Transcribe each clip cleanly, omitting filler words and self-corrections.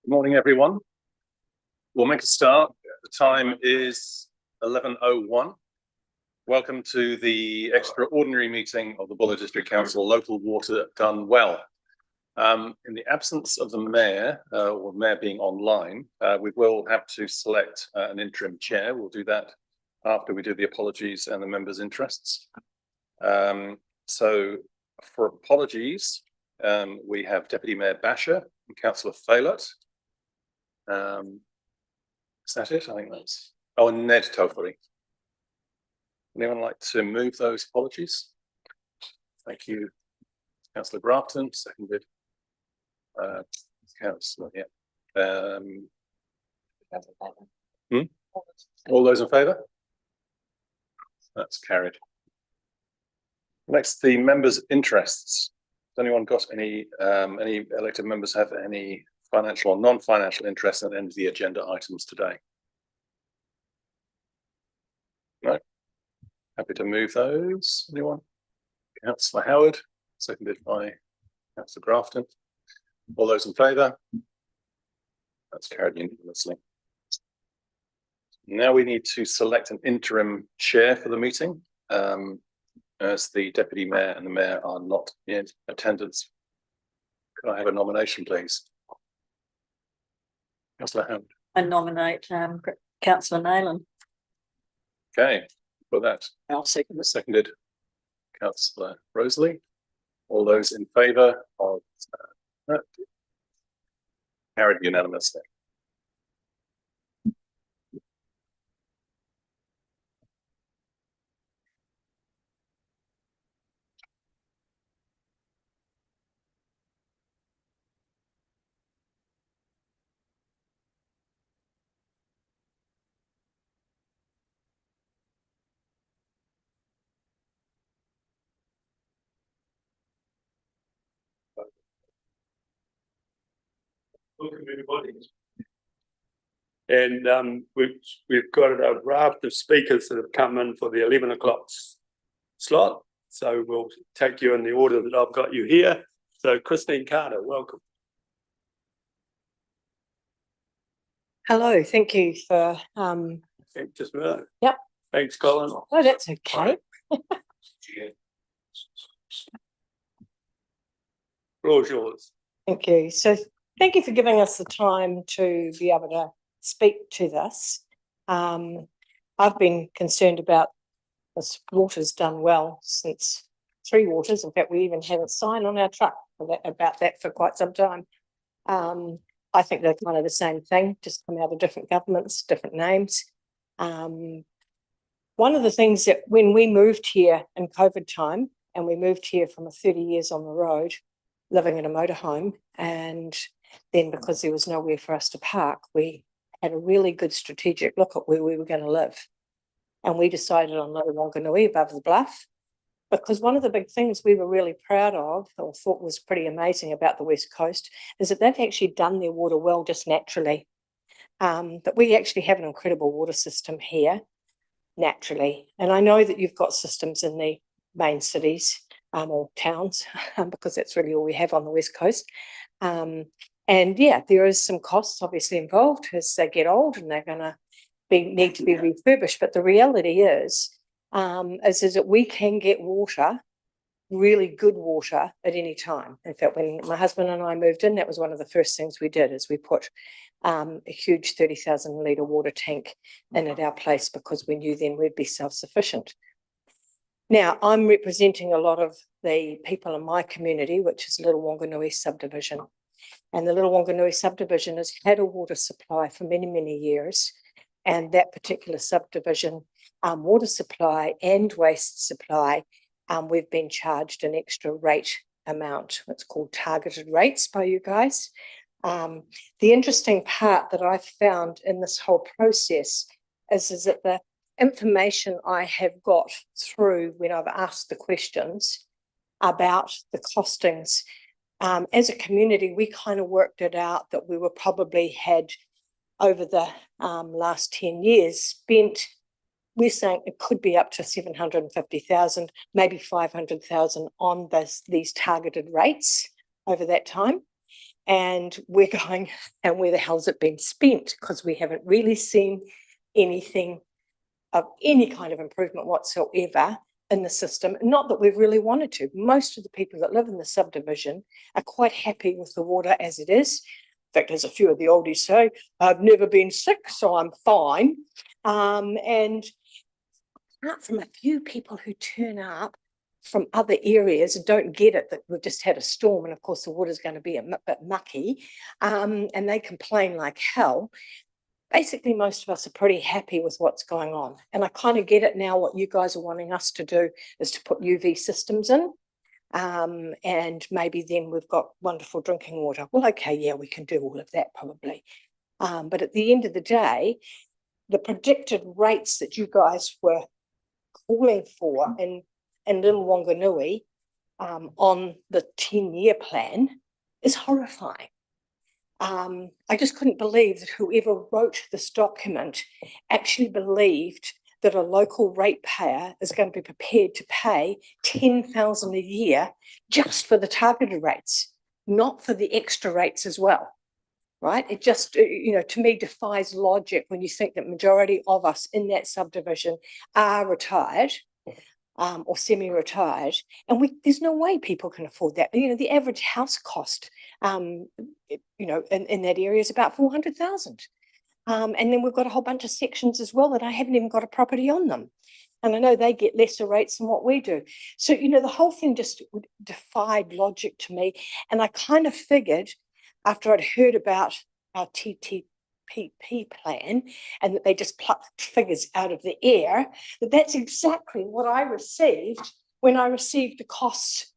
Good morning, everyone. We'll make a start. The time is 11:01. Welcome to the extraordinary meeting of the Buller District Council, Local Water Done Well. In the absence of the Mayor, or Mayor being online, we will have to select an interim chair. We'll do that after we do the apologies and the members' interests. So for apologies, we have Deputy Mayor Basher and Councillor Faylott. Is that it? I think that's... Oh, and Ned Tofuri. Anyone like to move those apologies? Thank you, Councillor Grafton, seconded. Councillor, yeah. All those in favour? That's carried. Next, the members' interests. Has anyone got any elected members have any financial or non-financial interest in any of the agenda items today? No? Happy to move those. Anyone? Councillor Howard, seconded by Councillor Grafton. All those in favour? That's carried unanimously. Now we need to select an interim chair for the meeting, as the Deputy Mayor and the Mayor are not in attendance. Can I have a nomination, please? Councillor Howard. I nominate Councillor Nayland. Okay, for that. I'll second it. Seconded. Councillor Rosalie. All those in favour of that? Carried unanimously. Welcome everybody. And we've got a raft of speakers that have come in for the 11 o'clock slot. So we'll take you in the order that I've got you here. So Christine Carter, welcome. Hello, thank you for Just a minute. Yep. Thanks, Colin. Oh, that's okay. Floor's yours. Thank you. So thank you for giving us the time to be able to speak to this. I've been concerned about this Water's Done Well since 3 Waters. In fact, we even had a sign on our truck about that for quite some time. I think they're kind of the same thing, just come out of different governments, different names. One of the things that when we moved here in COVID time, and we moved here from 30 years on the road, living in a motorhome, and then because there was nowhere for us to park, we had a really good strategic look at where we were going to live. And we decided on Little Wanganui above the bluff, because one of the big things we were really proud of, or thought was pretty amazing about the West Coast, is that they've actually done their water well just naturally. But we actually have an incredible water system here, naturally. And I know that you've got systems in the main cities or towns, because that's really all we have on the West Coast. And yeah, there is some costs obviously involved as they get old and they're going to need to be refurbished. But the reality is that we can get water, really good water, at any time. In fact, when my husband and I moved in, that was one of the first things we did, is we put a huge 30,000 litre water tank in at our place, because we knew then we'd be self-sufficient. Now, I'm representing a lot of the people in my community, which is Little Wanganui subdivision. And the Little Wanganui subdivision has had a water supply for many, many years. And that particular subdivision, water supply and waste supply, we've been charged an extra rate amount. It's called targeted rates by you guys. The interesting part that I've found in this whole process is that the information I have got through when I've asked the questions about the costings, as a community, we kind of worked it out that we were probably had over the last 10 years spent, we're saying it could be up to 750,000, maybe 500,000 on these targeted rates over that time. And we're going, and where the hell's it been spent? Because we haven't really seen anything of any kind of improvement whatsoever in the system. Not that we've really wanted to. Most of the people that live in the subdivision are quite happy with the water as it is. In fact, as a few of the oldies say, I've never been sick, so I'm fine. And apart from a few people who turn up from other areas and don't get it, that we've just had a storm and of course the water's going to be a bit mucky, and they complain like hell. Basically, most of us are pretty happy with what's going on. And I kind of get it now. What you guys are wanting us to do is to put UV systems in. And maybe then we've got wonderful drinking water. Well, okay, yeah, we can do all of that probably. But at the end of the day, the predicted rates that you guys were calling for in Little Wanganui on the 10-year plan is horrifying. I just couldn't believe that whoever wrote this document actually believed that a local ratepayer is going to be prepared to pay $10,000 a year just for the targeted rates, not for the extra rates as well, right? It just, to me defies logic when you think that majority of us in that subdivision are retired or semi-retired, and there's no way people can afford that. The average house cost, in that area is about 400,000. And then we've got a whole bunch of sections as well that I haven't even got a property on them. And I know they get lesser rates than what we do. So, the whole thing just defied logic to me. And I kind of figured after I'd heard about our TTPP plan and that they just plucked figures out of the air, that's exactly what I received when I received the costs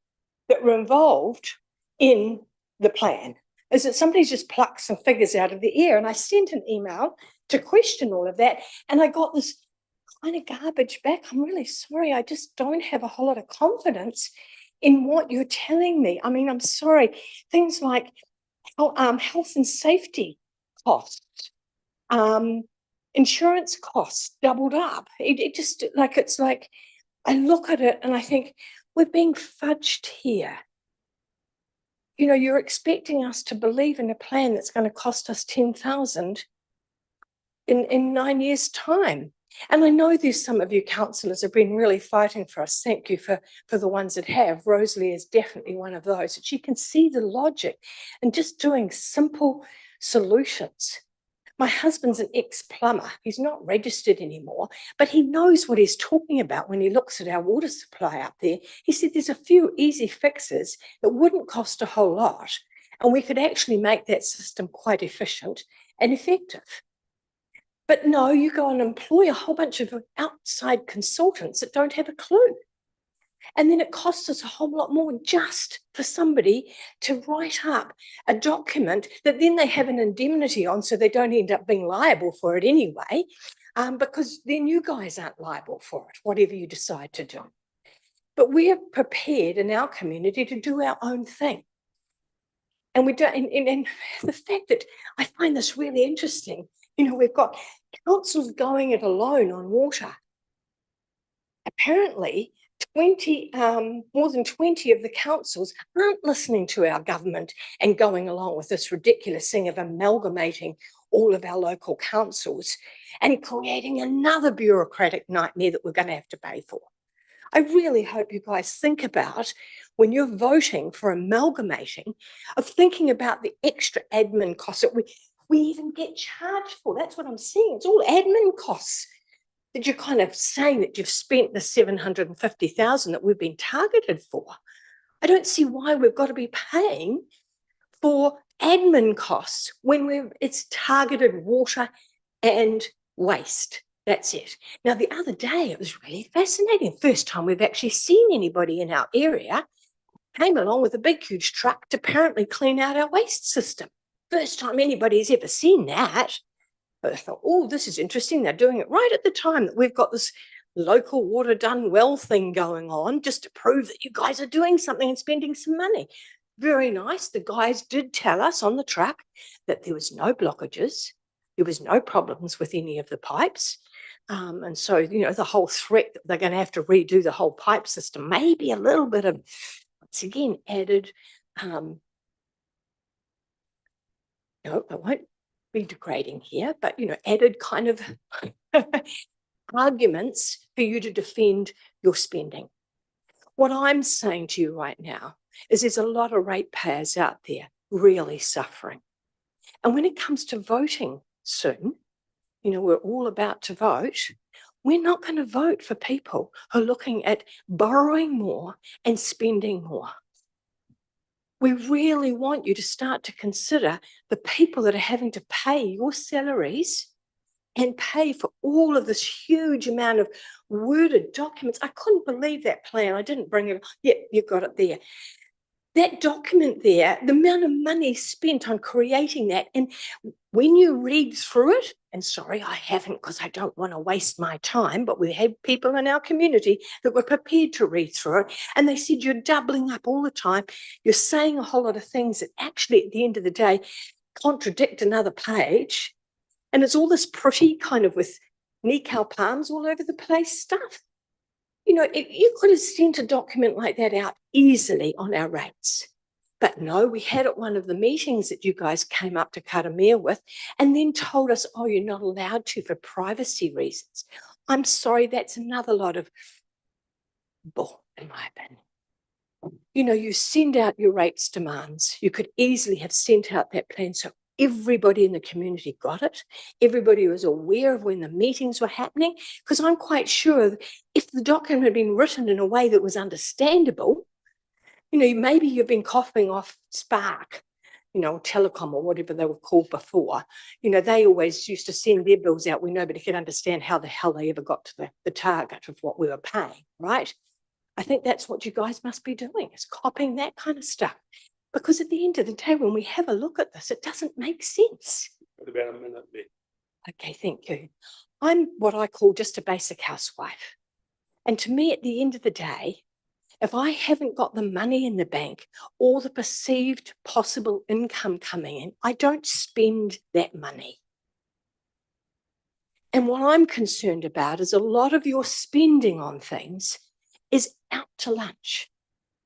that were involved in the plan. Is that somebody just plucked some figures out of the air. And I sent an email to question all of that. And I got this kind of garbage back. I'm really sorry. I just don't have a whole lot of confidence in what you're telling me. I mean, I'm sorry. Things like health and safety costs, insurance costs doubled up. It just it's like, I look at it and I think we're being fudged here. You're expecting us to believe in a plan that's going to cost us 10,000 in 9 years' time. And I know there's some of you councillors have been really fighting for us. Thank you for the ones that have. Rosalie is definitely one of those. That she can see the logic in just doing simple solutions. My husband's an ex-plumber. He's not registered anymore, but he knows what he's talking about when he looks at our water supply up there. He said there's a few easy fixes that wouldn't cost a whole lot, and we could actually make that system quite efficient and effective. But no, you go and employ a whole bunch of outside consultants that don't have a clue. And then it costs us a whole lot more just for somebody to write up a document that then they have an indemnity on, so they don't end up being liable for it anyway, because then you guys aren't liable for it, whatever you decide to do. But we're prepared in our community to do our own thing. And we don't, and the fact that I find this really interesting, we've got councils going it alone on water. Apparently, more than 20 of the councils aren't listening to our government and going along with this ridiculous thing of amalgamating all of our local councils and creating another bureaucratic nightmare that we're going to have to pay for. I really hope you guys think about, when you're voting for amalgamating, of thinking about the extra admin costs that we even get charged for. That's what I'm seeing. It's all admin costs. That you're kind of saying that you've spent the 750,000 that we've been targeted for. I don't see why we've got to be paying for admin costs when it's targeted water and waste. That's it. Now, the other day, it was really fascinating. First time we've actually seen anybody in our area came along with a big, huge truck to apparently clean out our waste system. First time anybody's ever seen that. But I thought, oh, this is interesting. They're doing it right at the time that we've got this local water done well thing going on, just to prove that you guys are doing something and spending some money. Very nice. The guys did tell us on the truck that there was no blockages. There was no problems with any of the pipes. And so, the whole threat that they're going to have to redo the whole pipe system, maybe a little bit of, once again, added know, I won't be degrading here, but, added kind of arguments for you to defend your spending. What I'm saying to you right now is there's a lot of ratepayers out there really suffering. And when it comes to voting soon, we're all about to vote. We're not going to vote for people who are looking at borrowing more and spending more. We really want you to start to consider the people that are having to pay your salaries and pay for all of this huge amount of worded documents. I couldn't believe that plan. I didn't bring it. Yeah, you got it there. That document there, the amount of money spent on creating that. And when you read through it, and sorry, I haven't because I don't want to waste my time, but we had people in our community that were prepared to read through it. And they said, you're doubling up all the time. You're saying a whole lot of things that actually at the end of the day contradict another page. And it's all this pretty kind of with Nikau palms all over the place stuff. You could have sent a document like that out easily on our rates. But no, we had at one of the meetings that you guys came up to Karamea with and then told us, oh, you're not allowed to for privacy reasons. I'm sorry, that's another lot of bull, in my opinion. You send out your rates demands. You could easily have sent out that plan so everybody in the community got it. Everybody was aware of when the meetings were happening, because I'm quite sure if the document had been written in a way that was understandable, maybe you've been coughing off Spark, Telecom or whatever they were called before. They always used to send their bills out where nobody could understand how the hell they ever got to the target of what we were paying, right? I think that's what you guys must be doing, is copying that kind of stuff. Because at the end of the day, when we have a look at this, it doesn't make sense. About a minute there. Okay, thank you. I'm what I call just a basic housewife. And to me, at the end of the day, if I haven't got the money in the bank or the perceived possible income coming in, I don't spend that money. And what I'm concerned about is a lot of your spending on things is out to lunch.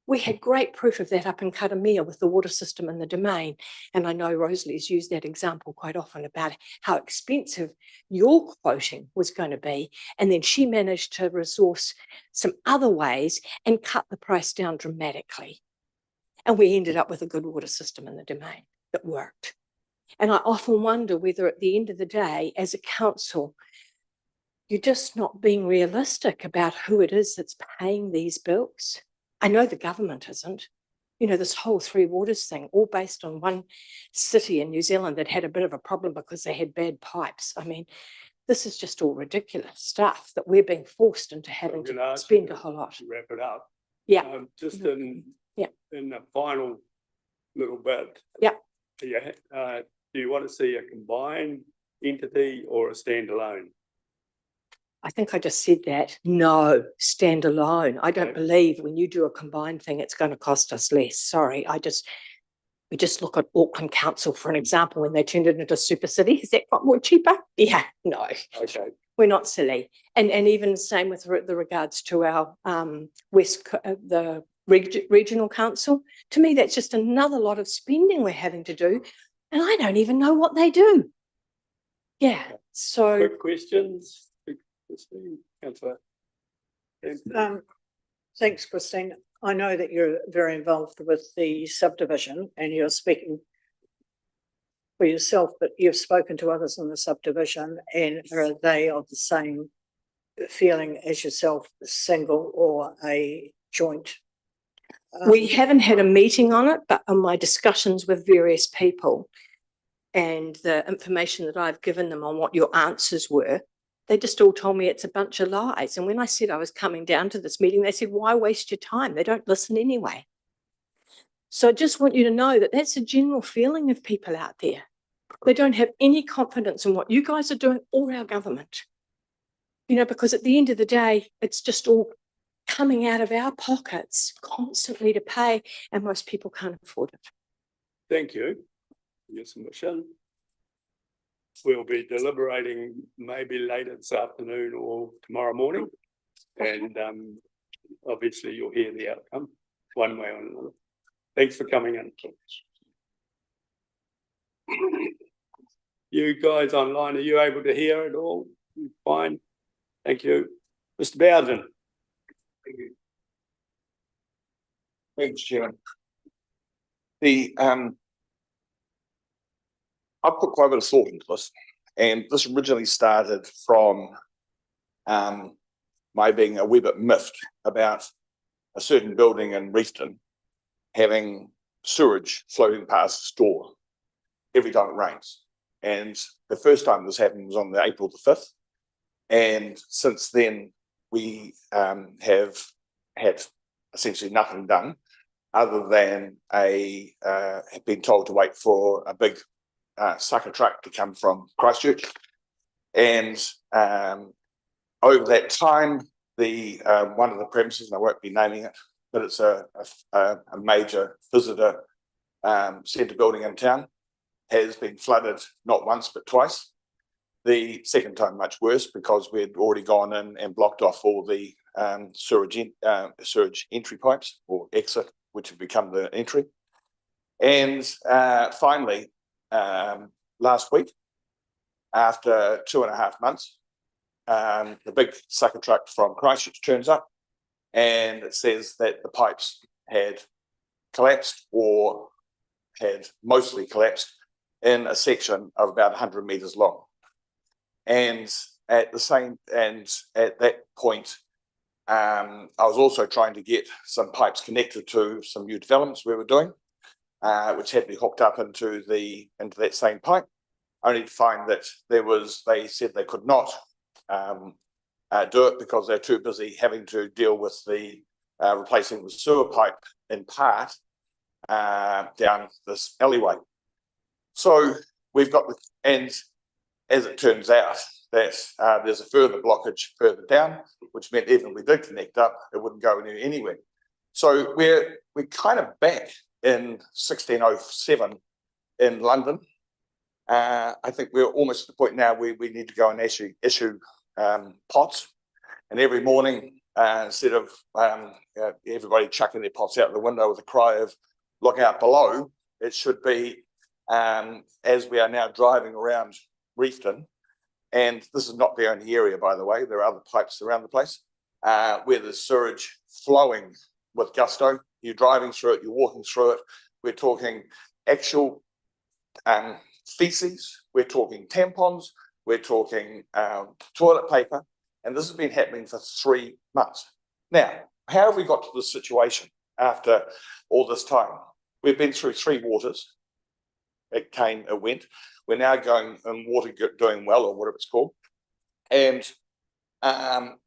We had great proof of that up in Karamea with the water system and the domain. And I know Rosalie's used that example quite often about how expensive your quoting was going to be. And then she managed to resource some other ways and cut the price down dramatically. And we ended up with a good water system in the domain that worked. And I often wonder whether at the end of the day, as a council, you're just not being realistic about who it is that's paying these bills. I know the government isn't. This whole Three Waters thing, all based on one city in New Zealand that had a bit of a problem because they had bad pipes. I mean, this is just all ridiculous stuff that we're being forced into having to spend a whole lot. Wrap it up. Yeah. Just in the final little bit. Yeah. Do you want to see a combined entity or a standalone? I think I just said that. No, standalone. I don't believe when you do a combined thing, it's going to cost us less. Sorry, we just look at Auckland Council for an example when they turned it into super city. Has that got more cheaper? Yeah, no. Okay. We're not silly. And even same with the regards to our the regional council. To me, that's just another lot of spending we're having to do. And I don't even know what they do. Yeah, so. Quick questions. Councillor. Thanks, Christine. I know that you're very involved with the subdivision and you're speaking for yourself, but you've spoken to others in the subdivision, and are they of the same feeling as yourself, single or a joint? We haven't had a meeting on it, but on my discussions with various people and the information that I've given them on what your answers were, they just all told me it's a bunch of lies. And when I said I was coming down to this meeting, they said, why waste your time? They don't listen anyway. So I just want you to know that that's a general feeling of people out there. They don't have any confidence in what you guys are doing or our government. Because at the end of the day, it's just all coming out of our pockets constantly to pay, and most people can't afford it. Thank you for your submission. We'll be deliberating maybe later this afternoon or tomorrow morning. And obviously you'll hear the outcome one way or another. Thanks for coming in. You guys online, are you able to hear it all? Fine. Thank you. Mr. Bowden. Thank you. Thanks, Chairman. I've put quite a bit of thought into this, and this originally started from my being a wee bit miffed about a certain building in Reefton having sewage floating past the store every time it rains. And the first time this happened was on April the 5th. And since then, we have had essentially nothing done other than have been told to wait for a big sucker truck to come from Christchurch. And over that time, one of the premises, and I won't be naming it, but it's a major visitor centre building in town, has been flooded not once but twice. The second time much worse because we'd already gone in and blocked off all the sewage entry pipes or exit, which have become the entry. And finally, last week, after 2.5 months, the big sucker truck from Christchurch turns up and it says that the pipes had collapsed or had mostly collapsed in a section of about 100 metres long. And at that point, I was also trying to get some pipes connected to some new developments we were doing, which had to be hooked up into that same pipe, only to find that they said they could not do it because they're too busy having to deal with the replacing the sewer pipe in part down this alleyway. So we've got and as it turns out, that there's a further blockage further down, which meant even if we did connect up, it wouldn't go anywhere. So we're kind of back in 1607 in London. I think we're almost at the point now where we need to go and issue pots, and every morning instead of everybody chucking their pots out the window with a cry of "look out below," it should be as we are now driving around Reefton, and this is not the only area, by the way, there are other pipes around the place where there's sewage flowing with gusto. You're driving through it, you're walking through it. We're talking actual feces, we're talking tampons, we're talking toilet paper, and this has been happening for 3 months. Now, how have we got to this situation after all this time? We've been through 3 waters. It came, it went. We're now going in water doing well, or whatever it's called. And I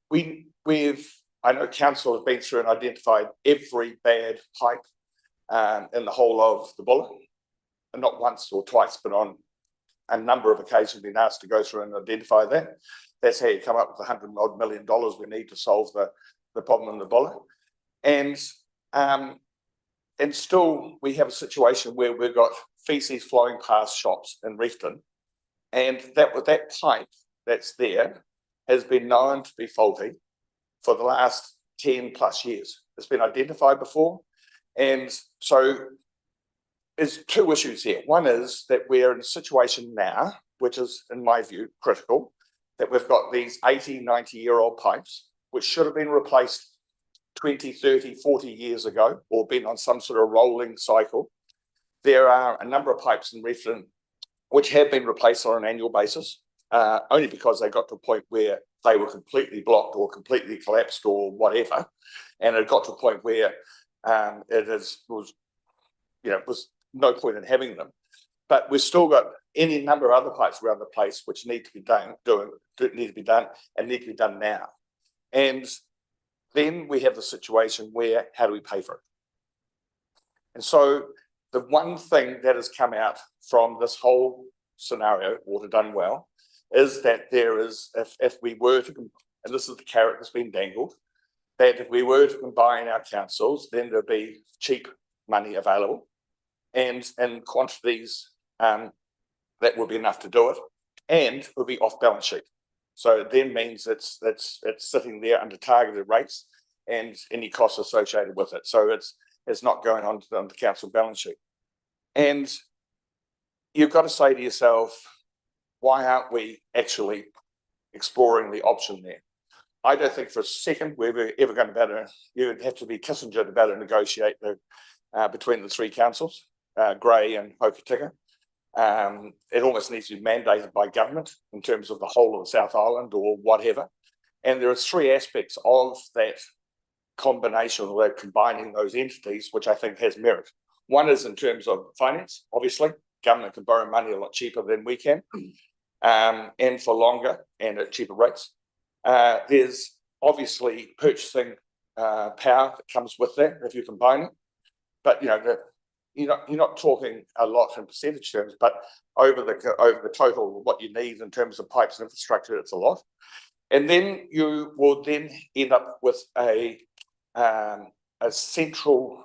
know council have been through and identified every bad pipe in the whole of the Buller, and not once or twice, but on a number of occasions been asked to go through and identify that. That's how you come up with $100 million we need to solve the problem in the Buller. And still we have a situation where we've got feces flowing past shops in Reefton, and that pipe that's there has been known to be faulty for the last 10 plus years. It's been identified before, and so there's 2 issues here. One is that we're in a situation now, which is, in my view, critical, that we've got these 80, 90-year-old pipes, which should have been replaced 20, 30, 40 years ago, or been on some sort of rolling cycle. There are a number of pipes in Reefton which have been replaced on an annual basis, only because they got to a point where they were completely blocked or completely collapsed or whatever, and it got to a point where was no point in having them. But we've still got any number of other pipes around the place which need to be done and need to be done now. And then we have the situation where, how do we pay for it? And so the one thing that has come out from this whole scenario, Water Done Well, is that there is, if we were to, and this is the carrot that's been dangled, that if we were to combine our councils, then there'd be cheap money available, and in quantities that would be enough to do it, and would be off balance sheet. So it then means it's sitting there under targeted rates and any costs associated with it. So it's not going on the council balance sheet. And you've got to say to yourself, why aren't we actually exploring the option there? I don't think for a second we're ever going to better. You would have to be Kissinger to better negotiate the between the three councils, Grey and Hokitika. It almost needs to be mandated by government in terms of the whole of the South Island or whatever. And there are three aspects of that combination, or that combining those entities, which I think has merit. One is in terms of finance, obviously. Government can borrow money a lot cheaper than we can, and for longer and at cheaper rates. There's obviously purchasing power that comes with that if you combine it. But you know, you're not talking a lot in percentage terms, but over the total what you need in terms of pipes and infrastructure, it's a lot. And then you will then end up with a central,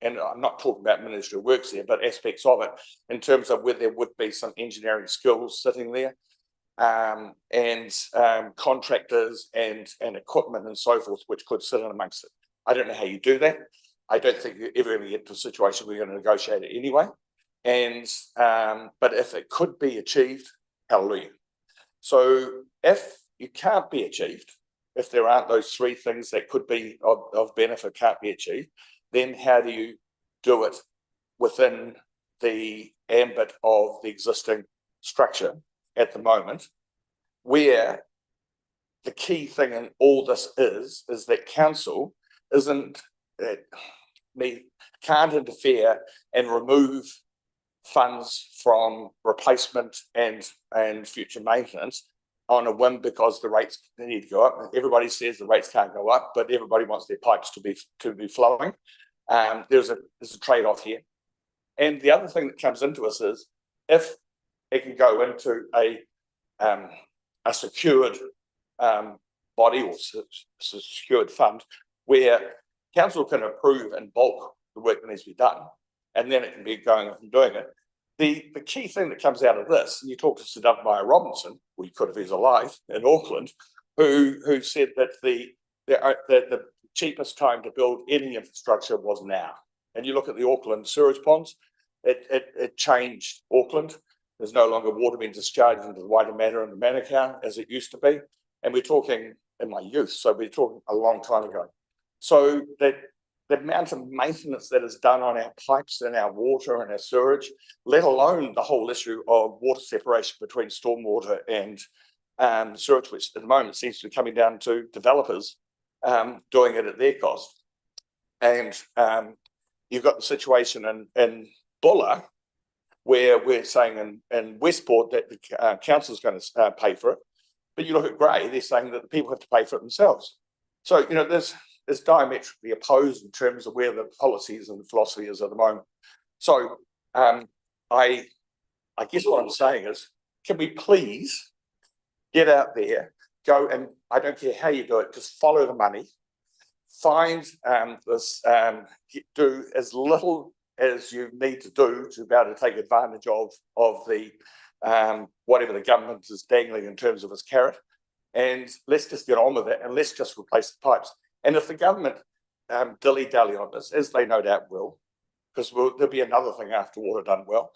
and I'm not talking about Ministry of Works here, but aspects of it in terms of where there would be some engineering skills sitting there, and contractors and equipment and so forth, which could sit in amongst it. I don't know how you do that. I don't think you're ever going to get to a situation where you're going to negotiate it anyway. And but if it could be achieved, hallelujah. So if you can't be achieved, if there aren't those three things that could be of benefit can't be achieved, then how do you do it within the ambit of the existing structure at the moment, where the key thing in all this is that council can't interfere and remove funds from replacement and future maintenance on a whim because the rates need to go up. Everybody says the rates can't go up, but everybody wants their pipes to be flowing. There's a trade-off here. And the other thing that comes into us is if it can go into a secured body or secured fund where council can approve in bulk the work that needs to be done, and then it can be going and doing it. The key thing that comes out of this, and you talk to Sir Dunbar Robinson, who you could if he's alive in Auckland, who said that the cheapest time to build any infrastructure was now. And you look at the Auckland sewage ponds, it changed Auckland. There's no longer water being discharged into the Waitemata and the Manukau as it used to be. And we're talking in my youth, so we're talking a long time ago. So that the amount of maintenance that is done on our pipes and our water and our sewage, let alone the whole issue of water separation between stormwater and sewage, which at the moment seems to be coming down to developers doing it at their cost. And you've got the situation in Bulla, where we're saying in Westport that the council is going to pay for it. But you look at Grey, they're saying that the people have to pay for it themselves. So, you know, there's diametrically opposed in terms of where the policies and the philosophy is at the moment. So I guess what I'm saying is, can we please get out there, go, and I don't care how you do it, just follow the money, find do as little as you need to do to be able to take advantage of the whatever the government is dangling in terms of its carrot, and let's just get on with it, and let's just replace the pipes. And if the government dilly-dally on this, as they no doubt will, because there'll be another thing after water done well,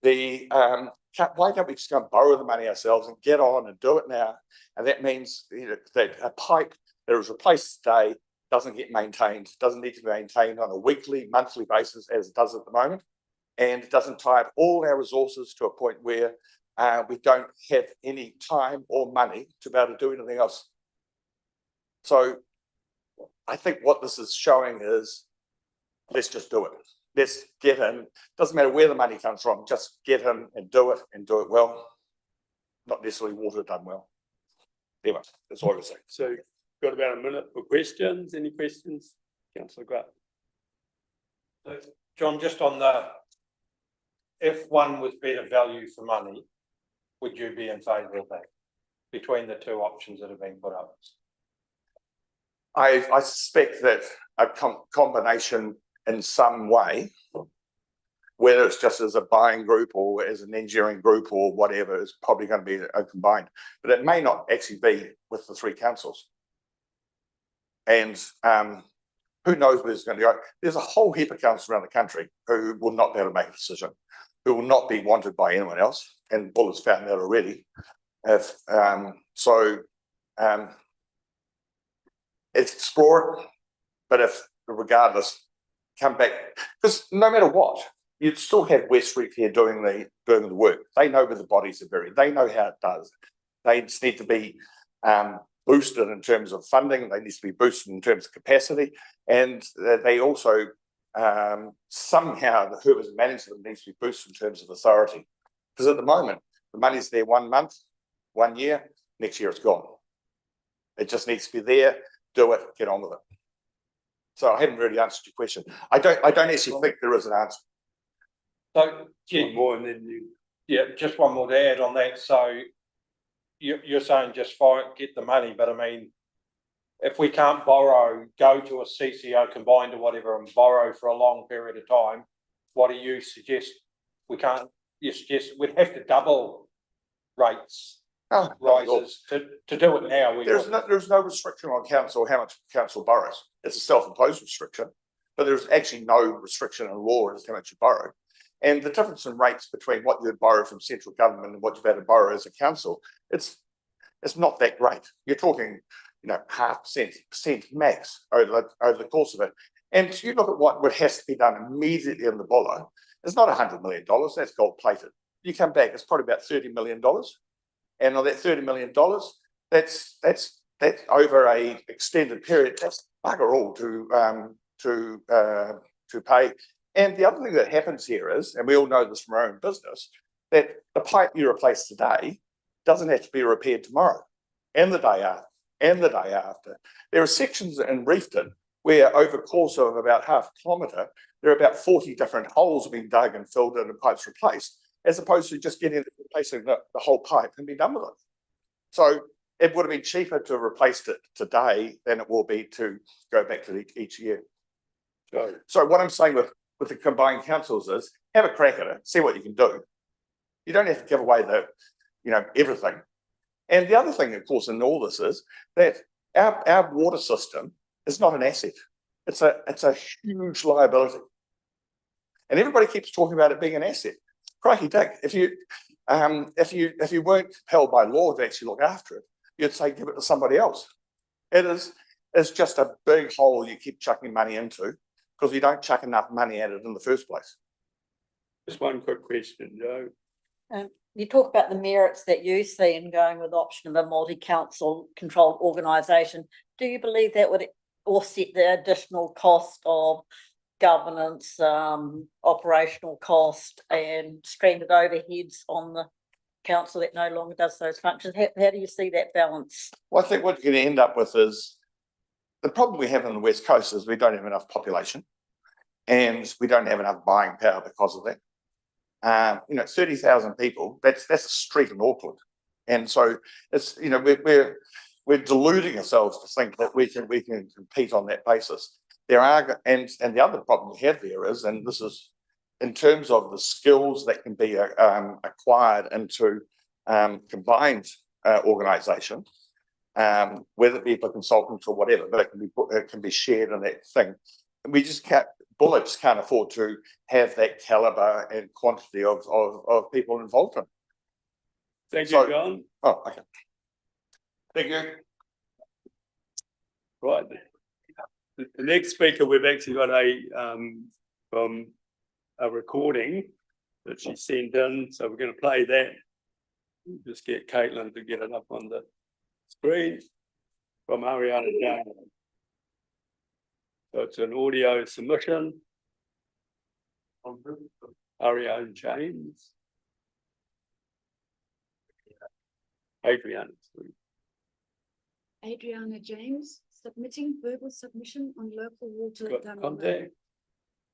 why don't we just go and borrow the money ourselves and get on and do it now? And that means, you know, that a pipe that is replaced today doesn't get maintained, doesn't need to be maintained on a weekly, monthly basis as it does at the moment, and it doesn't tie up all our resources to a point where we don't have any time or money to be able to do anything else. So I I think what this is showing is, let's just do it. Let's get in. Doesn't matter where the money comes from, just get in and do it well. Not necessarily water done well. Anyway, that's all I was saying. So got about a minute for questions. Any questions? Councillor Grant. So, John, just on the, if one was better value for money, would you be in favour of that between the two options that have been put up? I suspect that a combination in some way, whether it's just as a buying group or as an engineering group or whatever, is probably going to be a combined, but it may not actually be with the three councils. And who knows where it's going to go? There's a whole heap of councils around the country who will not be able to make a decision. who will not be wanted by anyone else, and Bull has found that already. Explore it, but if regardless, come back, because no matter what, you'd still have Westreef here doing the work. They know where the bodies are buried. They know how it does. They just need to be boosted in terms of funding. They need to be boosted in terms of capacity, and they also somehow whoever's managing them needs to be boosted in terms of authority. Because at the moment, the money's there 1 month, 1 year, next year it's gone. It just needs to be there, do it, get on with it. So I haven't really answered your question. I don't actually think there is an answer. So, One more and then you. yeah, just one more to add on that. So you're saying just get the money, but I mean, if we can't borrow, go to a CCO combined or whatever and borrow for a long period of time, what do you suggest? You suggest we'd have to double rates rises to do it now. There's no restriction on council how much council borrows. It's a self-imposed restriction, but there's actually no restriction in law as to how much you borrow. And the difference in rates between what you'd borrow from central government and what you've had to borrow as a council, it's not that great. You're talking, 0.5% max over the course of it. And you look at what has to be done immediately in the Buller. It's not $100 million. That's gold plated. You come back, it's probably about $30 million. And on that $30 million, that's over a extended period. That's bugger all to pay. And the other thing that happens here is, and we all know this from our own business, that the pipe you replace today doesn't have to be repaired tomorrow, and the day after, and the day after. There are sections in Reefton where over the course of about half a kilometre, there are about 40 different holes being dug and filled in and pipes replaced, as opposed to just replacing the whole pipe and be done with it. So it would have been cheaper to have replaced it today than it will be to go back to each year. So what I'm saying with the combined councils is have a crack at it, see what you can do. You don't have to give away everything. And the other thing, of course, in all this is that our water system is not an asset. It's a huge liability. And everybody keeps talking about it being an asset. Crikey dick, if you weren't held by law to actually look after it, you'd say give it to somebody else. It's just a big hole you keep chucking money into because you don't chuck enough money at it in the first place. Just one quick question, Joe. You talk about the merits that you see in going with the option of a multi-council controlled organisation. Do you believe that would offset the additional cost of governance, operational cost and stranded overheads on the council that no longer does those functions? How do you see that balance? Well, I think what you're going to end up with is the problem we have on the West Coast is we don't have enough population and we don't have enough buying power because of that. 30,000 people, that's a street in Auckland. And so it's, we're deluding ourselves to think that we can compete on that basis. There are, and the other problem we have there is, and this is in terms of the skills that can be acquired into combined organisation, whether it be for consultants or whatever, but it can be shared in that thing. We just can't. Buller just can't afford to have that caliber and quantity of people involved in it. Thank you, John. Oh, okay. Thank you. Right. The next speaker, we've actually got from a recording that she sent in, so we're going to play that. Just get Caitlin to get it up on the screen from Ariana James. So it's an audio submission. Ariana James. Adriana James, submitting verbal submission on local water. Contact.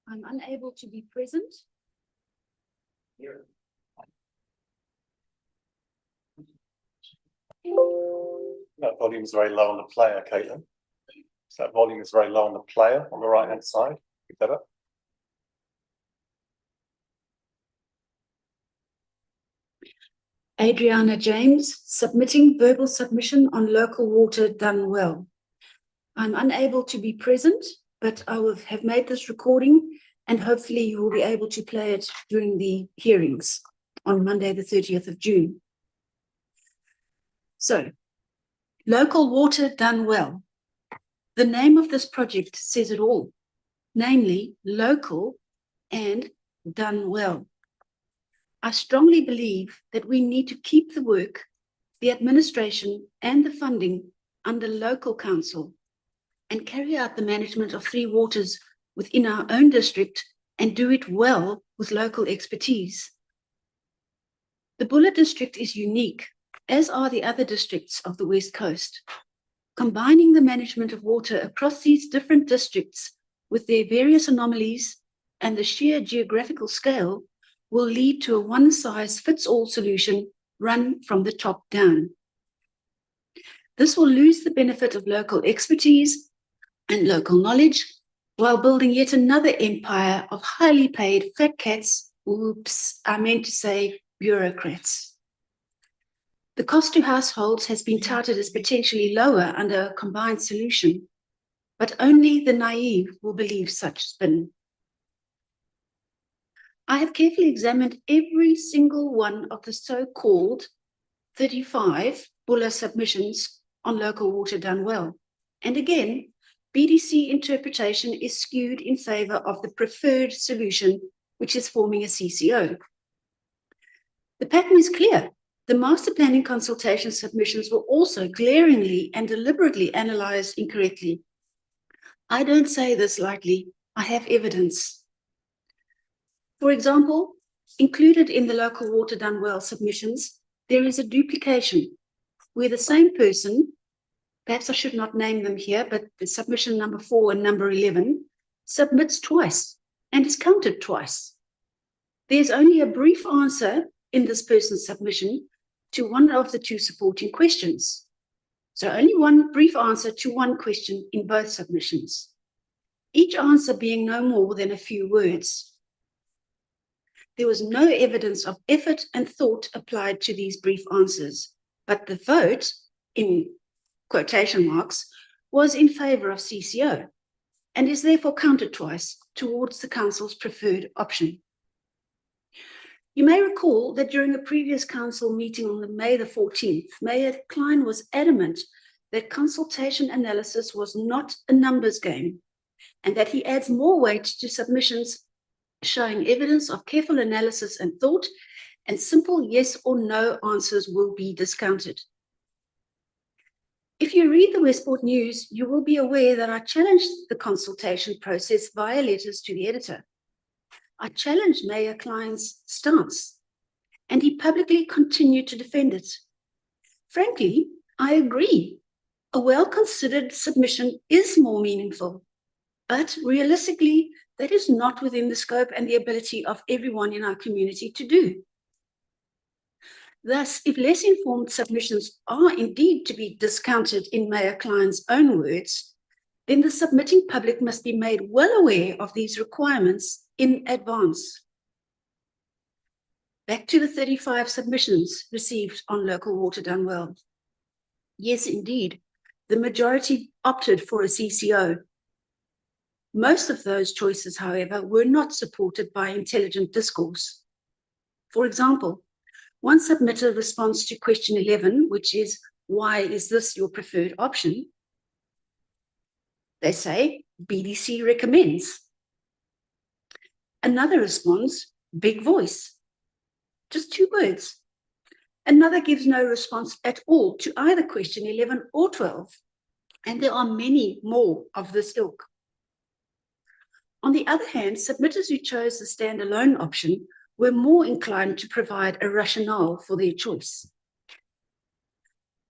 I'm unable to be present. That volume is very low on the player, Caitlin. So that volume is very low on the player on the right hand side. Pick that up. Adriana James, submitting verbal submission on local water done well. I'm unable to be present, but I will have made this recording and hopefully you will be able to play it during the hearings on Monday, the 30th of June. So, local water done well. The name of this project says it all, namely local and done well. I strongly believe that we need to keep the work, the administration and the funding under local council and carry out the management of three waters within our own district and do it well with local expertise. The Buller district is unique, as are the other districts of the West Coast. Combining the management of water across these different districts with their various anomalies and the sheer geographical scale will lead to a one-size-fits-all solution run from the top down. This will lose the benefit of local expertise and local knowledge while building yet another empire of highly paid fat cats, oops, I meant to say bureaucrats. The cost to households has been touted as potentially lower under a combined solution, but only the naive will believe such spin. I have carefully examined every single one of the so-called 35 Buller submissions on local water done well. And again, BDC interpretation is skewed in favour of the preferred solution, which is forming a CCO. The pattern is clear. The master planning consultation submissions were also glaringly and deliberately analysed incorrectly. I don't say this lightly. I have evidence. For example, included in the local water done well submissions, there is a duplication where the same person, perhaps I should not name them here, but the submission number 4 and number 11 submits twice and is counted twice. There's only a brief answer in this person's submission to one of the two supporting questions. So only one brief answer to one question in both submissions, each answer being no more than a few words. There was no evidence of effort and thought applied to these brief answers, but the vote, in quotation marks, was in favour of CCO and is therefore counted twice towards the council's preferred option. You may recall that during a previous council meeting on May the 14th, Mayor Klein was adamant that consultation analysis was not a numbers game and that he adds more weight to submissions showing evidence of careful analysis and thought, and simple yes or no answers will be discounted. If you read the Westport News, you will be aware that I challenged the consultation process via letters to the editor. I challenged Mayor Klein's stance, and he publicly continued to defend it. Frankly, I agree. A well-considered submission is more meaningful, but realistically, that is not within the scope and the ability of everyone in our community to do. Thus, if less informed submissions are indeed to be discounted in Mayor Klein's own words, then the submitting public must be made well aware of these requirements in advance. Back to the 35 submissions received on local water done well. Yes, indeed, the majority opted for a CCO. Most of those choices, however, were not supported by intelligent discourse. For example, one submitter responds to question 11, which is, why is this your preferred option? They say, BDC recommends. Another responds, big voice. Just 2 words. Another gives no response at all to either question 11 or 12. And there are many more of this ilk. On the other hand, submitters who chose the standalone option were more inclined to provide a rationale for their choice.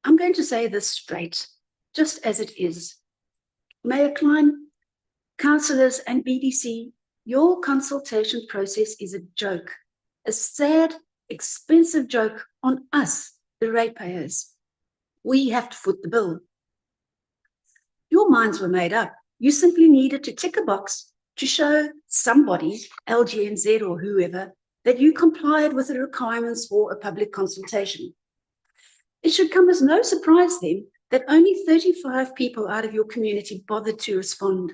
I'm going to say this straight, just as it is. Mayor Klein, councillors and BDC, your consultation process is a joke, a sad, expensive joke on us, the ratepayers. We have to foot the bill. Your minds were made up. You simply needed to tick a box to show somebody, LGNZ or whoever, that you complied with the requirements for a public consultation. It should come as no surprise then that only 35 people out of your community bothered to respond.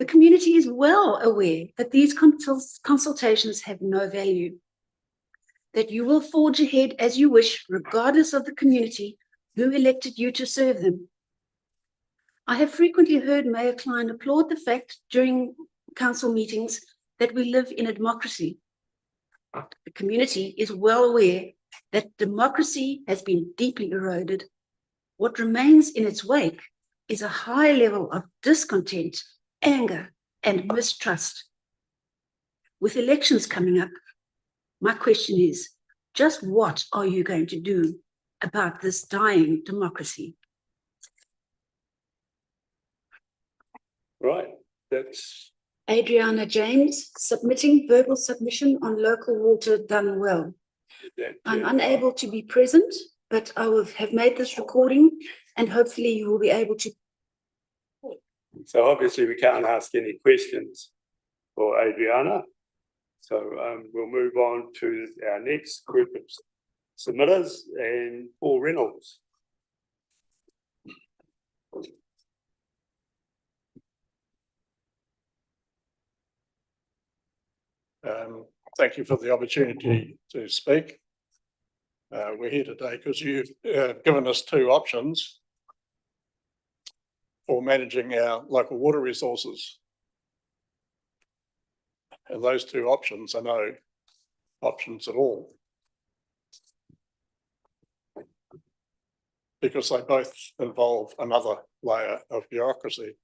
The community is well aware that these consultations have no value, that you will forge ahead as you wish, regardless of the community who elected you to serve them. I have frequently heard Mayor Klein applaud the fact during council meetings that we live in a democracy. The community is well aware that democracy has been deeply eroded. What remains in its wake is a high level of discontent, anger, and mistrust. With elections coming up, my question is, just what are you going to do about this dying democracy? Right, that's, Adriana James, submitting verbal submission on local water done well. that. I'm unable to be present, but I will have made this recording and hopefully you will be able to. So obviously we can't ask any questions for Adriana. So we'll move on to our next group of submitters, and Paul Reynolds. Thank you for the opportunity to speak. We're here today because you've given us two options for managing our local water resources. And those two options are no options at all, because they both involve another layer of bureaucracy.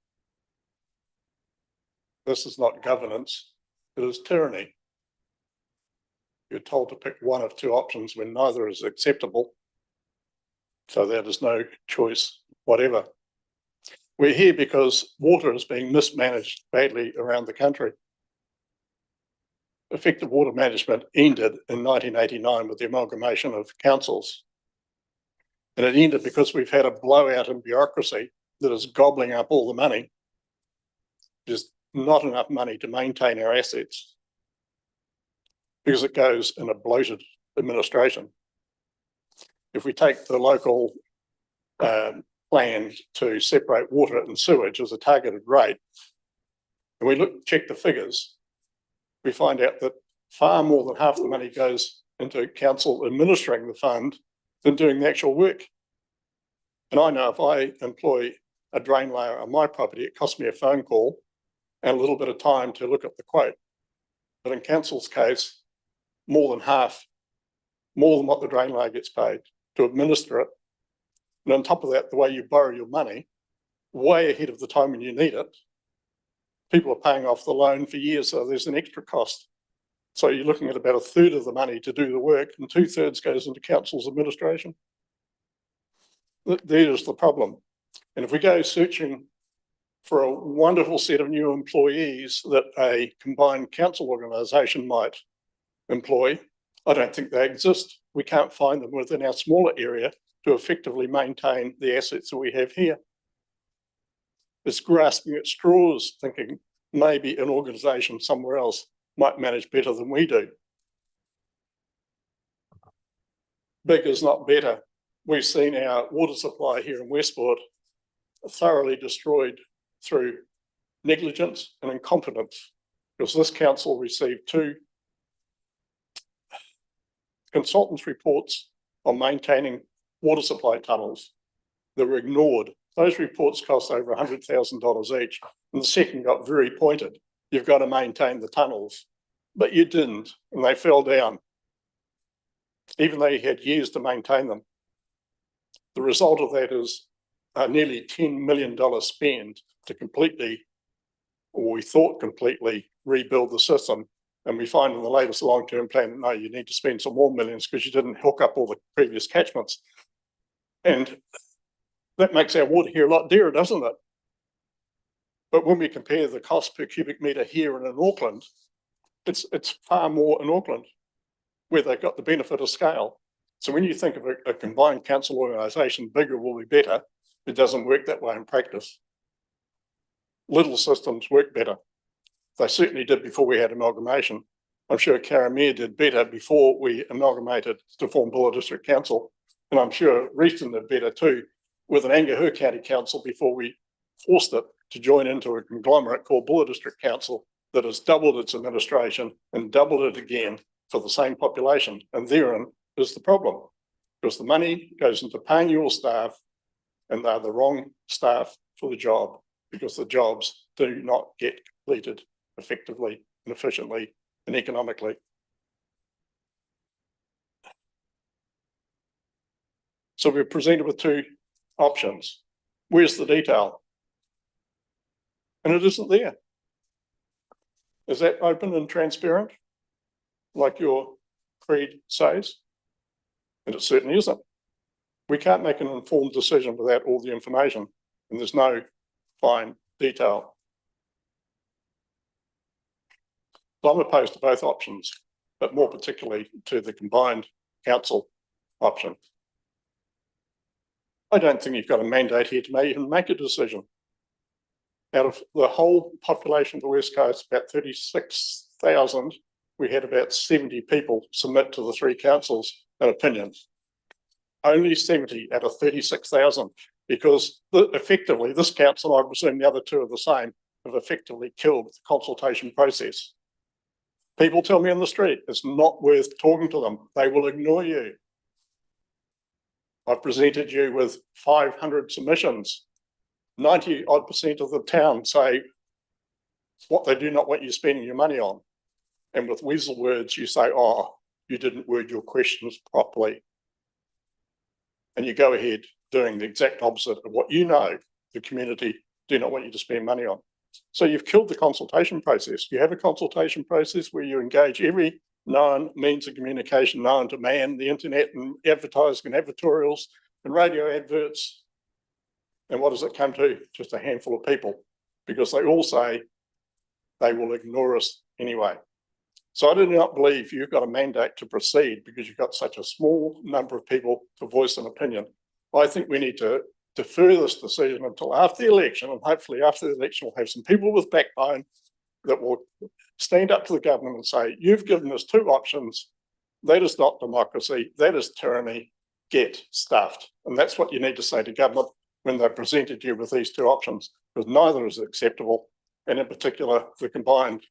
This is not governance, it is tyranny. You're told to pick one of two options when neither is acceptable, so there is no choice whatever. We're here because water is being mismanaged badly around the country. Effective water management ended in 1989 with the amalgamation of councils. And it ended because we've had a blowout in bureaucracy that is gobbling up all the money. There's not enough money to maintain our assets because it goes in a bloated administration. If we take the local plan to separate water and sewage as a targeted rate, and we check the figures, we find out that far more than half the money goes into council administering the fund than doing the actual work. And I know if I employ a drain layer on my property, it costs me a phone call and a little bit of time to look at the quote. But in council's case, more than half, more than what the drain layer gets paid to administer it. And on top of that, the way you borrow your money, way ahead of the time when you need it, people are paying off the loan for years, so there's an extra cost. So you're looking at about a third of the money to do the work and 2/3 goes into council's administration. There's the problem. And if we go searching for a wonderful set of new employees that a combined council organisation might employ, I don't think they exist. We can't find them within our smaller area to effectively maintain the assets that we have here. It's grasping at straws, thinking maybe an organisation somewhere else might manage better than we do. Big is not better. We've seen our water supply here in Westport thoroughly destroyed through negligence and incompetence, because this council received two consultants' reports on maintaining water supply tunnels that were ignored. Those reports cost over $100,000 each, and the second got very pointed. You've got to maintain the tunnels, but you didn't, and they fell down, even though you had years to maintain them. The result of that is a nearly $10 million spend to completely, or we thought completely, rebuild the system. And we find in the latest long-term plan, no, you need to spend some more millions because you didn't hook up all the previous catchments. And that makes our water here a lot dearer, doesn't it? But when we compare the cost per cubic metre here and in Auckland, it's far more in Auckland, where they've got the benefit of scale. So when you think of a combined council organisation, bigger will be better. It doesn't work that way in practice. Little systems work better. They certainly did before we had amalgamation. I'm sure Karamea did better before we amalgamated to form Buller District Council. And I'm sure Reefton did better too with an Angahur County Council before we forced it to join into a conglomerate called Buller District Council that has doubled its administration and doubled it again for the same population. And therein is the problem, because the money goes into paying your staff and they're the wrong staff for the job, because the jobs do not get completed effectively and efficiently and economically. So we're presented with two options. Where's the detail? And it isn't there. Is that open and transparent, like your creed says? And it certainly isn't. We can't make an informed decision without all the information, and there's no fine detail. So I'm opposed to both options, but more particularly to the combined council option. I don't think you've got a mandate here to even make a decision. Out of the whole population of the West Coast, about 36,000, we had about 70 people submit to the three councils an opinion. Only 70 out of 36,000, because effectively this council, I presume the other two are the same, have effectively killed the consultation process. People tell me on the street, it's not worth talking to them. They will ignore you. I've presented you with 500 submissions. 90% of the town say what they do not want you spending your money on. And with weasel words, you say, oh, you didn't word your questions properly. And you go ahead doing the exact opposite of what you know the community do not want you to spend money on. So you've killed the consultation process. You have a consultation process where you engage every known means of communication known to man, the internet and advertising and advertorials and radio adverts. And what does it come to? Just a handful of people, because they all say they will ignore us anyway. So I do not believe you've got a mandate to proceed because you've got such a small number of people to voice an opinion. I think we need to defer this decision until after the election, and hopefully after the election we'll have some people with backbone that will stand up to the government and say, you've given us two options. That is not democracy. That is tyranny. Get stuffed. And that's what you need to say to government when they presented you with these two options, because neither is acceptable. And in particular, the combined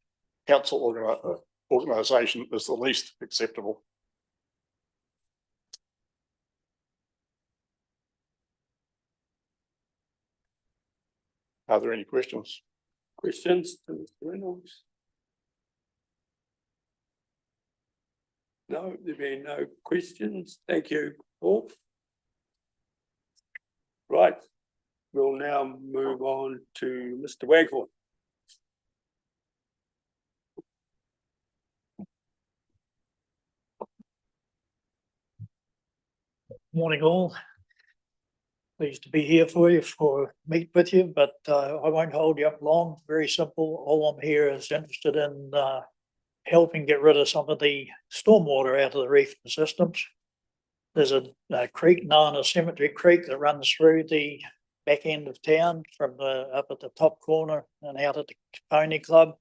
council organisation is the least acceptable. Are there any questions? Questions to Mr. Reynolds? No, there being no questions. Thank you, Paul. Right, we'll now move on to Mr. Wagford. Morning all. Pleased to be here for you, meet with you, but I won't hold you up long. Very simple. All I'm here is interested in helping get rid of some of the stormwater out of the reef systems. There's a creek known as Cemetery Creek that runs through the back end of town from up at the top corner and out at the Pony Club.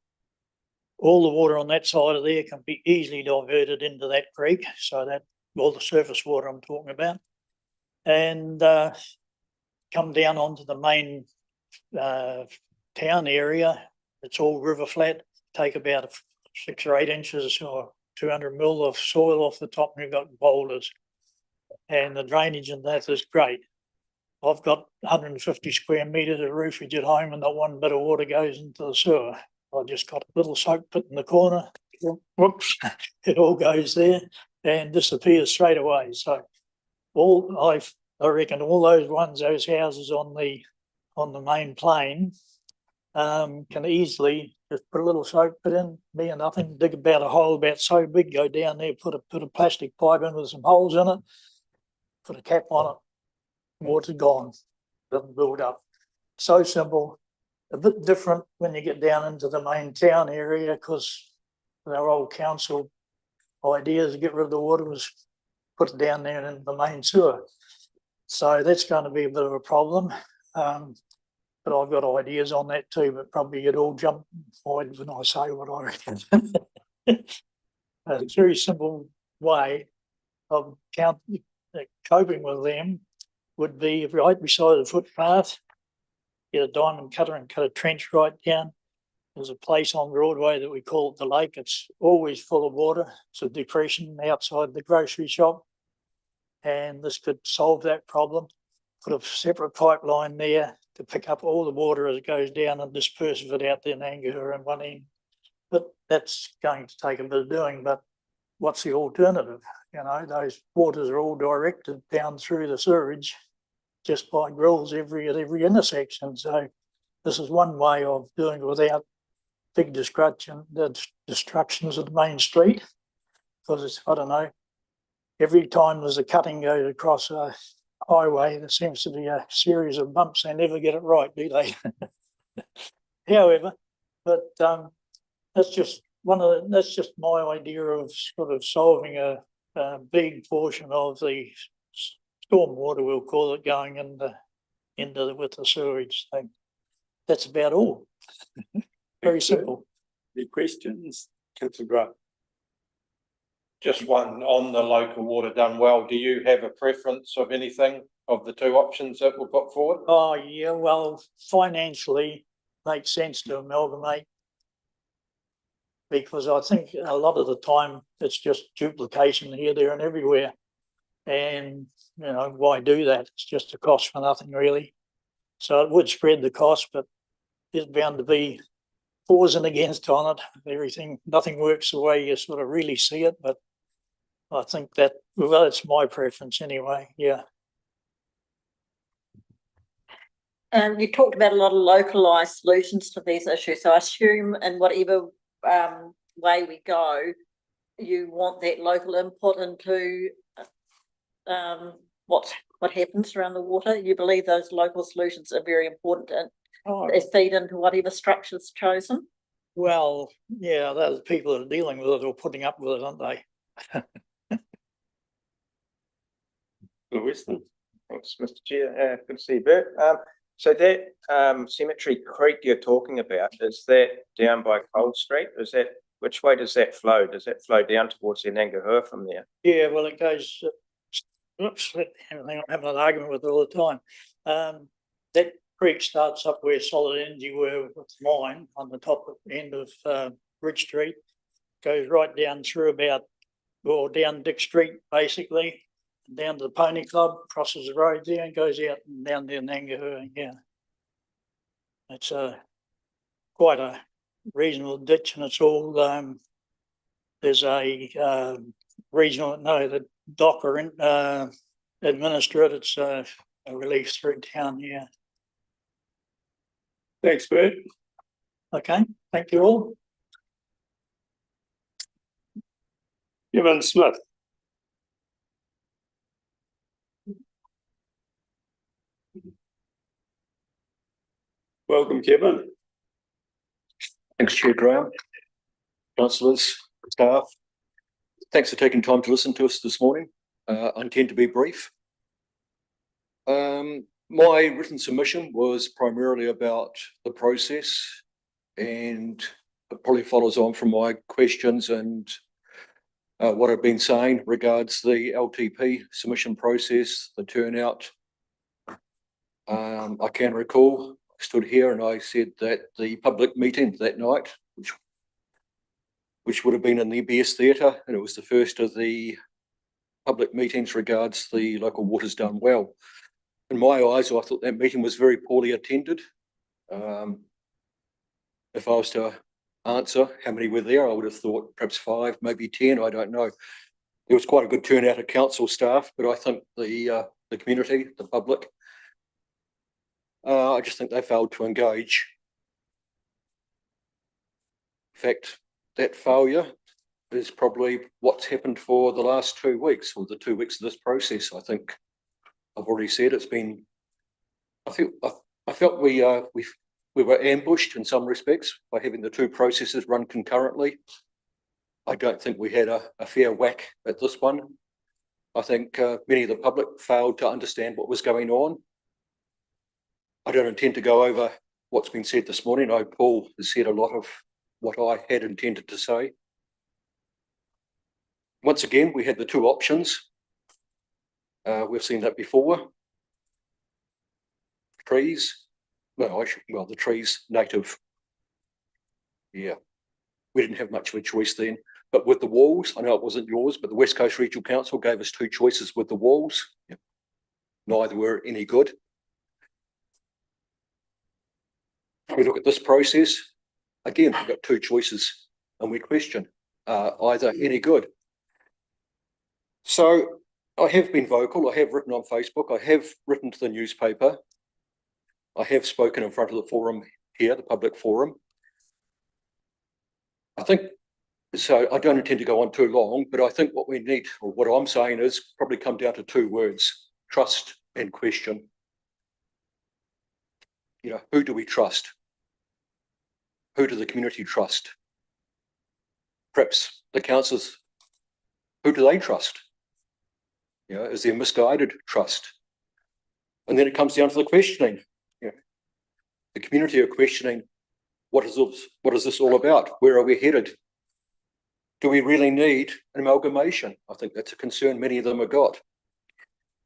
All the water on that side of there can be easily diverted into that creek, so that all the surface water I'm talking about, and come down onto the main town area. It's all river flat. Take about 6 or 8 inches or 200 mil of soil off the top, and you've got boulders. And the drainage in that is great. I've got 150 square metres of roofage at home, and not one bit of water goes into the sewer. I just got a little soak pit in the corner. Whoops, it all goes there and disappears straight away. So I reckon all those houses on the main plane can easily just put a little soak pit in, mere nothing, dig about a hole about so big, go down there, put a plastic pipe in with some holes in it, put a cap on it, water gone, doesn't build up. So simple. A bit different when you get down into the main town area, because our old council idea to get rid of the water was put it down there in the main sewer. So that's going to be a bit of a problem. But I've got ideas on that too, but probably you'd all jump forward when I say what I reckon. A very simple way of coping with them would be, if right beside the footpath, get a diamond cutter and cut a trench right down. There's a place on Broadway that we call it the lake. It's always full of water. It's a depression outside the grocery shop. And this could solve that problem. Put a separate pipeline there to pick up all the water as it goes down and disperse it out there in Angahura and one end. But that's going to take a bit of doing, but what's the alternative? You know, those waters are all directed down through the sewage just by grills at every intersection. So this is one way of doing it without big destructions of the main street. Because it's, I don't know, every time there's a cutting goes across a highway, there seems to be a series of bumps. They never get it right, do they? However, but that's just that's just my idea of sort of solving a big portion of the stormwater, we'll call it, going with the sewage. So that's about all. Very simple. Any questions? Councillor Grant. Just one on the local water done well. Do you have a preference of anything of the two options that were put forward? Oh, yeah, well, financially makes sense to amalgamate, because I think a lot of the time it's just duplication here, there and everywhere. And, you know, why do that? It's just a cost for nothing, really. So it would spread the cost, but there's bound to be fors and against on it. Nothing works the way you sort of really see it, but I think that, well, it's my preference anyway, yeah. You talked about a lot of localised solutions to these issues. So I assume in whatever way we go, you want that local input into what happens around the water. You believe those local solutions are very important and they feed into whatever structure's chosen? Well, yeah, those people that are dealing with it or putting up with it, aren't they? Weston. Thanks, Mr. Chair. Good to see you, Bert. So that Cemetery Creek you're talking about, is that down by Cold Street? Which way does that flow? Does that flow down towards the Angahura from there? Yeah, well, it goes, oops, I'm having an argument with it all the time. That creek starts up where Solid Energy were with the mine on the top end of Bridge Street, goes right down through down Dick Street, basically, down to the Pony Club, crosses the road there and goes out and down there in Angahura, yeah. It's quite a reasonable ditch, and it's all, there's a regional, the DOCA administer it. It's a relief through town, yeah. Thanks, Bert. Okay, thank you all. Kevin Smith. Welcome, Kevin. Thanks, Chair Graham, councillors, staff. Thanks for taking time to listen to us this morning. I intend to be brief. My written submission was primarily about the process, and it probably follows on from my questions and what I've been saying regards the LTP submission process, the turnout. I can recall I stood here and I said that the public meeting that night, which would have been in the EBS Theatre, and it was the first of the public meetings regards the local waters done well. In my eyes, I thought that meeting was very poorly attended. If I was to answer how many were there, I would have thought perhaps 5, maybe 10, I don't know. There was quite a good turnout of council staff, but I think the community, the public, I just think they failed to engage. In fact, that failure is probably what's happened for the last 2 weeks, or the 2 weeks of this process. I think I've already said it's been, I felt we were ambushed in some respects by having the two processes run concurrently. I don't think we had a fair whack at this one. I think many of the public failed to understand what was going on. I don't intend to go over what's been said this morning. I know Paul has said a lot of what I had intended to say. Once again, we had the two options. We've seen that before. Trees well, the trees native. Yeah, we didn't have much of a choice then. But with the walls, I know it wasn't yours, but the West Coast Regional Council gave us two choices with the walls. Yeah. Neither were any good. We look at this process, again, we've got two choices and we question, either any good. So I have been vocal, I have written on Facebook, I have written to the newspaper, I have spoken in front of the forum here, the public forum. I think, so I don't intend to go on too long, but I think what we need, or what I'm saying is probably come down to two words, trust and question. You know, who do we trust? Who do the community trust? Perhaps the councillors, who do they trust? You know, is there misguided trust? And then it comes down to the questioning. You know, the community are questioning, what is this all about? Where are we headed? Do we really need an amalgamation? I think that's a concern many of them have got.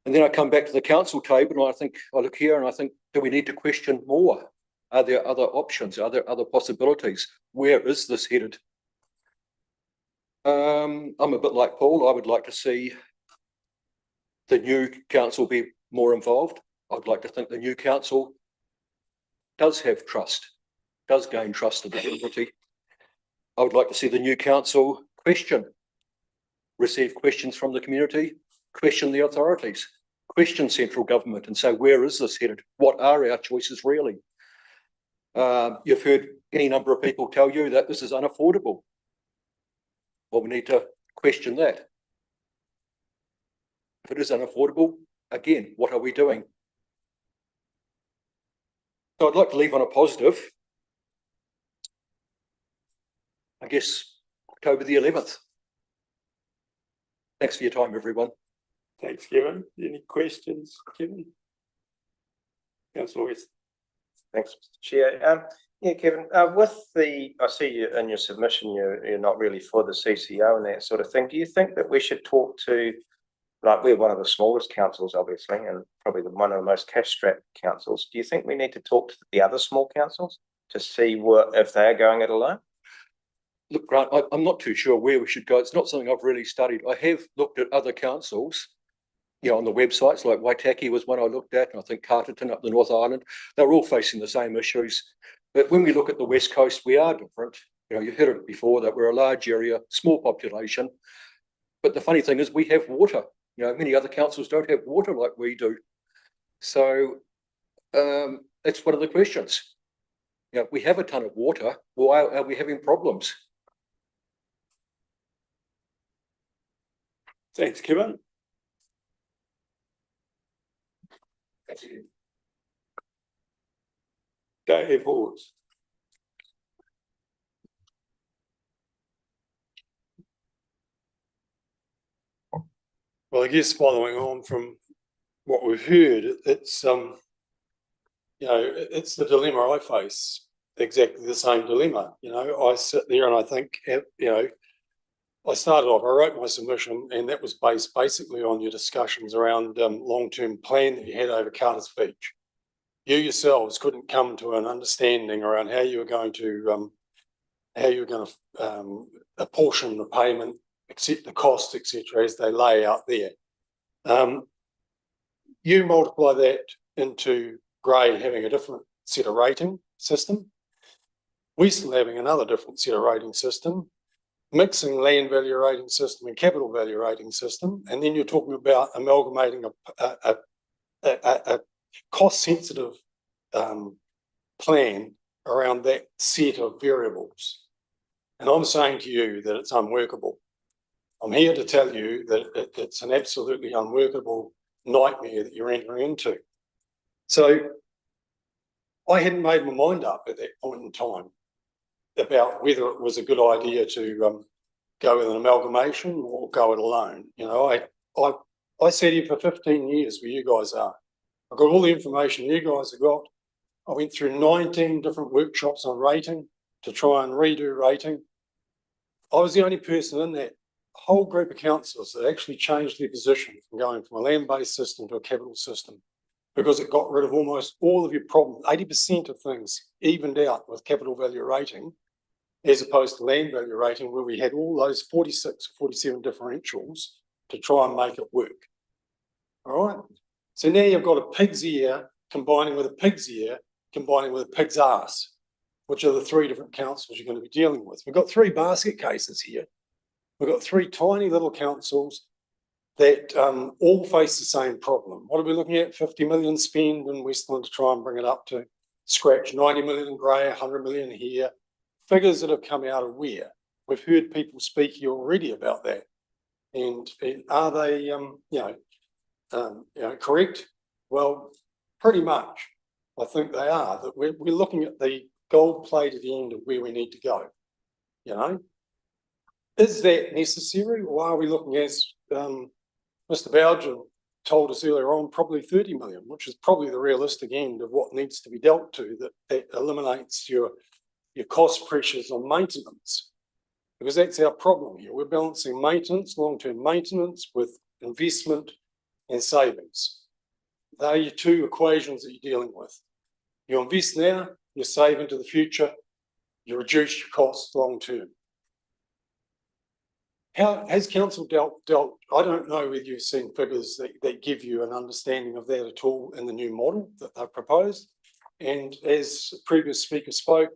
And then I come back to the council table and I look here and I think, do we need to question more? Are there other options? Are there other possibilities? Where is this headed? I'm a bit like Paul. I would like to see the new council be more involved. I'd like to think the new council does have trust, does gain trust of the community. I would like to see the new council receive questions from the community, question the authorities, question central government and say, where is this headed? What are our choices really? You've heard any number of people tell you that this is unaffordable. Well, we need to question that. If it is unaffordable, again, what are we doing? So I'd like to leave on a positive. I guess October the 11th. Thanks for your time, everyone. Thanks, Kevin. Any questions, Kevin? Councillor West. Thanks, Mr. Chair. Yeah, Kevin, I see you in your submission, you're not really for the CCO and that sort of thing. Do you think that we should talk to, like, we're one of the smallest councils, obviously, and probably one of the most cash-strapped councils. Do you think we need to talk to the other small councils to see if they're going it alone? Look, Grant, I'm not too sure where we should go. It's not something I've really studied. I have looked at other councils, you know, on the websites, like Waitaki was one I looked at, and I think Carterton up the North Island. They're all facing the same issues. But when we look at the West Coast, we are different. You know, you've heard it before that we're a large area, small population. But the funny thing is we have water. You know, many other councils don't have water like we do. So that's one of the questions. You know, we have a ton of water. Why are we having problems? Thanks, Kevin. Thank you. Dave Hawes. Well, I guess following on from what we've heard, it's you know, it's the dilemma I face, exactly the same dilemma. You know, I sit there and I think, you know, I started off, I wrote my submission, and that was based basically on your discussions around long-term plan that you had over Carter's Beach. You yourselves couldn't come to an understanding around how you were going to apportion the payment, accept the costs, etc., as they lay out there. You multiply that into Grey having a different set of rating system. We still having another different set of rating system, mixing land value rating system and capital value rating system, and then you're talking about amalgamating a cost-sensitive plan around that set of variables. And I'm saying to you that it's unworkable. I'm here to tell you that it's an absolutely unworkable nightmare that you're entering into. So I hadn't made my mind up at that point in time about whether it was a good idea to go with an amalgamation or go it alone. You know, I sat here for 15 years where you guys are. I've got all the information you guys have got. I went through 19 different workshops on rating to try and redo rating. I was the only person in that whole group of councillors that actually changed their position from going from a land-based system to a capital system. because it got rid of almost all of your problems. 80% of things evened out with capital value rating, as opposed to land value rating, where we had all those 46, 47 differentials to try and make it work. All right. So now you've got a pig's ear combining with a pig's ear, combining with a pig's ass, which are the three different councils you're going to be dealing with. We've got three basket cases here. We've got three tiny little councils that all face the same problem. What are we looking at? 50 million spend in Westland to try and bring it up to scratch. 90 million in Grey, 100 million here. Figures that have come out of where? We've heard people speak here already about that. And are they, correct? Well, pretty much. I think they are. That we're looking at the gold-plated end of where we need to go. You know, is that necessary, or are we looking, as Mr. Bougen told us earlier on, probably 30 million, which is probably the realistic end of what needs to be dealt to, that eliminates your cost pressures on maintenance, because that's our problem here. We're balancing maintenance, long-term maintenance, with investment and savings. They are your two equations that you're dealing with. You invest now, you save into the future, you reduce your costs long-term. How has council dealt? I don't know whether you've seen figures that give you an understanding of that at all in the new model that they've proposed. And as the previous speaker spoke,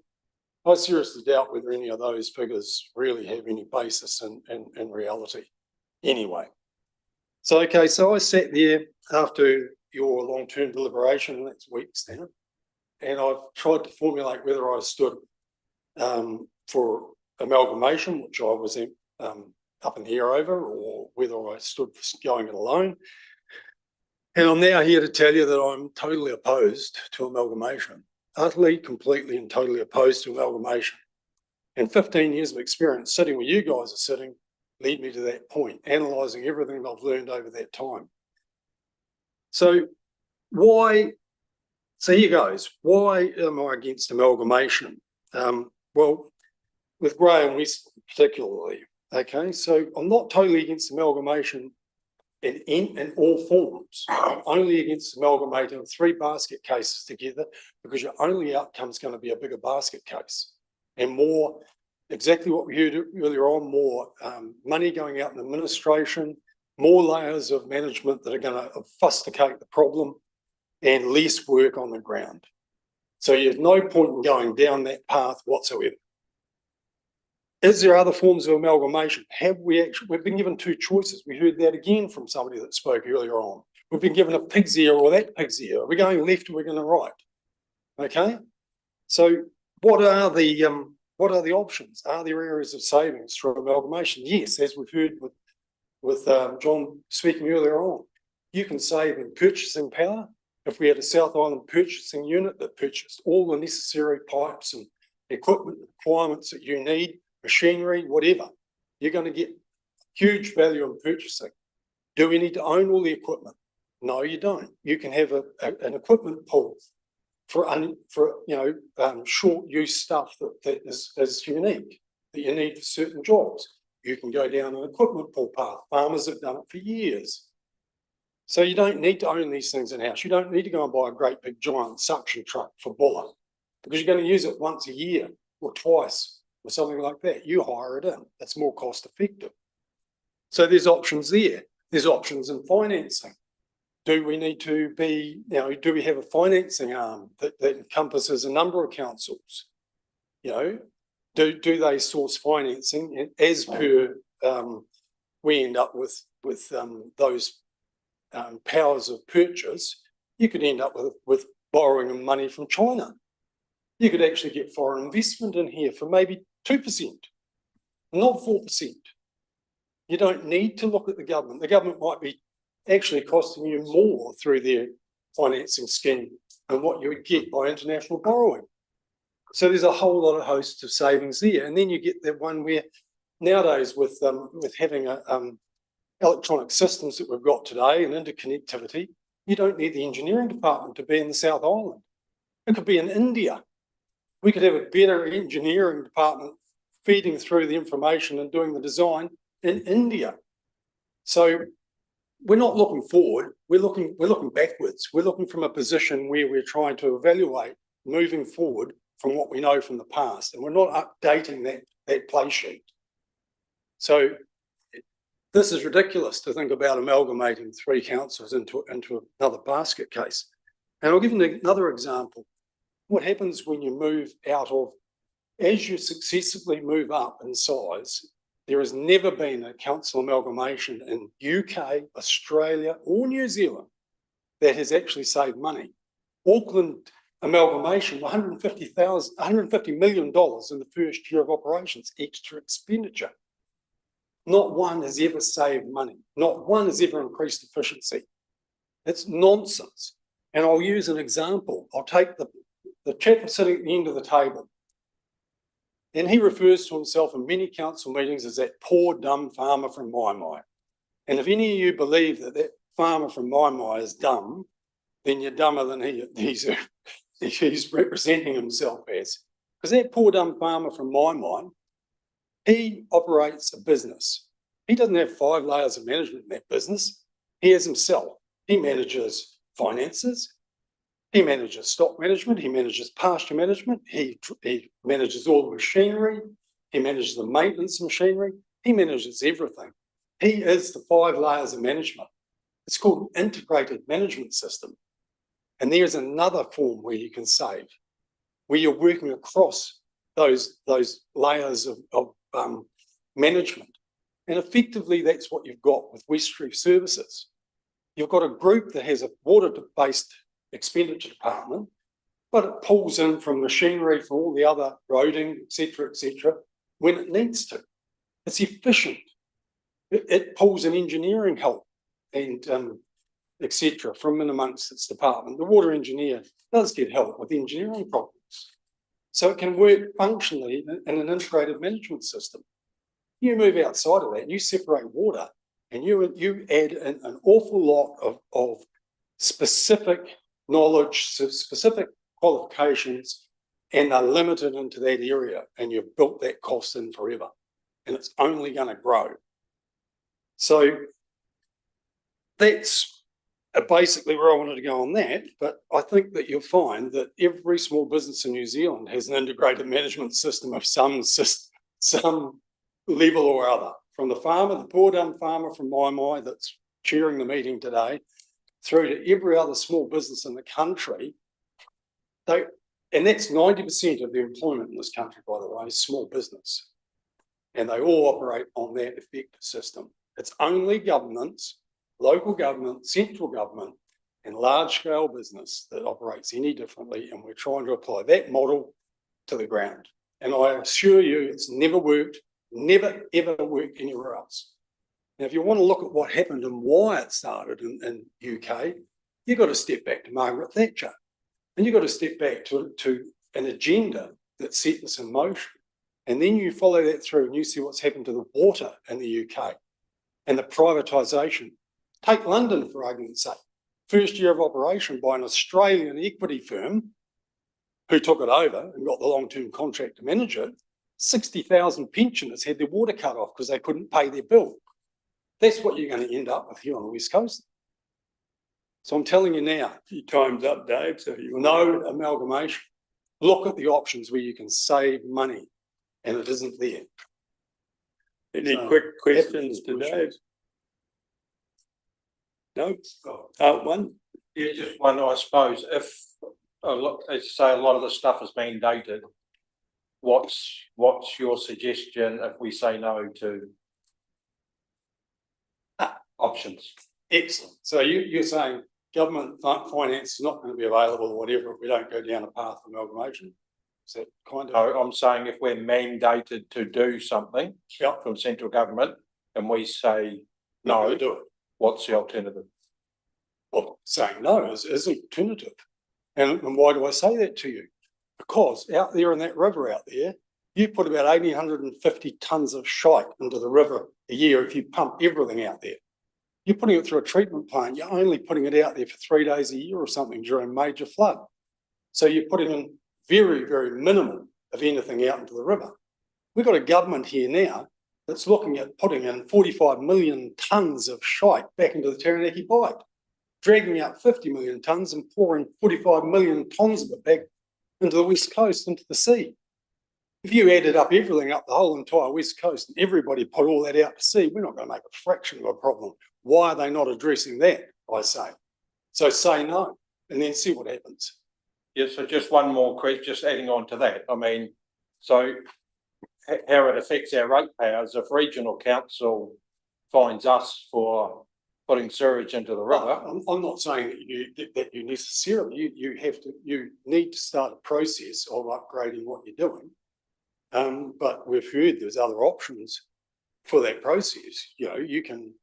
I seriously doubt whether any of those figures really have any basis in reality anyway. So, okay, so I sat there after your long-term deliberation, and that's weeks now, and I've tried to formulate whether I stood for amalgamation, which I was up in the air over, or whether I stood for going it alone. And I'm now here to tell you that I'm totally opposed to amalgamation. Utterly, completely and totally opposed to amalgamation. And 15 years of experience sitting where you guys are sitting lead me to that point, analysing everything that I've learned over that time. So why, so here goes, why am I against amalgamation? Well, with Grey and West particularly, okay, so I'm not totally against amalgamation in all forms. I'm only against amalgamating three basket cases together, because your only outcome is going to be a bigger basket case and more, exactly what we heard earlier on, more money going out in administration, more layers of management that are going to obfuscate the problem, and less work on the ground. So you have no point in going down that path whatsoever. Is there other forms of amalgamation? Have we actually, we've been given two choices. We heard that again from somebody that spoke earlier on. We've been given a pig's ear or that pig's ear. Are we going left or we're going to right? Okay. So what are the options? Are there areas of savings through amalgamation? Yes, as we've heard with John speaking earlier on, you can save in purchasing power. If we had a South Island purchasing unit that purchased all the necessary pipes and equipment requirements that you need, machinery, whatever, you're going to get huge value in purchasing. Do we need to own all the equipment? No, you don't. You can have an equipment pool for short use stuff that is unique, that you need for certain jobs. You can go down an equipment pool path. Farmers have done it for years. So you don't need to own these things in-house. You don't need to go and buy a great big giant suction truck for Buller, because you're going to use it once a year or twice or something like that. You hire it in. It's more cost effective. So there's options there. There's options in financing. Do we need to be, do we have a financing arm that encompasses a number of councils? Do they source financing? And as per, we end up with those powers of purchase, you could end up with borrowing money from China. You could actually get foreign investment in here for maybe 2%, not 4%. You don't need to look at the government. The government might be actually costing you more through their financing scheme than what you would get by international borrowing. So there's a whole lot of hosts of savings there. And then you get that one where nowadays with having electronic systems that we've got today and interconnectivity, you don't need the engineering department to be in the South Island. It could be in India. We could have a better engineering department feeding through the information and doing the design in India. So we're not looking forward, we're looking backwards. We're looking from a position where we're trying to evaluate moving forward from what we know from the past, and we're not updating that play sheet. So this is ridiculous to think about amalgamating 3 councils into another basket case. And I'll give you another example. What happens when you move out of, as you successively move up in size, there has never been a council amalgamation in UK, Australia, or New Zealand that has actually saved money. Auckland amalgamation, $150 million in the first year of operations, extra expenditure. Not one has ever saved money. Not one has ever increased efficiency. It's nonsense. And I'll use an example. I'll take the chap sitting at the end of the table. And he refers to himself in many council meetings as that poor dumb farmer from Mai. And if any of you believe that that farmer from Mai is dumb, then you're dumber than he's representing himself as. Because that poor dumb farmer from Mai, he operates a business. He doesn't have 5 layers of management in that business. He has himself. He manages finances. He manages stock management. He manages pasture management. He manages all the machinery. He manages the maintenance machinery. He manages everything. He is the 5 layers of management. It's called an integrated management system. And there's another form where you can save, where you're working across those layers of management. And effectively, that's what you've got with Westreef Services. You've got a group that has a water-based expenditure department, but it pulls in from machinery for all the other roading, etc., when it needs to. It's efficient. It pulls in engineering help and etc. from in amongst its department. The water engineer does get help with engineering problems. So it can work functionally in an integrated management system. You move outside of that, and you separate water, and you add an awful lot of specific knowledge, specific qualifications, and are limited into that area, and you've built that cost in forever, and it's only going to grow. So that's basically where I wanted to go on that, but I think that you'll find that every small business in New Zealand has an integrated management system of some level or other, from the farmer, the poor dumb farmer from Mai that's chairing the meeting today, through to every other small business in the country. And that's 90% of the employment in this country, by the way, is small business. And they all operate on that effective system. It's only governments, local government, central government, and large-scale business that operates any differently, and we're trying to apply that model to the ground. And I assure you, it's never worked, never, ever worked anywhere else. Now, if you want to look at what happened and why it started in UK, you've got to step back to Margaret Thatcher, and you've got to step back to an agenda that set this in motion. And then you follow that through and you see what's happened to the water in the UK and the privatisation. Take London, for argument's sake. First year of operation by an Australian equity firm who took it over and got the long-term contract to manage it. 60,000 pensioners had their water cut off because they couldn't pay their bill. That's what you're going to end up with here on the West Coast. So I'm telling you now. Your time's up, Dave. So you no amalgamation. Look at the options where you can save money, and it isn't there. Any quick questions to Dave? No? One? Yeah, just one, I suppose. If, as you say, a lot of the stuff has been dated, what's your suggestion if we say no to options? Excellent. So you're saying government finance is not going to be available or whatever if we don't go down a path of amalgamation? Is that kind of? No, I'm saying if we're mandated to do something from central government and we say no, do it. What's the alternative? Well, saying no is an alternative. And why do I say that to you? Because out there in that river out there, you put about 1,850 tonnes of shite into the river a year if you pump everything out there. You're putting it through a treatment plant. You're only putting it out there for 3 days a year or something during major flood. So you're putting in very, very minimal of anything out into the river. We've got a government here now that's looking at putting in 45 million tonnes of shite back into the Taranaki Bight, dragging out 50 million tonnes and pouring 45 million tonnes of it back into the West Coast, into the sea. If you added up everything up the whole entire West Coast and everybody put all that out to sea, we're not going to make a fraction of a problem. Why are they not addressing that, I say? So say no and then see what happens. Yeah, so just one more question, just adding on to that. I mean, so how it affects our ratepayers if regional council fines us for putting sewage into the river. I'm not saying that you necessarily, you need to start a process of upgrading what you're doing. But we've heard there's other options for that process. You know, you can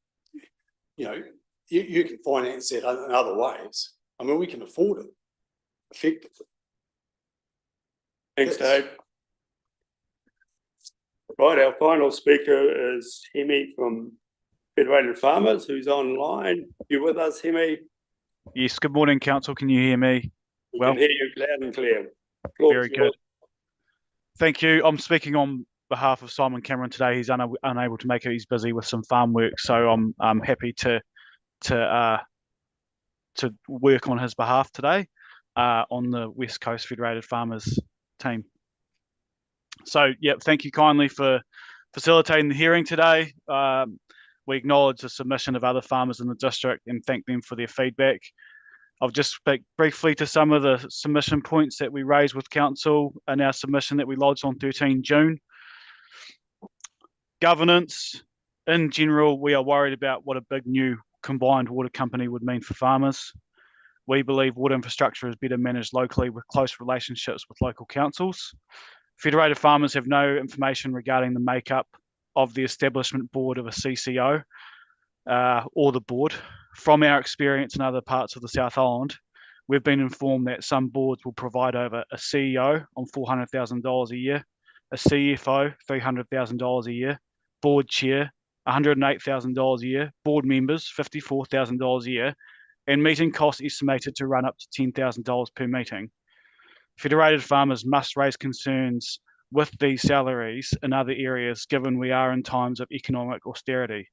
finance that in other ways. I mean, we can afford it effectively. Thanks, Dave. Right, our final speaker is Hemi from Federated Farmers, who's online. You with us, Hemi? Yes, good morning, Council. Can you hear me? We can hear you loud and clear. Very good. Thank you. I'm speaking on behalf of Simon Cameron today. He's unable to make it. He's busy with some farm work, so I'm happy to work on his behalf today on the West Coast Federated Farmers team. So, yeah, thank you kindly for facilitating the hearing today. We acknowledge the submission of other farmers in the district and thank them for their feedback. I'll just speak briefly to some of the submission points that we raised with Council in our submission that we lodged on 13 June. Governance. In general, we are worried about what a big new combined water company would mean for farmers. We believe water infrastructure is better managed locally with close relationships with local councils. Federated Farmers have no information regarding the makeup of the establishment board of a CCO or the board. From our experience in other parts of the South Island, we've been informed that some boards will provide over a CEO on $400,000 a year, a CFO $300,000 a year, board chair $108,000 a year, board members $54,000 a year, and meeting costs estimated to run up to $10,000 per meeting. Federated Farmers must raise concerns with these salaries in other areas, given we are in times of economic austerity.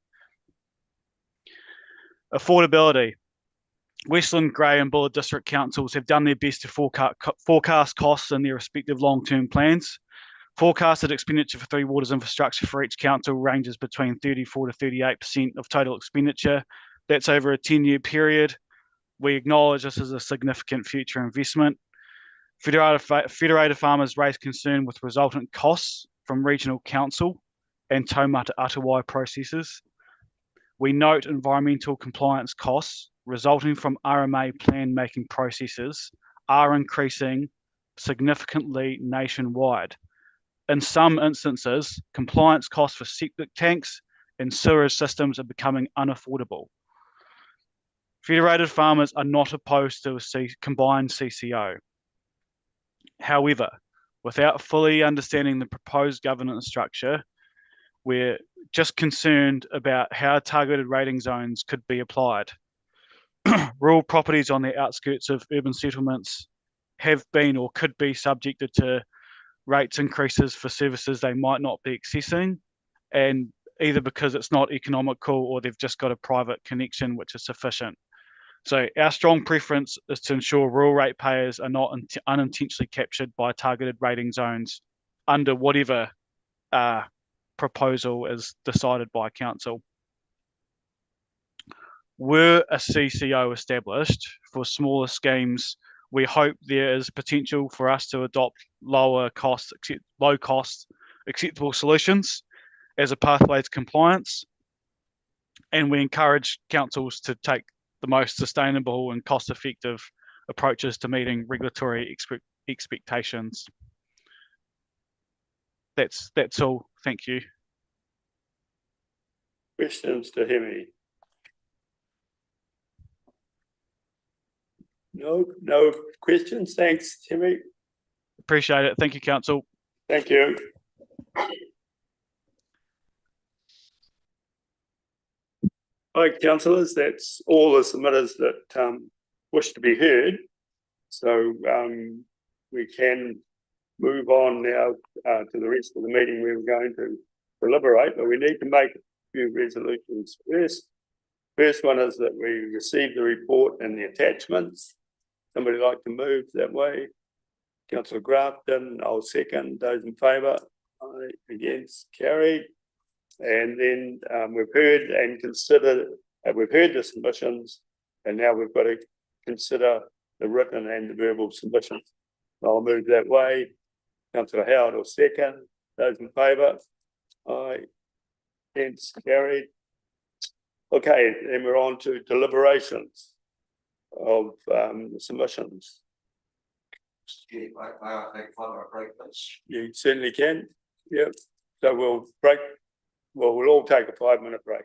Affordability. Westland, Grey and Buller District Councils have done their best to forecast costs in their respective long-term plans. Forecasted expenditure for Three Waters infrastructure for each council ranges between 34 to 38% of total expenditure. That's over a 10-year period. We acknowledge this is a significant future investment. Federated Farmers raised concern with resultant costs from regional council and Taumata Atawai processes. We note environmental compliance costs resulting from RMA plan making processes are increasing significantly nationwide. In some instances, compliance costs for septic tanks and sewerage systems are becoming unaffordable. Federated Farmers are not opposed to a combined CCO. However, without fully understanding the proposed governance structure, we're just concerned about how targeted rating zones could be applied. Rural properties on the outskirts of urban settlements have been or could be subjected to rates increases for services they might not be accessing, and either because it's not economical or they've just got a private connection which is sufficient. So our strong preference is to ensure rural ratepayers are not unintentionally captured by targeted rating zones under whatever proposal is decided by council. Were a CCO established for smaller schemes, we hope there is potential for us to adopt low cost, acceptable solutions as a pathway to compliance. And we encourage councils to take the most sustainable and cost-effective approaches to meeting regulatory expectations. That's all. Thank you. Questions to Hemi? No questions. Thanks, Hemi. Appreciate it. Thank you, Council. Thank you. Right, councillors, that's all the submitters that wish to be heard. So we can move on now to the rest of the meeting we were going to. deliberate, but we need to make a few resolutions first. First one is that we receive the report and the attachments. Somebody like to move that way? Councillor Grafton, I'll second. Those in favour? Aye. Against? Carried. And then we've heard and considered, we've heard the submissions, and now we've got to consider the written and the verbal submissions. I'll move that way. Councillor Howard will second. Those in favour? Aye. Against? Carried. Okay, then we're on to deliberations of the submissions. You certainly can. Yep. So we'll break. Well, we'll all take a 5-minute break.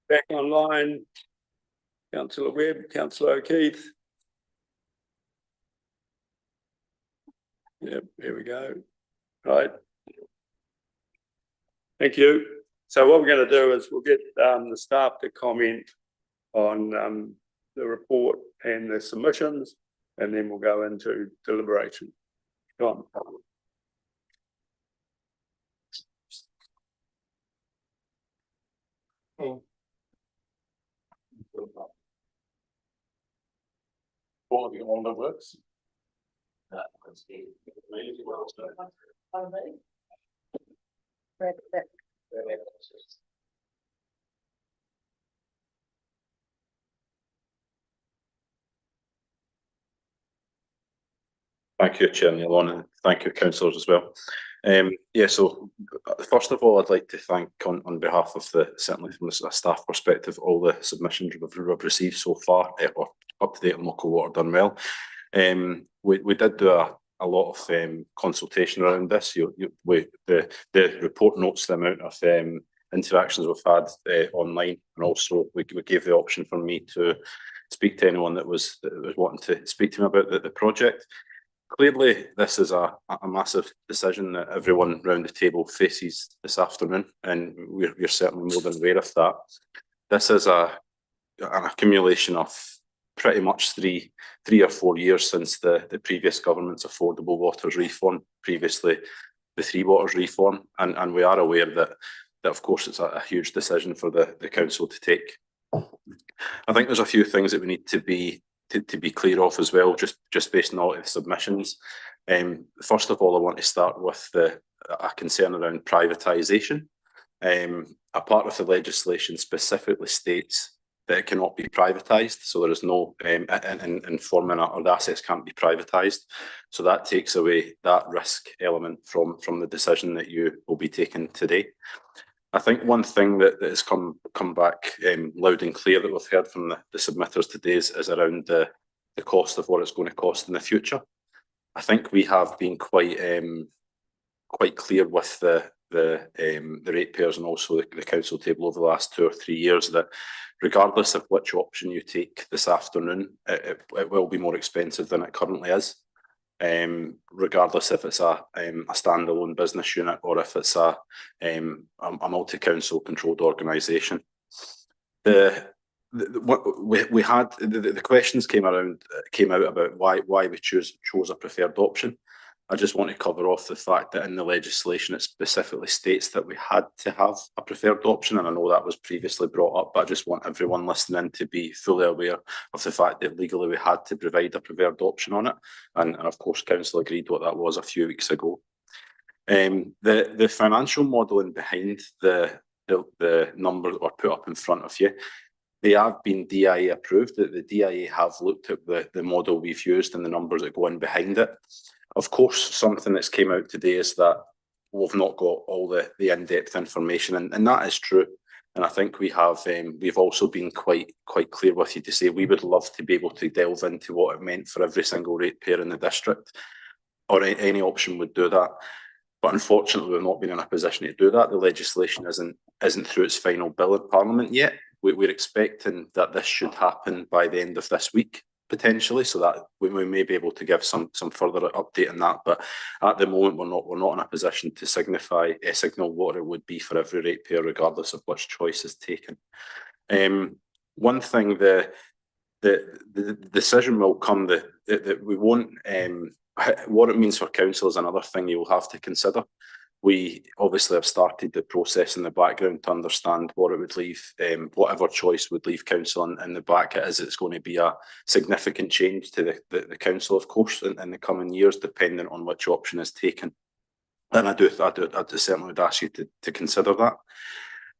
back online. Councillor Webb, Councillor O'Keefe. Yep, here we go. Right. Thank you. So what we're going to do is we'll get the staff to comment on the report and the submissions, and then we'll go into deliberation. Go on. All of you on the works. Thank you, Chair Neil, and thank you, councillors as well. So first of all, I'd like to thank on behalf of certainly from a staff perspective, all the submissions we've received so far, or up to date on local water done well. We did do a lot of consultation around this. The report notes the amount of interactions we've had online, and also we gave the option for me to speak to anyone that was wanting to speak to me about the project. Clearly, this is a massive decision that everyone round the table faces this afternoon, and we're certainly more than aware of that. This is an accumulation of pretty much three or 4 years since the previous government's affordable waters reform, previously the Three Waters reform, and we are aware that of course it's a huge decision for the council to take. I think there's a few things that we need to be clear of as well, just based on all of the submissions. First of all, I want to start with a concern around privatisation. A part of the legislation specifically states that it cannot be privatised, so there is no informing or the assets can't be privatised. So that takes away that risk element from the decision that you will be taking today. I think one thing that has come back loud and clear that we've heard from the submitters today is around the cost of what it's going to cost in the future. I think we have been quite clear with the ratepayers and also the council table over the last 2 or 3 years that regardless of which option you take this afternoon, it will be more expensive than it currently is. Regardless if it's a standalone business unit or if it's a multi-council controlled organisation. The questions came out about why we chose a preferred option. I just want to cover off the fact that in the legislation it specifically states that we had to have a preferred option, and I know that was previously brought up, but I just want everyone listening to be fully aware of the fact that legally we had to provide a preferred option on it, and of course council agreed what that was a few weeks ago. The financial modelling behind the numbers that were put up in front of you, they have been DIA approved. The DIA have looked at the model we've used and the numbers that go in behind it. Of course, something that's came out today is that we've not got all the in-depth information, and that is true. And I think we've also been quite clear with you to say we would love to be able to delve into what it meant for every single ratepayer in the district, or any option would do that. But unfortunately, we've not been in a position to do that. The legislation isn't through its final bill in Parliament yet. We're expecting that this should happen by the end of this week, potentially, so that we may be able to give some further update on that. But at the moment, we're not in a position to signal what it would be for every ratepayer, regardless of which choice is taken. One thing, the decision will come that we won't. What it means for council is another thing you will have to consider. We obviously have started the process in the background to understand what it would leave, whatever choice would leave council in the back. It's going to be a significant change to the council, of course, in the coming years, depending on which option is taken. And I certainly would ask you to consider that.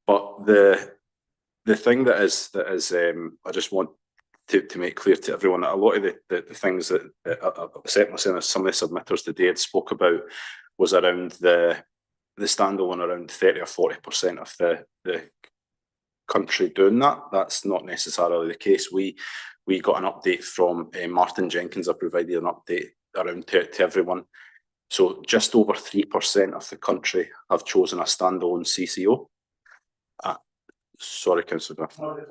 But the thing that is, I just want to make clear to everyone that a lot of the things that certainly some of the submitters today had spoke about was around the standalone, around 30 or 40% of the country doing that. That's not necessarily the case. We got an update from Martin Jenkins. I provided an update around to everyone. So just over 3% of the country have chosen a standalone CCO. Sorry, councillor Grafton.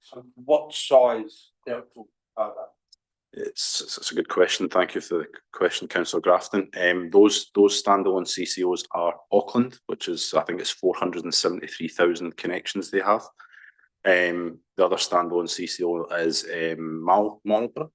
So what size council are they? It's a good question. Thank you for the question, councillor Grafton. Those standalone CCOs are Auckland, which is, I think it's 473,000 connections they have. The other standalone CCO is Marlborough.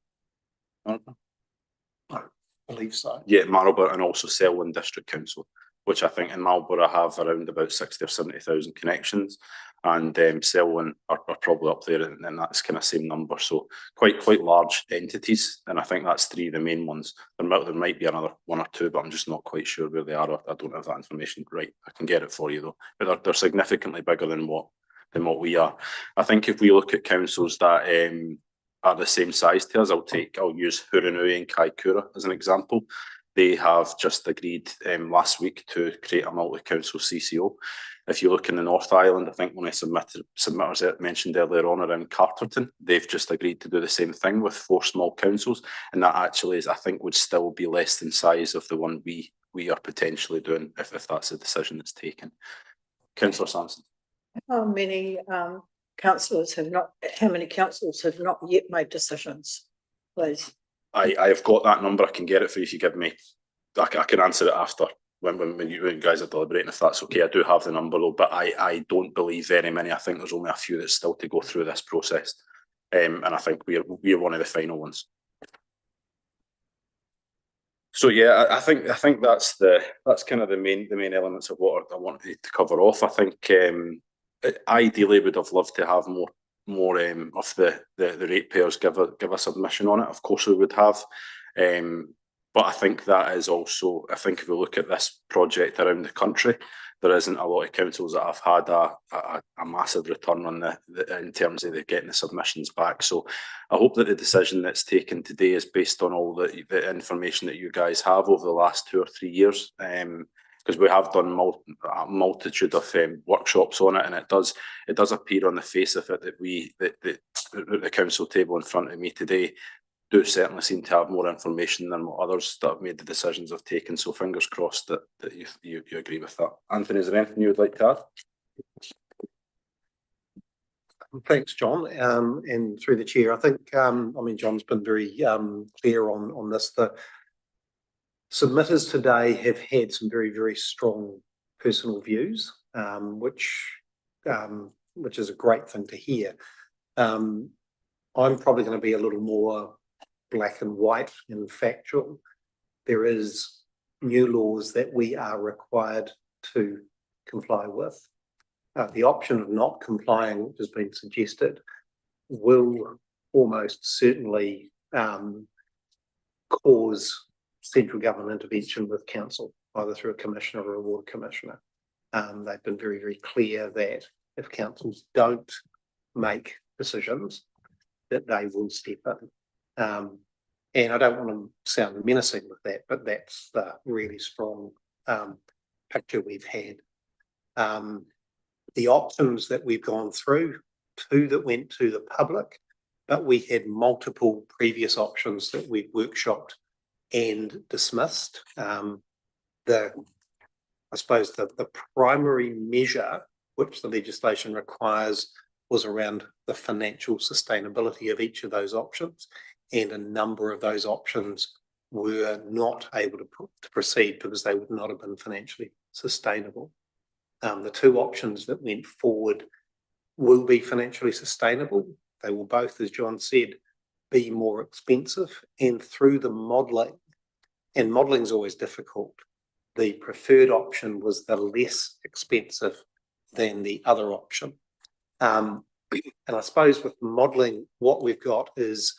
I believe so. Yeah, Marlborough, and also Selwyn District Council, which I think in Marlborough have around about 60 or 70,000 connections, and Selwyn are probably up there, and that's kind of same number. So quite large entities, and I think that's three of the main ones. There might be another one or two, but I'm just not quite sure where they are. I don't have that information right. I can get it for you though, but they're significantly bigger than what we are. I think if we look at councils that are the same size to us, I'll use Hurunui and Kaikoura as an example. They have just agreed last week to create a multi-council CCO. If you look in the North Island, I think when I submitters mentioned earlier on around Carterton, they've just agreed to do the same thing with 4 small councils, and that actually is, I think, would still be less than size of the one we are potentially doing if that's a decision that's taken. Councillor Sanson. How many councillors have not yet made decisions, please? I have got that number. I can get it for you if you give me. I can answer it after when you guys are deliberating, if that's okay. I do have the number though, but I don't believe very many. I think there's only a few that's still to go through this process, and I think we're one of the final ones. So yeah, I think that's kind of the main elements of what I wanted to cover off. I think ideally would have loved to have more of the ratepayers give a submission on it. Of course we would have, but I think that is also, I think if we look at this project around the country, there isn't a lot of councils that have had a massive return on in terms of getting the submissions back. So I hope that the decision that's taken today is based on all the information that you guys have over the last 2 or 3 years. Because we have done a multitude of workshops on it, and it does appear on the face of it that the council table in front of me today do certainly seem to have more information than what others that have made the decisions have taken. So fingers crossed that you agree with that. Anthony, is there anything you would like to add? Thanks, John, and through the chair. I think John's been very clear on this. The submitters today have had some very, very strong personal views, which is a great thing to hear. I'm probably going to be a little more black and white and factual. There is new laws that we are required to comply with. The option of not complying, which has been suggested, will almost certainly cause central government intervention with council, either through a commissioner or a ward commissioner. They've been very, very clear that if councils don't make decisions, that they will step in. And I don't want to sound menacing with that, but that's the really strong picture we've had. The options that we've gone through, 2 that went to the public, but we had multiple previous options that we've workshopped and dismissed. I suppose the primary measure which the legislation requires was around the financial sustainability of each of those options, and a number of those options were not able to proceed because they would not have been financially sustainable. The 2 options that went forward will be financially sustainable. They will both, as John said, be more expensive, and through the modelling, and modelling is always difficult, the preferred option was the less expensive than the other option. And I suppose with modelling, what we've got is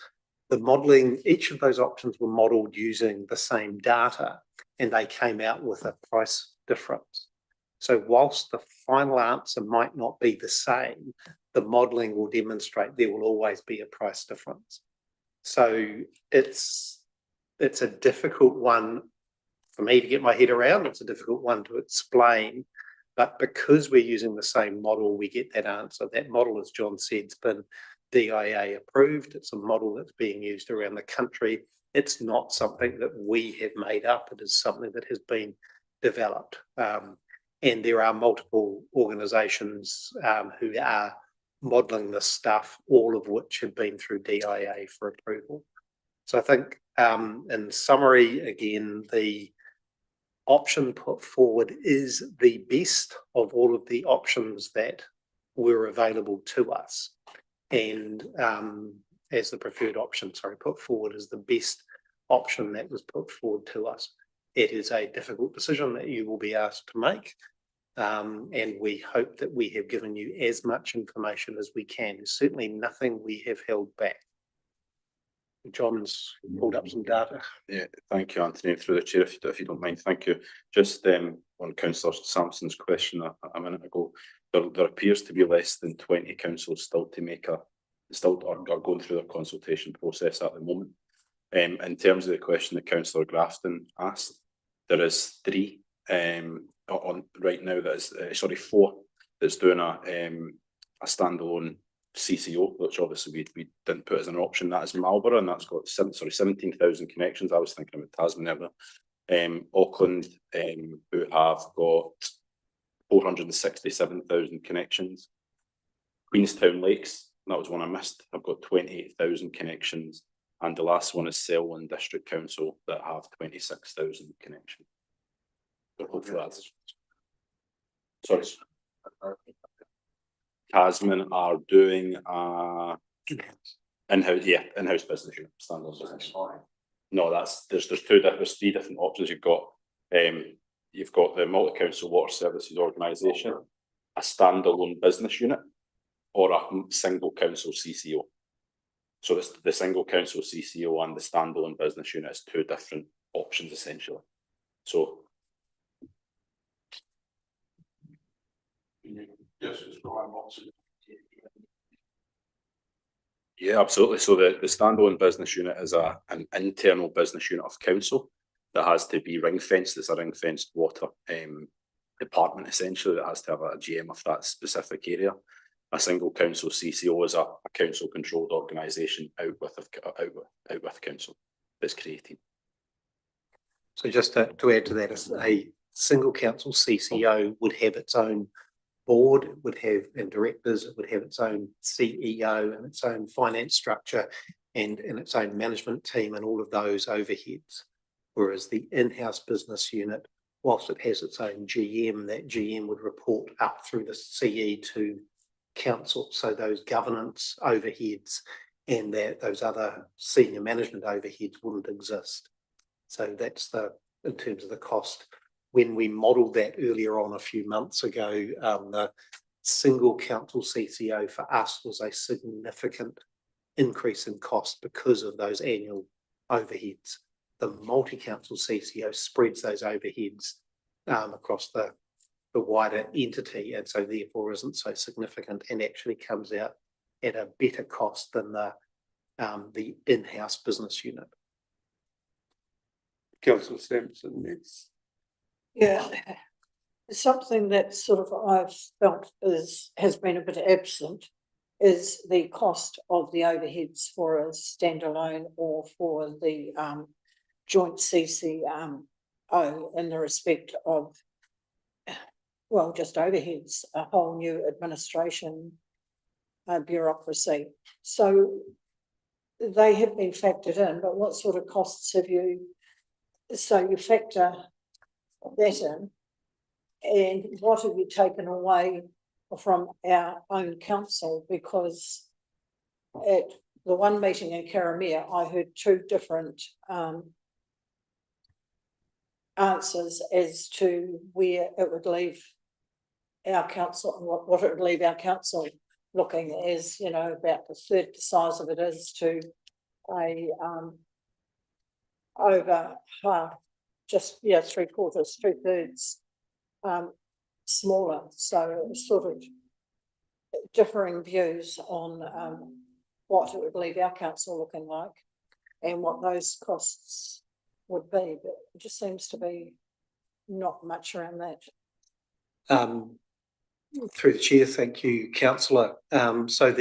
the modelling, each of those options were modelled using the same data, and they came out with a price difference. So whilst the final answer might not be the same, the modelling will demonstrate there will always be a price difference. So it's a difficult one for me to get my head around. It's a difficult one to explain, but because we're using the same model, we get that answer. That model, as John said, has been DIA approved. It's a model that's being used around the country. It's not something that we have made up. It is something that has been developed. And there are multiple organisations who are modelling this stuff, all of which have been through DIA for approval. So I think in summary, again, the option put forward is the best of all of the options that were available to us. And as the preferred option, put forward as the best option that was put forward to us. It is a difficult decision that you will be asked to make. And we hope that we have given you as much information as we can. There's certainly nothing we have held back. John's pulled up some data. Yeah, thank you, Anthony. Through the chair, if you don't mind, thank you. Just on Councillor Sampson's question a minute ago, there appears to be less than 20 councils still to make still are going through their consultation process at the moment. In terms of the question that Councillor Grafton asked, there is 3 on right now that is 4 that's doing a standalone CCO, which obviously we didn't put as an option. That is Marlborough, and that's got 17,000 connections. I was thinking about Tasman earlier. Auckland, who have got 467,000 connections. Queenstown Lakes, that was one I missed. I've got 28,000 connections, and the last one is Selwyn District Council that have 26,000 connections. So hopefully that's sorry. Tasman are doing in-house business unit, standard business. No, there's 3 different options. You've got the multi-council water services organisation, a standalone business unit, or a single council CCO. So it's the single council CCO and the standalone business unit is 2 different options essentially. So yeah, absolutely. So the standalone business unit is an internal business unit of council that has to be ring fenced. It's a ring fenced water department essentially that has to have a GM of that specific area. A single council CCO is a council controlled organisation out with council that's created. So just to add to that, a single council CCO would have its own board, it would have directors, it would have its own CEO and its own finance structure and its own management team and all of those overheads. Whereas the in-house business unit, whilst it has its own GM, that GM would report up through the CE to council. So those governance overheads and those other senior management overheads wouldn't exist. So that's in terms of the cost. When we modelled that earlier on a few months ago, the single council CCO for us was a significant increase in cost because of those annual overheads. The multi-council CCO spreads those overheads across the wider entity, and so therefore isn't so significant and actually comes out at a better cost than the in-house business unit. Councillor Sampson next. Yeah, something that sort of I've felt has been a bit absent is the cost of the overheads for a standalone or for the joint CCO in the respect of, well, just overheads, a whole new administration bureaucracy. So they have been factored in, but what sort of costs have you? So you factor that in, and what have you taken away from our own council? Because at the one meeting in Karamea, I heard 2 different answers as to where it would leave our council and what it would leave our council looking as, you know, about the third the size of it is to a over half, just 3/4, 2/3 smaller. So sort of differing views on what it would leave our council looking like and what those costs would be, but it just seems to be not much around that. Through the chair, thank you, councillor. So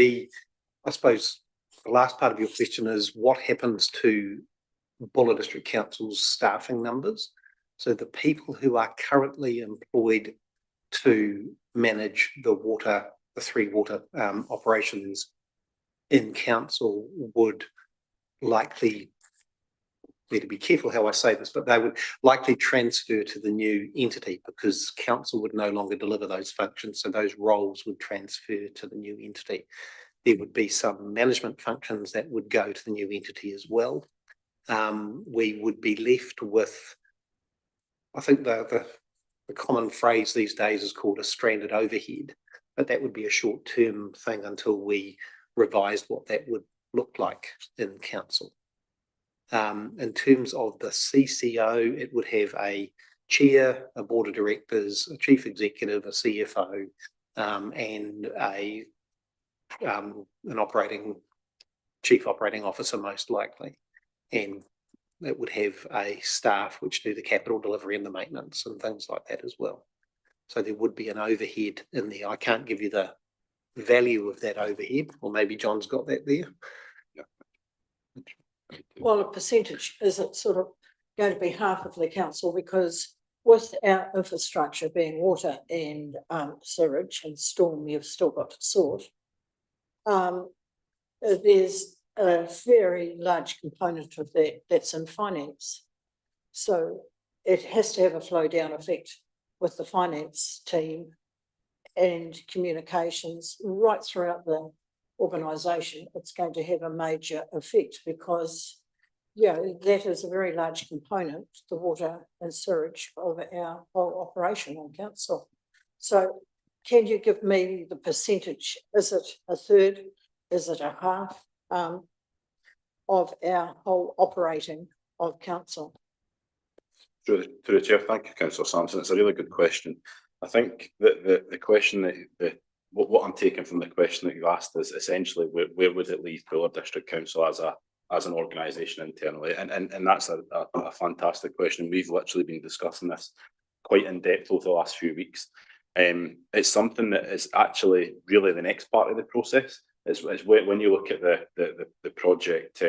I suppose the last part of your question is what happens to Buller District Council's staffing numbers. So the people who are currently employed to manage the three water operations in council would likely, need to be careful how I say this, but they would likely transfer to the new entity because council would no longer deliver those functions. So those roles would transfer to the new entity. There would be some management functions that would go to the new entity as well. We would be left with, I think the common phrase these days is called a stranded overhead, but that would be a short-term thing until we revised what that would look like in council. In terms of the CCO, it would have a chair, a board of directors, a chief executive, a CFO, and an chief operating officer most likely. And it would have a staff which do the capital delivery and the maintenance and things like that as well. So there would be an overhead in there. I can't give you the value of that overhead, or maybe John's got that there. Well, a percentage isn't sort of going to be half of the council, because with our infrastructure being water and sewage and storm, you've still got to sort. There's a very large component of that that's in finance. So it has to have a flow down effect with the finance team and communications right throughout the organisation. It's going to have a major effect because, that is a very large component, the water and sewage of our whole operation on council. So can you give me the percentage? Is it a third? Is it a half of our whole operating of council? Through the chair, thank you, Councillor Sampson. It's a really good question. I think that the question what I'm taking from the question that you asked is essentially where would it leave Buller District Council as an organisation internally, and that's a fantastic question. We've literally been discussing this quite in depth over the last few weeks. It's something that is actually really the next part of the process. Is when you look at the project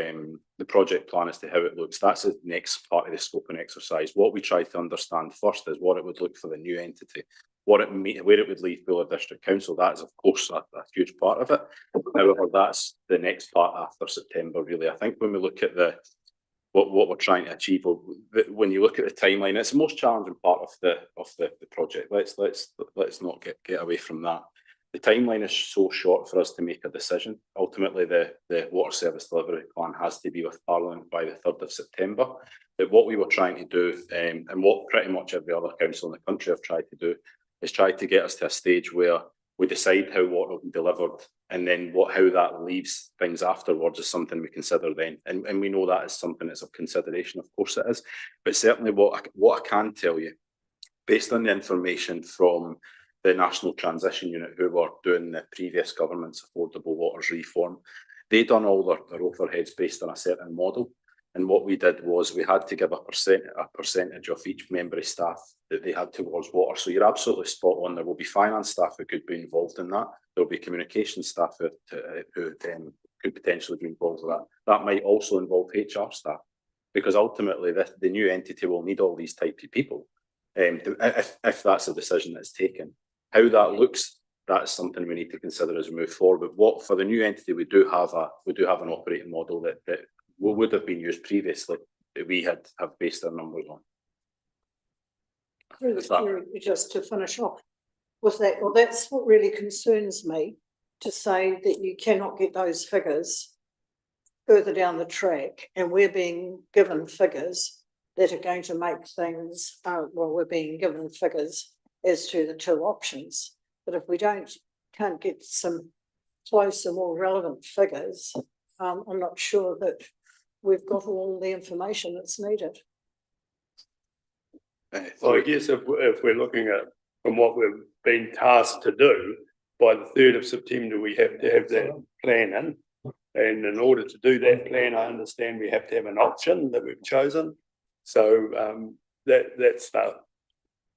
plan as to how it looks. That's the next part of the scoping exercise. What we try to understand first is what it would look for the new entity, where it would leave Buller District Council. That is, of course, a huge part of it. However, that's the next part after September. Really, I think when we look at what we're trying to achieve, when you look at the timeline, it's the most challenging part of the project. Let's not get away from that. The timeline is so short for us to make a decision. Ultimately, the water service delivery plan has to be with Parliament by the 3rd of September. But what we were trying to do, and what pretty much every other council in the country have tried to do, is try to get us to a stage where we decide how water will be delivered, and then how that leaves things afterwards is something we consider then. And we know that is something that's of consideration, of course it is. But certainly what I can tell you, based on the information from the National Transition Unit, who were doing the previous government's affordable waters reform, they done all their overheads based on a certain model. And what we did was we had to give a percentage of each member of staff that they had towards water. So you're absolutely spot on. There will be finance staff who could be involved in that. There will be communication staff who could potentially be involved with that. That might also involve HR staff, because ultimately the new entity will need all these types of people if that's a decision that's taken. How that looks, that's something we need to consider as we move forward. But for the new entity, we do have an operating model that would have been used previously, that we have based our numbers on. Through the chair, just to finish off with that, well, that's what really concerns me, to say that you cannot get those figures further down the track, and we're being given figures that are going to make things, we're being given figures as to the two options. But if we can't get some closer, more relevant figures, I'm not sure that we've got all the information that's needed. Well, I guess if we're looking at from what we've been tasked to do, by the 3rd of September, we have to have that plan in. And in order to do that plan, I understand we have to have an option that we've chosen. So that's the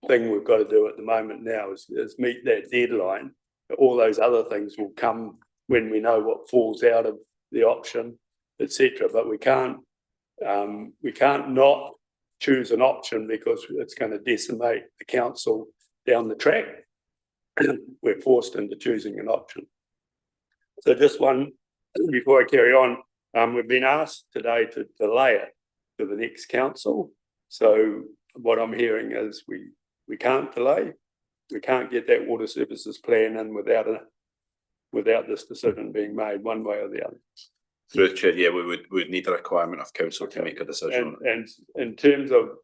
thing we've got to do at the moment now is meet that deadline. All those other things will come when we know what falls out of the option, etc. But we can't not choose an option because it's going to decimate the council down the track. we're forced into choosing an option. So just one, before I carry on, we've been asked today to delay it to the next council. So what I'm hearing is we can't delay. We can't get that water services plan in without this decision being made one way or the other. Through the chair, yeah, we would need a requirement of council to make a decision. And in terms of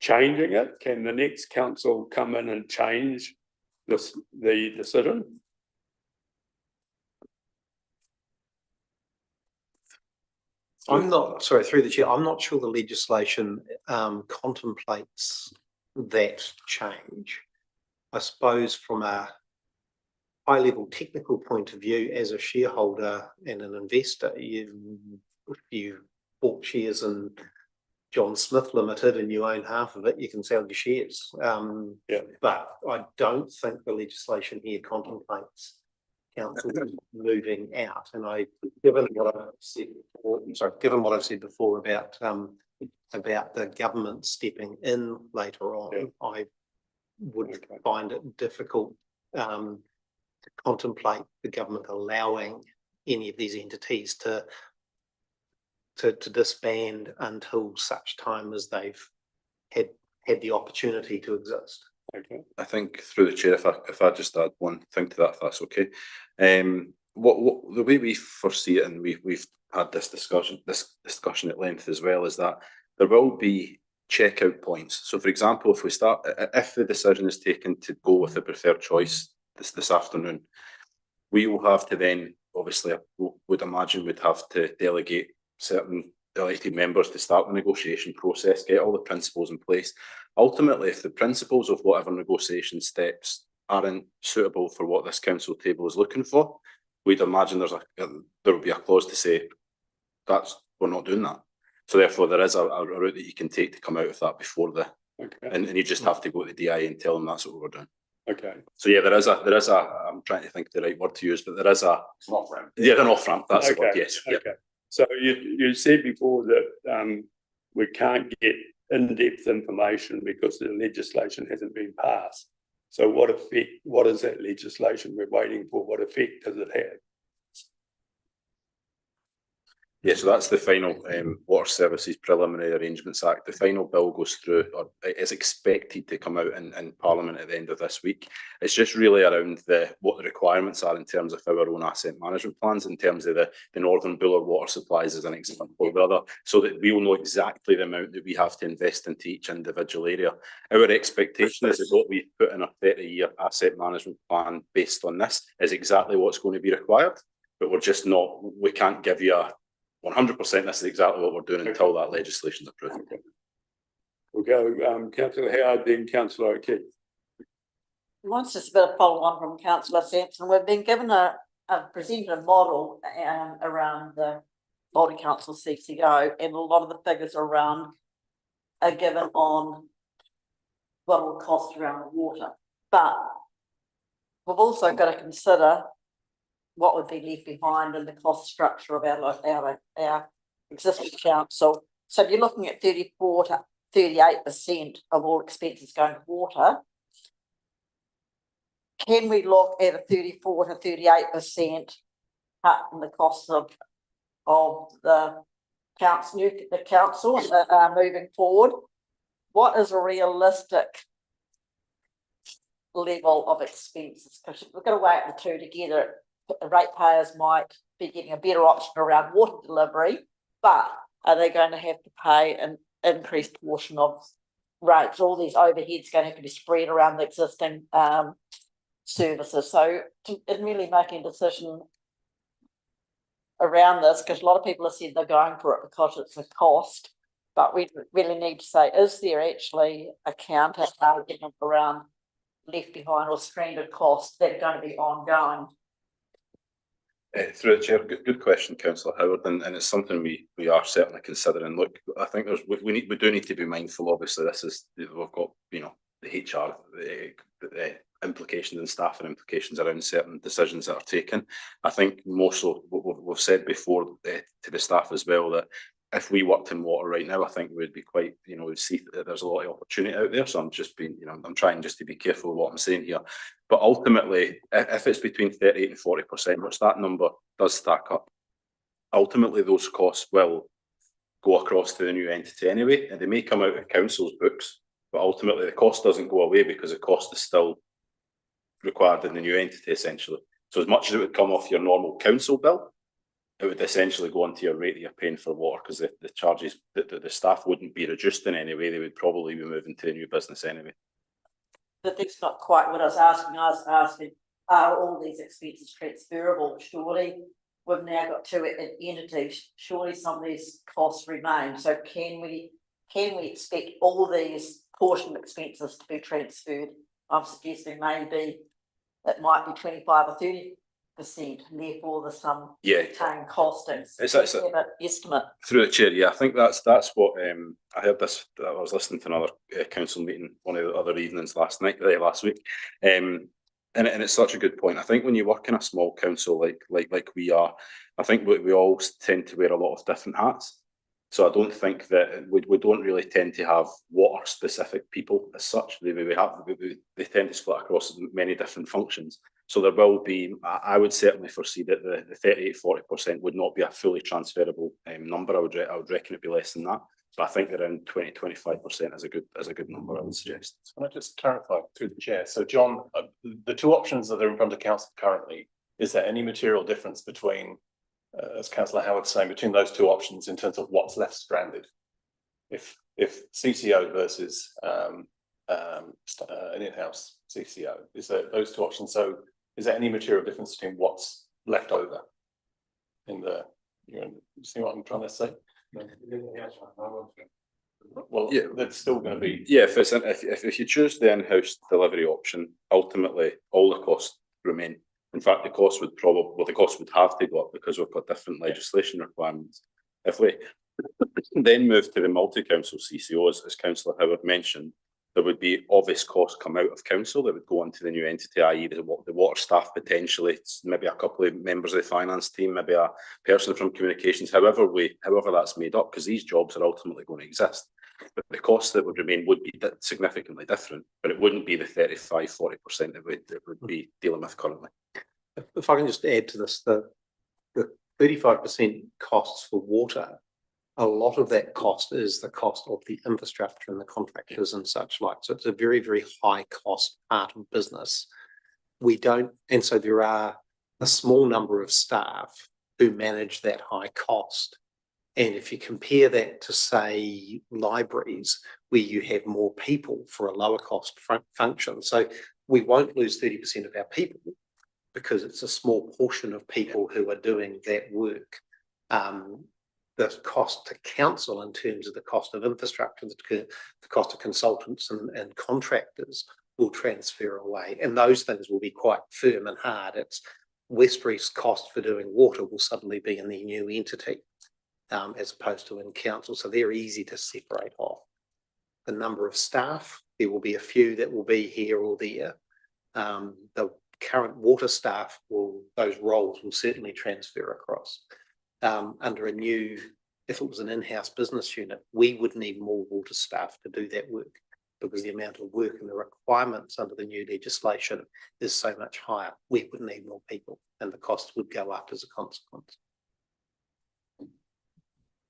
changing it, can the next council come in and change the decision? I'm not, sorry, through the chair, I'm not sure the legislation contemplates that change. I suppose from a high level technical point of view, as a shareholder and an investor, if you bought shares in John Smith Limited and you own half of it, you can sell your shares. But I don't think the legislation here contemplates council moving out. And given what I've said before about the government stepping in later on, I would find it difficult to contemplate the government allowing any of these entities to disband until such time as they've had the opportunity to exist. Okay. I think through the chair, if I just add one thing to that, if that's okay. What the way we foresee it, and we've had this discussion at length as well, is that there will be checkout points. So for example, if the decision is taken to go with the preferred choice this afternoon, we will have to then, obviously, I would imagine we'd have to delegate certain elected members to start the negotiation process, get all the principles in place. Ultimately, if the principles of whatever negotiation steps aren't suitable for what this council table is looking for, we'd imagine there will be a clause to say we're not doing that. So therefore, there is a route that you can take to come out of that before and you just have to go to the DIA and tell them that's what we're doing. Okay. So yeah, there is a. I'm trying to think of the right word to use, but there is an off ramp. Yeah, an off ramp. That's the word. Yes. Okay. Yeah. So you said before that we can't get in-depth information because the legislation hasn't been passed. So what is that legislation we're waiting for? What effect does it have? Yeah, so that's the final Water Services Preliminary Arrangements Act. The final bill goes through, or is expected to come out in Parliament at the end of this week. It's just really around what the requirements are in terms of our own asset management plans, in terms of the Northern Buller water supplies as an example, so that we will know exactly the amount that we have to invest into each individual area. Our expectation is that what we put in a 30-year asset management plan based on this is exactly what's going to be required, but we can't give you a 100% this is exactly what we're doing until that legislation is approved. Okay. We'll go Councillor Howard, then Councillor O'Keefe. Mine's just a bit of follow on from Councillor Sampson. We've been given presented a model around the multi-council CCO, and a lot of the figures are given on what it will cost around the water. But we've also got to consider what would be left behind in the cost structure of our existing council. So if you're looking at 34 to 38% of all expenses going to water, can we look at a 34 to 38% cut in the costs of the council moving forward? What is a realistic level of expenses? Because we've got to weigh up the two together. The ratepayers might be getting a better option around water delivery, but are they going to have to pay an increased portion of rates? All these overheads going to have to be spread around the existing services. So in really making a decision around this, because a lot of people have said they're going for it because it's a cost, but we really need to say, is there actually a counter argument around left behind or stranded costs that are going to be ongoing? Through the chair, good question, Councillor Howard, and it's something we are certainly considering. Look, I think we do need to be mindful. Obviously, we've got the HR the implications and staffing implications around certain decisions that are taken. I think more so what we've said before to the staff as well, that if we worked in water right now, I think we'd be quite, we'd see that there's a lot of opportunity out there. So I'm just being, I'm trying just to be careful of what I'm saying here. But ultimately, if it's between 38 and 40%, which that number does stack up, ultimately those costs will go across to the new entity anyway, and they may come out of council's books, but ultimately the cost doesn't go away because the cost is still required in the new entity essentially. So as much as it would come off your normal council bill, it would essentially go onto your rate that you're paying for water, because the charges, the staff wouldn't be reduced in any way. They would probably be moving to the new business anyway. But that's not quite what I was asking. I was asking, are all these expenses transferable? Surely we've now got two entities. Surely some of these costs remain. So can we expect all these portion expenses to be transferred? I'm suggesting maybe it might be 25 or 30%, and therefore there's some retained costings. It's an estimate. Through the chair, yeah, I think that's what I heard this. I was listening to another council meeting one of the other evenings last week, and it's such a good point. I think when you work in a small council like we are, I think we all tend to wear a lot of different hats. So I don't think that we don't really tend to have water specific people as such. They tend to split across many different functions. So there will be, I would certainly foresee that the 38-40% would not be a fully transferable number. I would reckon it'd be less than that. But I think around 20-25% is a good number, I would suggest. Can I just clarify through the chair? So John, the two options that are in front of council currently, is there any material difference between, as Councillor Howard's saying, between those two options in terms of what's left stranded? If CCO versus an in-house CCO, is there those two options? So is there any material difference between what's left over in the, you see what I'm trying to say? Well, yeah, that's still going to be. Yeah, if you choose the in-house delivery option, ultimately all the costs remain. In fact, the cost would have to go up because we've got different legislation requirements. If we then move to the multi-council CCOs, as Councillor Howard mentioned, there would be obvious costs come out of council that would go into the new entity, i.e. the water staff potentially, maybe a couple of members of the finance team, maybe a person from communications, however that's made up, because these jobs are ultimately going to exist. But the costs that would remain would be significantly different, but it wouldn't be the 35-40% that would be dealing with currently. If I can just add to this, the 35% costs for water, a lot of that cost is the cost of the infrastructure and the contractors and such like. So it's a very, very high cost part of business. And so there are a small number of staff who manage that high cost. And if you compare that to, say, libraries, where you have more people for a lower cost function. So we won't lose 30% of our people because it's a small portion of people who are doing that work. The cost to council in terms of the cost of infrastructure, the cost of consultants and contractors will transfer away. And those things will be quite firm and hard. It's Westbury's cost for doing water will suddenly be in the new entity as opposed to in council. So they're easy to separate off. The number of staff, there will be a few that will be here or there. The current water staff those roles will certainly transfer across. Under a new, if it was an in-house business unit, we would need more water staff to do that work because the amount of work and the requirements under the new legislation is so much higher. We would need more people and the cost would go up as a consequence.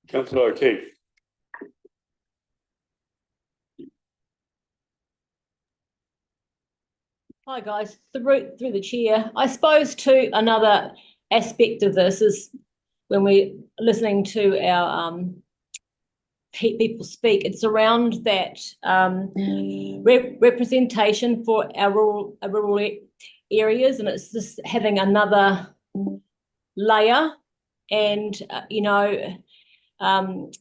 Councillor O'Keefe. Hi guys, through the chair. I suppose too another aspect of this is when we're listening to our people speak, it's around that representation for our rural areas, and it's just having another layer. And from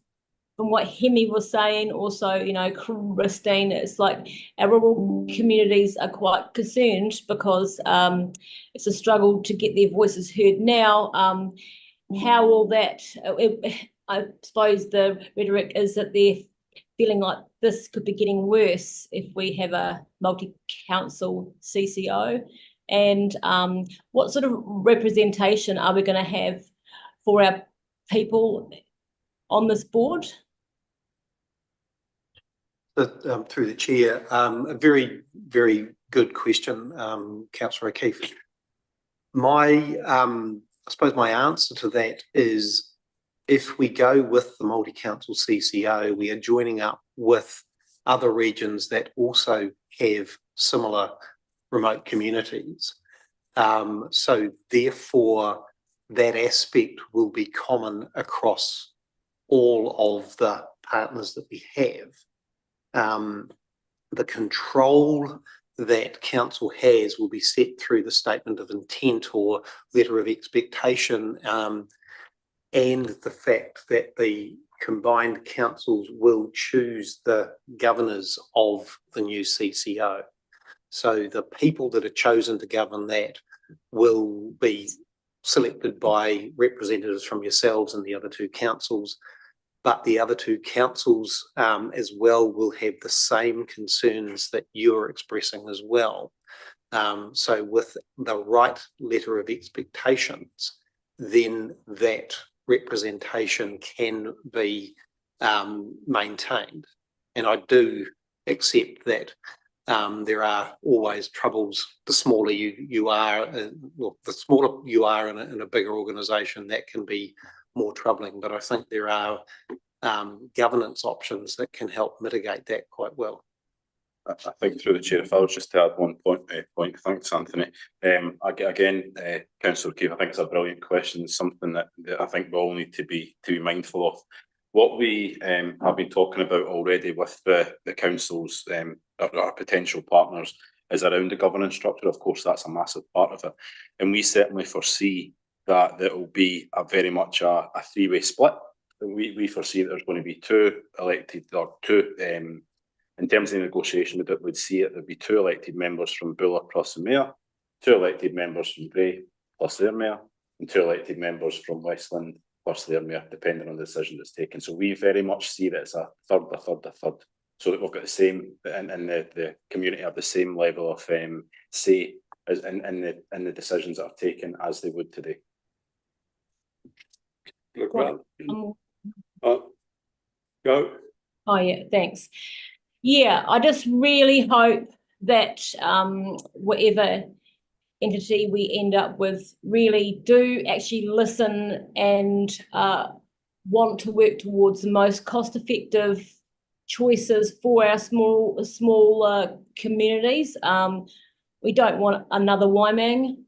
what Hemi was saying, also, Christine, it's like our rural communities are quite concerned because it's a struggle to get their voices heard now. How will that, I suppose the rhetoric is that they're feeling like this could be getting worse if we have a multi-council CCO. And what sort of representation are we going to have for our people on this board? Through the chair, a very, very good question, councillor O'Keefe. I suppose my answer to that is, if we go with the multi-council CCO, we are joining up with other regions that also have similar remote communities. So therefore, that aspect will be common across all of the partners that we have. The control that council has will be set through the statement of intent or letter of expectation, and the fact that the combined councils will choose the governors of the new CCO. So the people that are chosen to govern that will be selected by representatives from yourselves and the other two councils, but the other two councils as well will have the same concerns that you're expressing as well. So with the right letter of expectations, then that representation can be maintained. And I do accept that there are always troubles. The smaller you are, well, the smaller you are in a bigger organisation, that can be more troubling. But I think there are governance options that can help mitigate that quite well. I think through the chair, if I was just to add one point, thanks, Anthony. Again, Councillor Keefe, I think it's a brilliant question, something that I think we all need to be mindful of. What we have been talking about already with the councils, our potential partners, is around the governance structure. Of course, that's a massive part of it, and we certainly foresee that it will be very much a three-way split. We foresee that there's going to be two elected, or two. In terms of the negotiation, we'd see it, there'd be two elected members from Buller plus the mayor, two elected members from Bray plus their mayor, and two elected members from Westland plus their mayor, depending on the decision that's taken. So we very much see that it's a third, so that we've got the same, and the community have the same level of say as in the decisions that are taken as they would today. Look, well, go. Oh yeah, thanks. Yeah, I just really hope that whatever entity we end up with really do actually listen and want to work towards the most cost-effective choices for our smaller communities. We don't want another Waimang,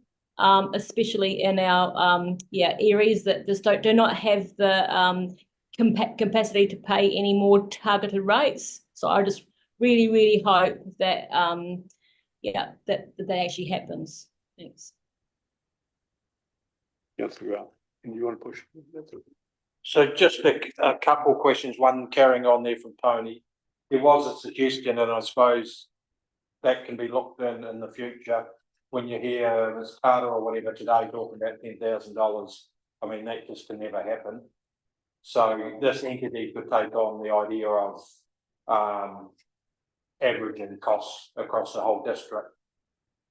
especially in our areas that just do not have the capacity to pay any more targeted rates. So I just really, really hope that that actually happens. Thanks. Yes, and you want to push? So just a couple of questions, one carrying on there from Tony. There was a suggestion, and I suppose that can be looked in the future. When you hear Ms. Carter or whatever today talking about $10,000, I mean, that just can never happen. So this entity could take on the idea of averaging costs across the whole district.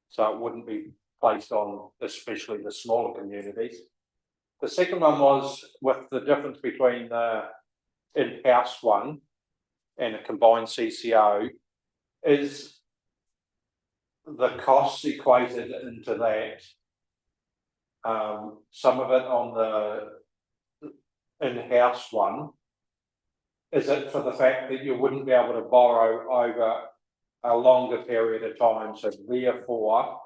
So it wouldn't be placed on especially the smaller communities. The second one was with the difference between the in-house one and a combined CCO, is the costs equated into that, some of it on the in-house one, is it for the fact that you wouldn't be able to borrow over a longer period of time? So therefore,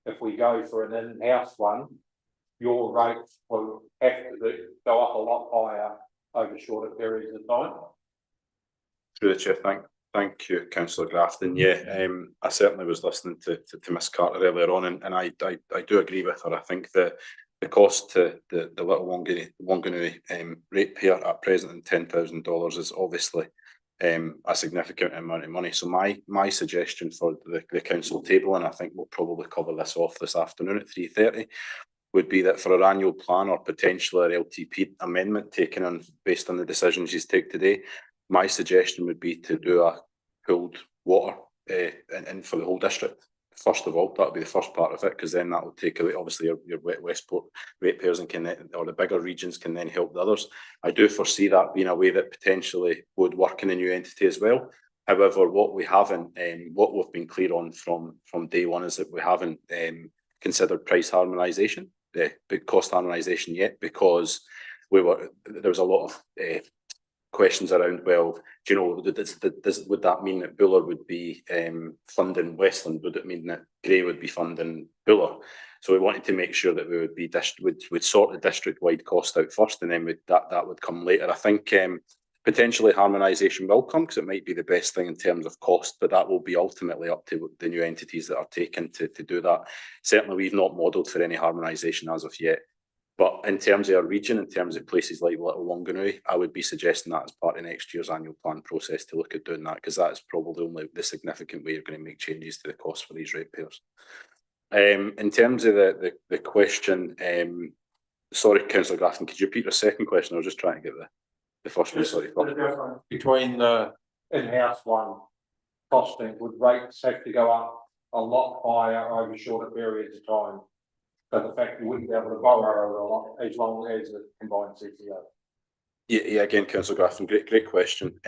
if we go for an in-house one, your rate will have to go up a lot higher over shorter periods of time. Through the chair, thank you, Councillor Grafton. Yeah, I certainly was listening to Ms. Carter earlier on, and I do agree with her. I think the cost to the Little Wanganui ratepayer at present in $10,000 is obviously a significant amount of money. So my suggestion for the council table, and I think we'll probably cover this off this afternoon at 3:30, would be that for our annual plan or potentially our LTP amendment taken on based on the decisions you take today, my suggestion would be to do a pooled water and for the whole district first of all. That'll be the first part of it, because then that will take away, obviously, your Westport ratepayers and or the bigger regions can then help the others. I do foresee that being a way that potentially would work in a new entity as well. However, what we haven't, what we've been clear on from day one is that we haven't considered price harmonisation, cost harmonisation yet, because there was a lot of questions around, well, do you know, would that mean that Buller would be funding Westland? Would it mean that Grey would be funding Buller? So we wanted to make sure that we would sort the district-wide cost out first, and then that would come later. I think potentially harmonisation will come, because it might be the best thing in terms of cost, but that will be ultimately up to the new entities that are taken to do that. Certainly, we've not modelled for any harmonisation as of yet. But in terms of our region, in terms of places like Little Wanganui, I would be suggesting that as part of next year's annual plan process to look at doing that, because that is probably only the significant way you're going to make changes to the cost for these ratepayers. In terms of the question, sorry, Councillor Grafton, could you repeat your second question? I was just trying to get the first one. Sorry. The difference between the in-house one costing, would rates have to go up a lot higher over shorter periods of time? But the fact you wouldn't be able to borrow a lot as long as the combined CCO. Yeah, again, Councillor Grafton, great question.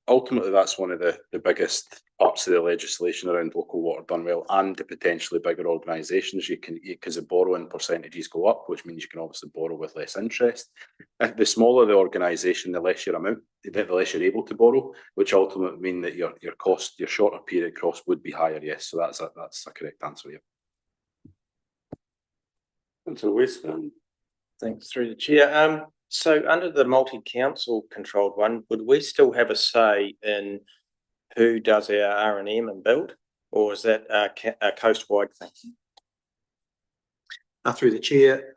Ultimately, that's one of the biggest parts of the legislation around local water done well, and the potentially bigger organisations. Because the borrowing percentages go up, which means you can obviously borrow with less interest. The smaller the organisation, the less your amount, the less you're able to borrow, which ultimately mean that your cost, your shorter period cost would be higher. Yes, so that's a correct answer. Yeah. Councillor Westman. Thanks, through the chair. So under the multi-council controlled one, would we still have a say in who does our R&M and build, or is that a coast-wide thing? Through the chair,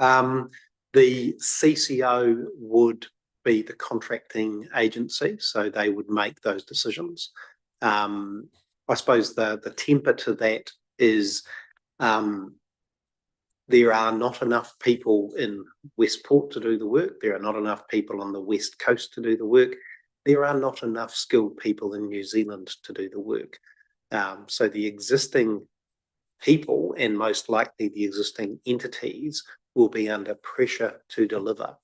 the CCO would be the contracting agency, so they would make those decisions. I suppose the temper to that is there are not enough people in Westport to do the work. There are not enough people on the West Coast to do the work. There are not enough skilled people in New Zealand to do the work. So the existing people, and most likely the existing entities, will be under pressure to deliver.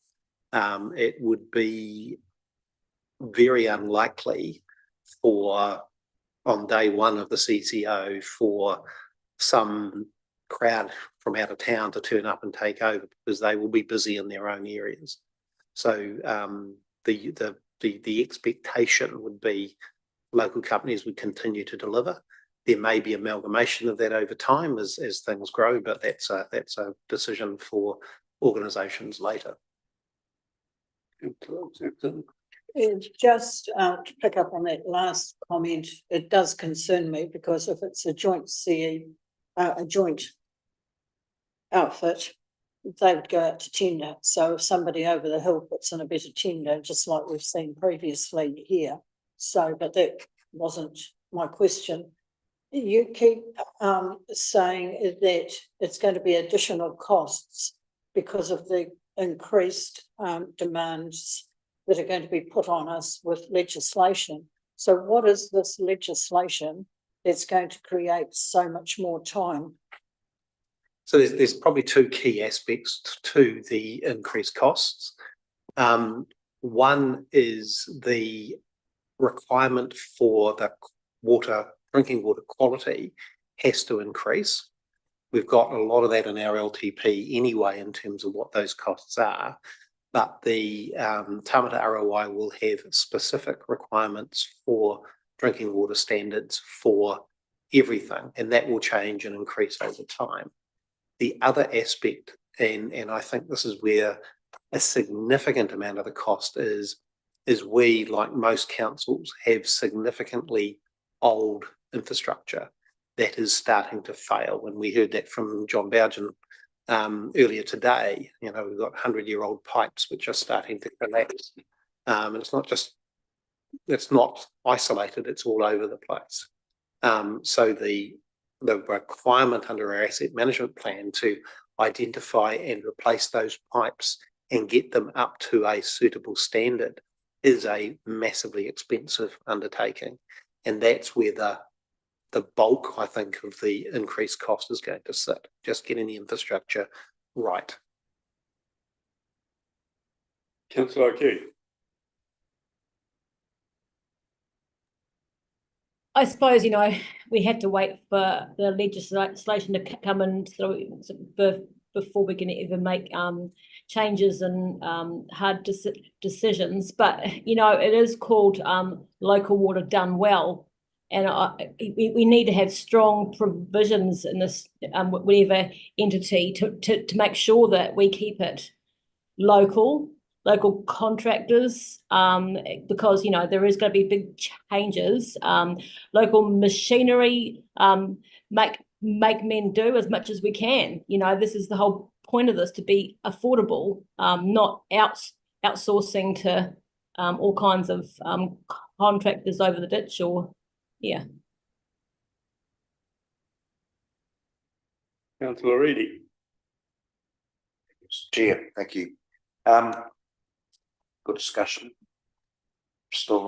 It would be very unlikely on day one of the CCO for some crowd from out of town to turn up and take over, because they will be busy in their own areas. So the expectation would be local companies would continue to deliver. There may be amalgamation of that over time as things grow, but that's a decision for organisations later. Just to pick up on that last comment, it does concern me, because if it's a joint outfit, they would go out to tender. So if somebody over the hill puts in a better tender, just like we've seen previously here. So, but that wasn't my question. You keep saying that it's going to be additional costs because of the increased demands that are going to be put on us with legislation. So what is this legislation that's going to create so much more time? So there's probably two key aspects to the increased costs. One is the requirement for the drinking water quality has to increase. We've got a lot of that in our LTP anyway in terms of what those costs are, but the Tamata ROI will have specific requirements for drinking water standards for everything, and that will change and increase over time. The other aspect, and I think this is where a significant amount of the cost is we, like most councils, have significantly old infrastructure that is starting to fail. And we heard that from John Bougen earlier today. You know, we've got 100-year-old pipes which are starting to collapse. And it's not isolated, it's all over the place. So the requirement under our asset management plan to identify and replace those pipes and get them up to a suitable standard is a massively expensive undertaking. And that's where the the bulk, I think, of the increased cost is going to sit, just getting the infrastructure right. Councillor O'Keefe. I suppose, we have to wait for the legislation to come in before we can even make changes and hard decisions. But, it is called local water done well. And we need to have strong provisions in this, whatever entity to make sure that we keep it local contractors, because there is going to be big changes. Local machinery, make men do as much as we can. This is the whole point of this, to be affordable, not outsourcing to all kinds of contractors over the ditch Councillor Reedy. Chair, thank you. Good discussion. Still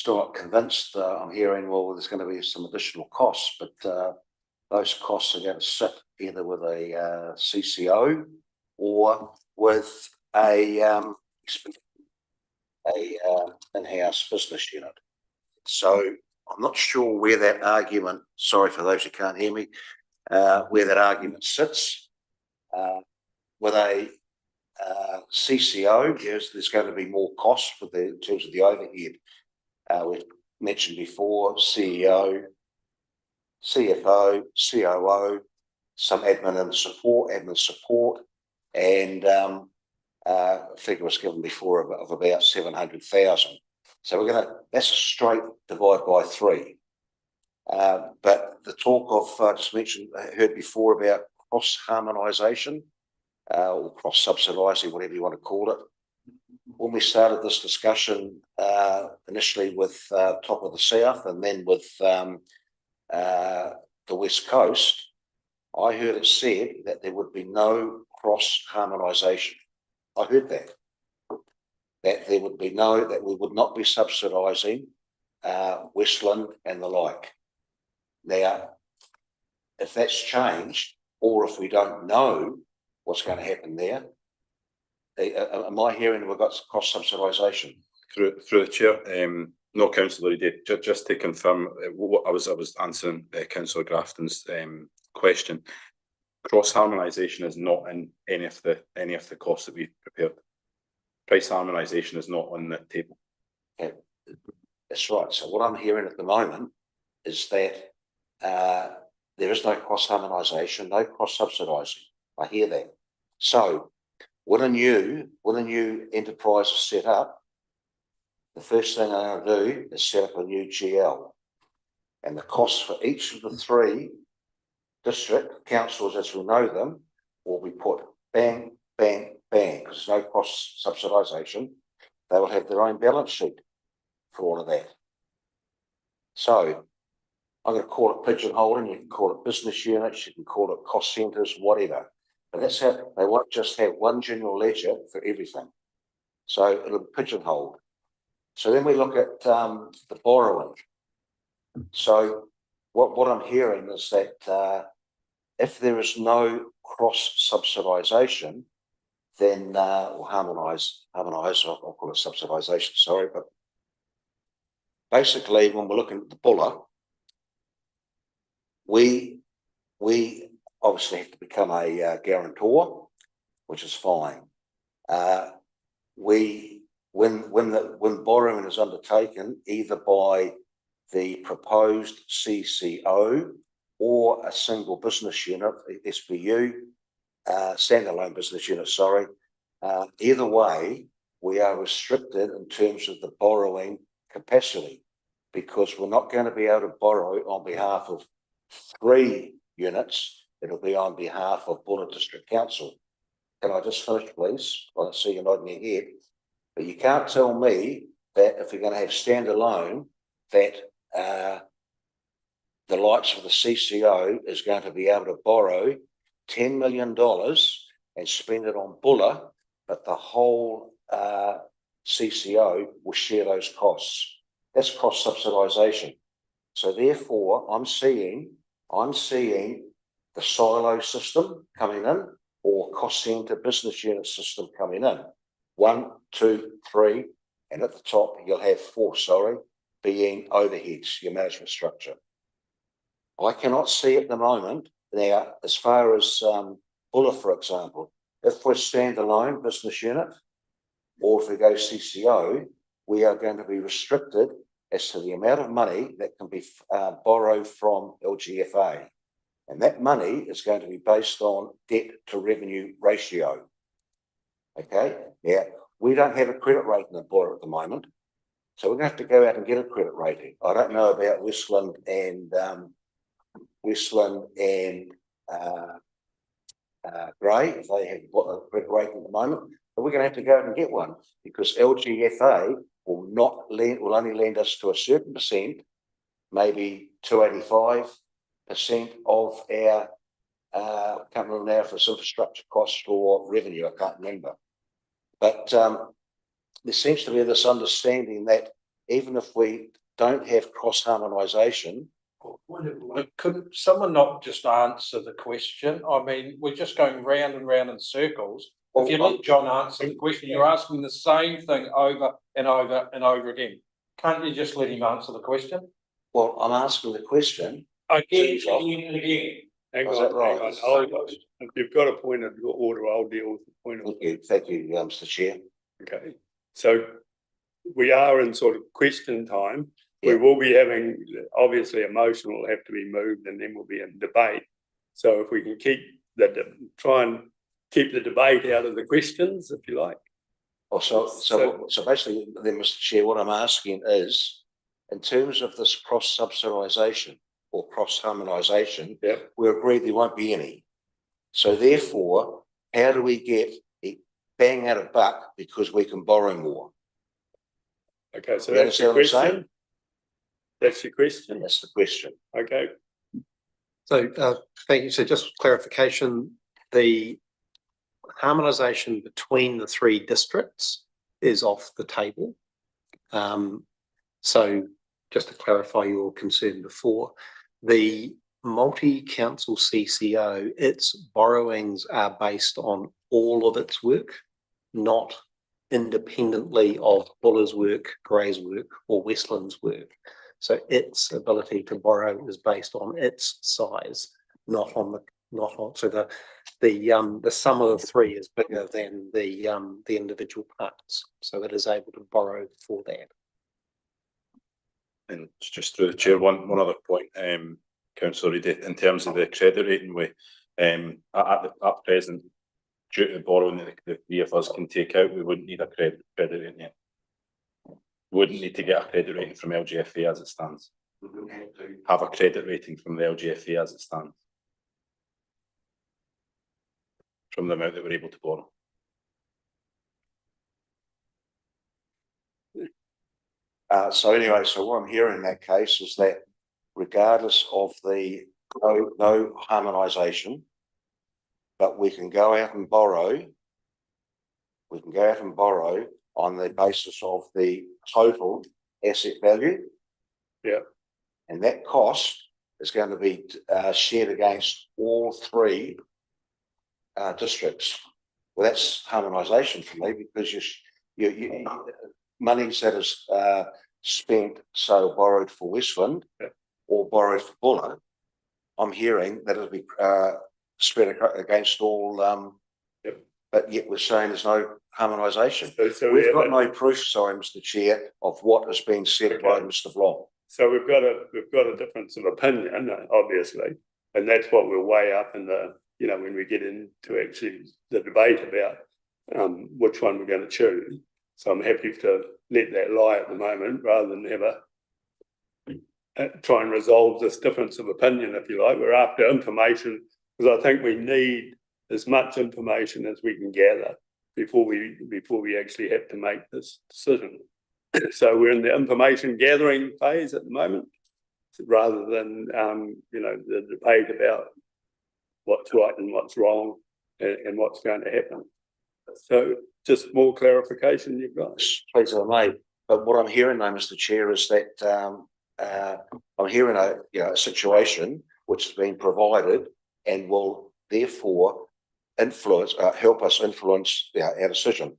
not convinced. I'm hearing, well, there's going to be some additional costs, but those costs are going to sit either with a CCO or with a in-house business unit. So I'm not sure where that argument, sorry for those who can't hear me, where that argument sits. With a CCO, yes, there's going to be more costs in terms of the overhead. We've mentioned before, CEO, CFO, COO, some admin support, and a figure was given before of about 700,000. So that's a straight divide by 3. But the talk of, just mentioned, heard before about cross-harmonisation, or cross-subsidising, whatever you want to call it. When we started this discussion initially with Top of the South and then with the West Coast, I heard it said that there would be no cross-harmonisation. I heard that there would be that we would not be subsidising Westland and the like. Now, if that's changed, or if we don't know what's going to happen there, am I hearing we've got cross-subsidisation? Through the chair, no, Councillor Reedy, just to confirm what I was answering Councillor Grafton's question. Cross-harmonisation is not in any of the costs that we've prepared. Price harmonisation is not on the table. Okay. That's right. So what I'm hearing at the moment is that there is no cross-harmonisation, no cross-subsidising. I hear that. So when a new enterprise is set up, the first thing I'm going to do is set up a new GL. And the costs for each of the 3 district councils, as we know them, will be put bang, bang, bang, because there's no cross-subsidisation. They will have their own balance sheet for all of that. So I'm going to call it pigeonholing, you can call it business units, you can call it cost centres, whatever. But that's how they won't just have one general ledger for everything. So it'll be pigeonholed. So then we look at the borrowing. So what I'm hearing is that if there is no cross-subsidisation, then we'll harmonise, I'll call it subsidisation, sorry, but basically when we're looking at the Buller, we obviously have to become a guarantor, which is fine. When borrowing is undertaken either by the proposed CCO or a single business unit, SBU, standalone business unit, sorry, either way, we are restricted in terms of the borrowing capacity, because we're not going to be able to borrow on behalf of 3 units. It'll be on behalf of Buller District Council. Can I just finish, please? I see you nodding your head. But you can't tell me that if we're going to have standalone, that the likes of the CCO is going to be able to borrow $10 million and spend it on Buller, but the whole CCO will share those costs. That's cross subsidisation. So therefore, I'm seeing the silo system coming in, or cost centre business unit system coming in. 1, 2, 3, and at the top you'll have 4, being overheads, your management structure. I cannot see at the moment now, as far as Buller, for example, if we're standalone business unit, or if we go CCO, we are going to be restricted as to the amount of money that can be borrowed from LGFA. And that money is going to be based on debt to revenue ratio. Okay, yeah, we don't have a credit rating in Buller at the moment. So we're going to have to go out and get a credit rating. I don't know about Westland and Grey, if they have a credit rating at the moment, but we're going to have to go out and get one, because LGFA will only lend us to a certain percent, maybe 285% of our I can't remember now if it's infrastructure costs or revenue, I can't remember. But there seems to be this understanding that even if we don't have cross harmonisation. Could someone not just answer the question? I mean, we're just going round and round in circles. If you let John answer the question, you're asking the same thing over and over and over again. Can't you just let him answer the question? Well, I'm asking the question. Again and again. Hang Was on, that right? hang on. If you've got a point of order, I'll deal with the point of. Thank you, Mr. Chair. Okay, so we are in sort of question time. Yeah. We will be having, obviously a motion will have to be moved and then we'll be in debate. So if we can try and keep the debate out of the questions, if you like. Oh, so basically then, Mr. Chair, what I'm asking is, in terms of this cross subsidisation or cross harmonisation, we agree there won't be any. So therefore, how do we get a bang out of buck because we can borrow more? Okay, so that's your question. That's your question? That's the question. Okay. So thank you. So just clarification, the harmonisation between the 3 districts is off the table. So just to clarify your concern before, the multi-council CCO, its borrowings are based on all of its work, not independently of Buller's work, Grey's work, or Westland's work. So its ability to borrow is based on its size, so the sum of the 3 is bigger than the individual parts. So it is able to borrow for that. And just through the chair, one other point, Councillor Reid, in terms of the credit rating, we at present, due to the borrowing that the 3 of us can take out, we wouldn't need a credit rating yet. We wouldn't need to get a credit rating from LGFA as it stands. We wouldn't have to have a credit rating from the LGFA as it stands, from the amount that we're able to borrow. So anyway, so what I'm hearing in that case is that regardless of the no harmonisation, but we can go out and borrow. We can go out and borrow on the basis of the total asset value. Yeah. And that cost is going to be shared against all 3 districts. Well, that's harmonisation for me, because you monies that is spent, so borrowed for Westland or borrowed for Buller, I'm hearing that it'll be spread against all, but yet we're saying there's no harmonisation. So we've got no proof, sorry, Mr. Chair, of what has been said by Mr. Blom. So we've got a difference of opinion, obviously, and that's what we'll weigh up in the, when we get into actually the debate about which one we're going to choose. So I'm happy to let that lie at the moment, rather than try and resolve this difference of opinion, if you like. We're after information, because I think we need as much information as we can gather before we actually have to make this decision. So we're in the information gathering phase at the moment, rather than the debate about what's right and what's wrong and what's going to happen. So just more clarification, you've got. Please, I may. But what I'm hearing now, Mr. Chair, is that I'm hearing a situation which has been provided and will therefore influence, help us influence our decision.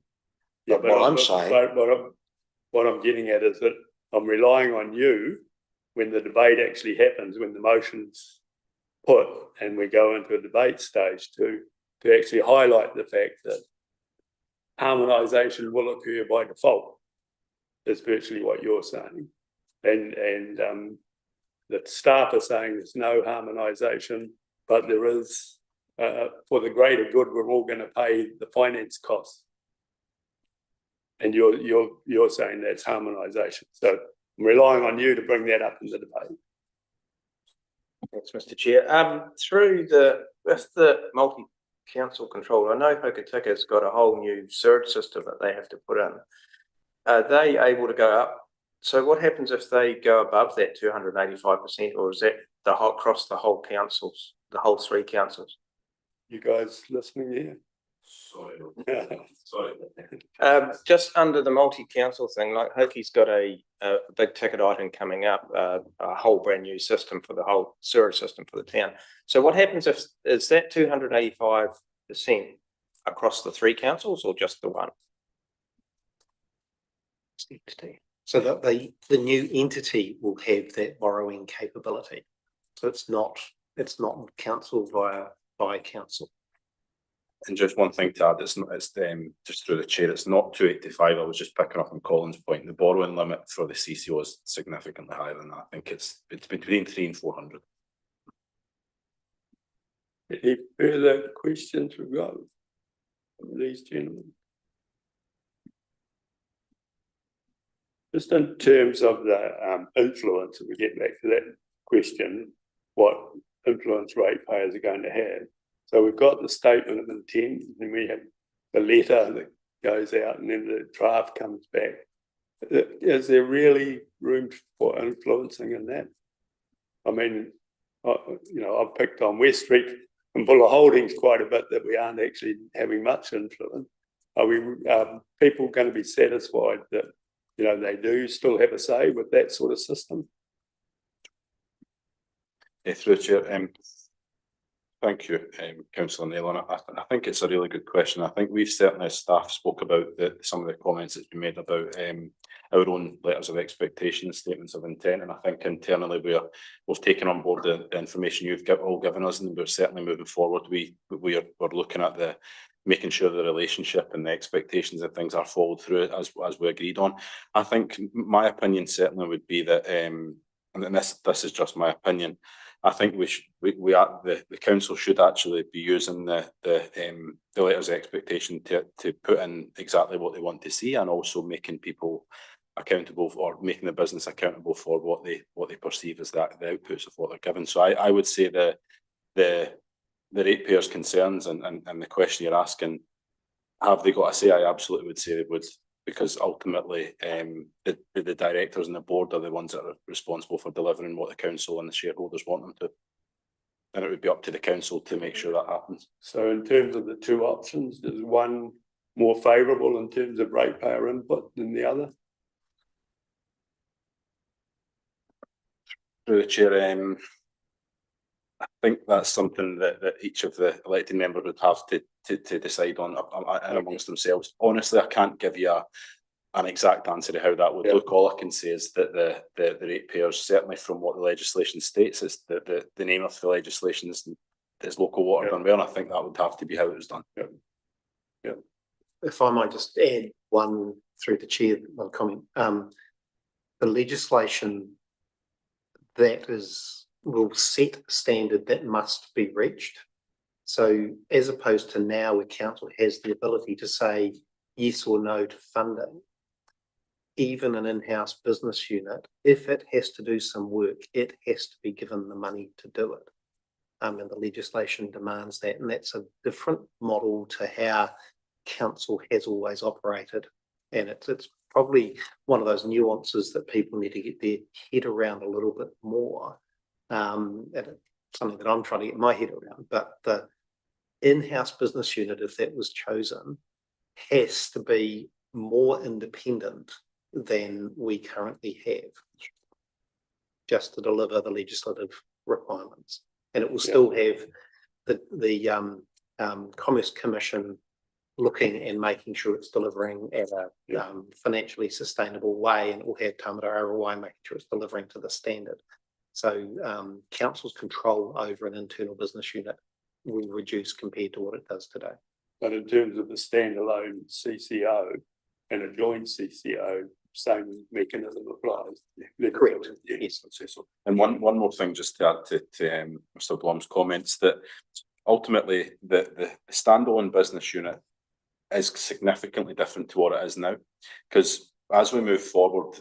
Yeah, But what I'm saying, what I'm getting at is that I'm relying on you when the debate actually happens, when the motion's put and we go into a debate stage to actually highlight the fact that harmonisation will occur by default. Is virtually what you're saying. And the staff are saying there's no harmonisation, but there is, for the greater good, we're all going to pay the finance costs. And you're saying that's harmonisation. So I'm relying on you to bring that up in the debate. Thanks, Mr. Chair. With the multi-council control, I know Hokotika's got a whole new surge system that they have to put in. Are they able to go up? So what happens if they go above that 285%, or is that across the whole councils, the whole 3 councils? You guys listening here? Sorry. Just under the multi-council thing, like Hoki's got a big ticket item coming up, a whole brand new system for the whole sewer system for the town. So what happens if, is that 285% across the 3 councils or just the one? So that the new entity will have that borrowing capability. So it's not council by council. And just one thing to add, it's just through the chair, it's not 285. I was just picking up on Colin's point. The borrowing limit for the CCO is significantly higher than that. I think it's between 300 and 400. Any further questions we've got from these gentlemen? Just in terms of the influence, if we get back to that question, what influence ratepayers are going to have. So we've got the statement of intent, and we have the letter that goes out, and then the draft comes back. Is there really room for influencing in that? I mean, I've picked on West Street and Buller Holdings quite a bit that we aren't actually having much influence. Are people going to be satisfied that they do still have a say with that sort of system? Through the chair, thank you, Councillor Naylor. I think it's a really good question. I think we've certainly, as staff, spoke about some of the comments that's been made about our own letters of expectation, statements of intent, and I think internally we've taken on board the information you've all given us, and we're certainly moving forward. We're looking at making sure the relationship and the expectations of things are followed through as we agreed on. I think my opinion certainly would be that, and this is just my opinion, I think the council should actually be using the letters of expectation to put in exactly what they want to see, and also making people accountable or making the business accountable for what they perceive as the outputs of what they're given. So I would say the ratepayers' concerns and the question you're asking, have they got a say? I absolutely would say they would, because ultimately the directors and the board are the ones that are responsible for delivering what the council and the shareholders want them to. And it would be up to the council to make sure that happens. So in terms of the 2 options, is one more favourable in terms of ratepayer input than the other? Through the chair, I think that's something that each of the elected members would have to decide on and amongst themselves. Honestly, I can't give you an exact answer to how that would look. All I can say is that the ratepayers, certainly from what the legislation states, is that the name of the legislation is local water done well, and I think that would have to be how it was done. If I might just add one through the chair, one comment. The legislation that will set a standard that must be reached. So as opposed to now where council has the ability to say yes or no to funding, even an in-house business unit, if it has to do some work, it has to be given the money to do it. And the legislation demands that, and that's a different model to how council has always operated. And it's probably one of those nuances that people need to get their head around a little bit more. And it's something that I'm trying to get my head around, but the in-house business unit, if that was chosen, has to be more independent than we currently have, just to deliver the legislative requirements. And it will still have the Commerce Commission looking and making sure it's delivering at a financially sustainable way, and it will have Tamata Arawai making sure it's delivering to the standard. So council's control over an internal business unit will reduce compared to what it does today. But in terms of the standalone CCO and a joint CCO, same mechanism applies. Correct. Yes. And one more thing, just to add to Mr. Blum's comments, that ultimately the standalone business unit is significantly different to what it is now, because as we move forward,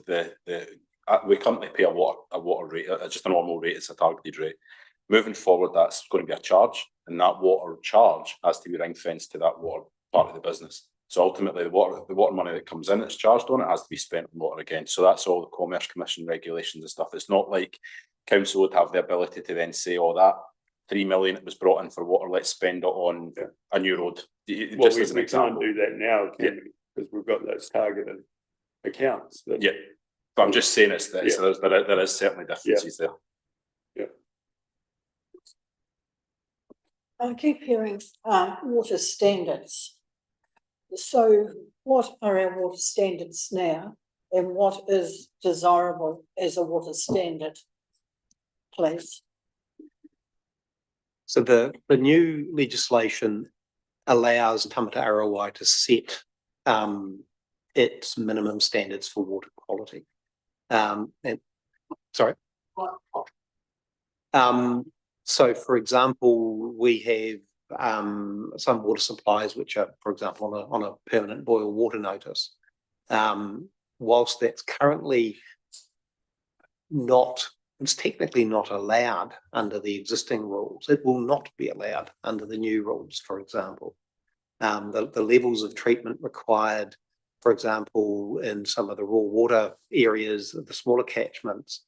we currently pay a water rate, just a normal rate. It's a targeted rate. Moving forward, that's going to be a charge, and that water charge has to be ring fenced to that water part of the business. So ultimately, the water money that comes in that's charged on it has to be spent on water again. So that's all the Commerce Commission regulations and stuff. It's not like council would have the ability to then say, "Oh, that 3 million it was brought in for water, let's spend it on a new road." Well, we can't do that now, because we've got those targeted accounts. Yeah, but I'm just saying there is certainly differences there. I keep hearing water standards. So what are our water standards now, and what is desirable as a water standard, please? So the new legislation allows Tamata Arawai to set its minimum standards for water quality. So for example, we have some water supplies which are, for example, on a permanent boil water notice. Whilst that's currently it's technically not allowed under the existing rules, it will not be allowed under the new rules, for example. The levels of treatment required, for example, in some of the raw water areas, the smaller catchments,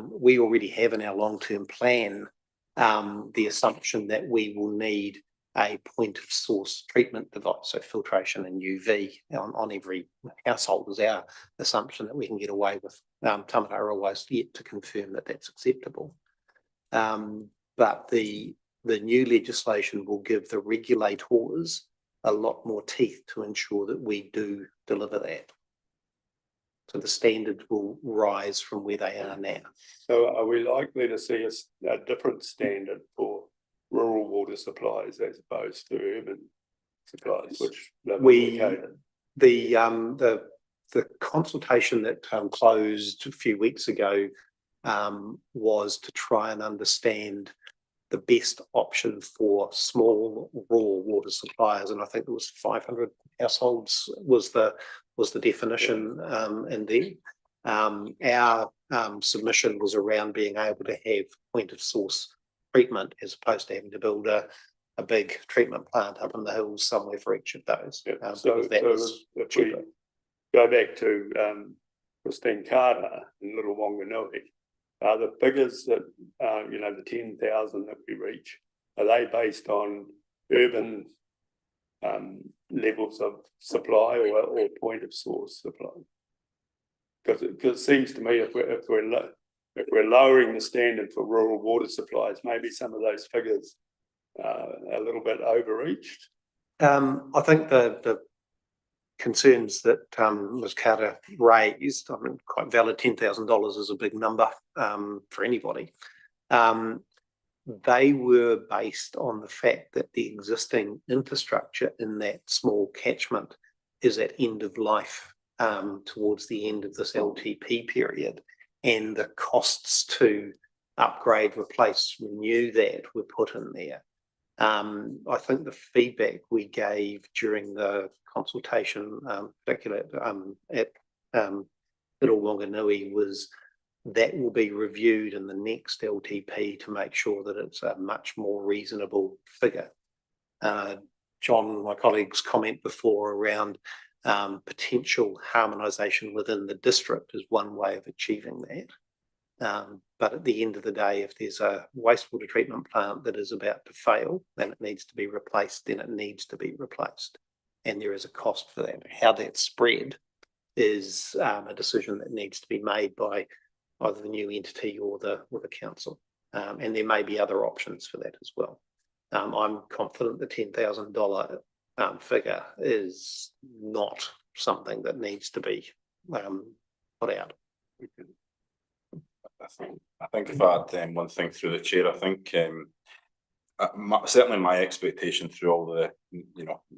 we already have in our long-term plan the assumption that we will need a point of source treatment device, so filtration and UV on every household is our assumption that we can get away with. Tamata Arawai is yet to confirm that that's acceptable. But the new legislation will give the regulators a lot more teeth to ensure that we do deliver that. So the standard will rise from where they are now. So are we likely to see a different standard for rural water supplies as opposed to urban supplies, which the consultation that closed a few weeks ago was to try and understand the best option for small raw water suppliers, and I think there was 500 households was the definition in there. Our submission was around being able to have point of source treatment as opposed to having to build a big treatment plant up in the hills somewhere for each of those. So if we go back to Christine Carter in Little Wanganui, the figures that the 10,000 that we reach, are they based on urban levels of supply or point of source supply? Because it seems to me if we're lowering the standard for rural water supplies, maybe some of those figures are a little bit overreached. I think the concerns that Ms. Carter raised, I mean, quite valid. $10,000 is a big number for anybody. They were based on the fact that the existing infrastructure in that small catchment is at end of life towards the end of this LTP period, and the costs to upgrade, replace, renew that were put in there. I think the feedback we gave during the consultation, particularly at Little Wanganui, was that will be reviewed in the next LTP to make sure that it's a much more reasonable figure. John, my colleague's comment before around potential harmonisation within the district is one way of achieving that. But at the end of the day, if there's a wastewater treatment plant that is about to fail, then it needs to be replaced, then it needs to be replaced. And there is a cost for that. How that's spread is a decision that needs to be made by either the new entity or the council. And there may be other options for that as well. I'm confident the $10,000 figure is not something that needs to be put out. I think if I had one thing through the chair, I think certainly my expectation through all the,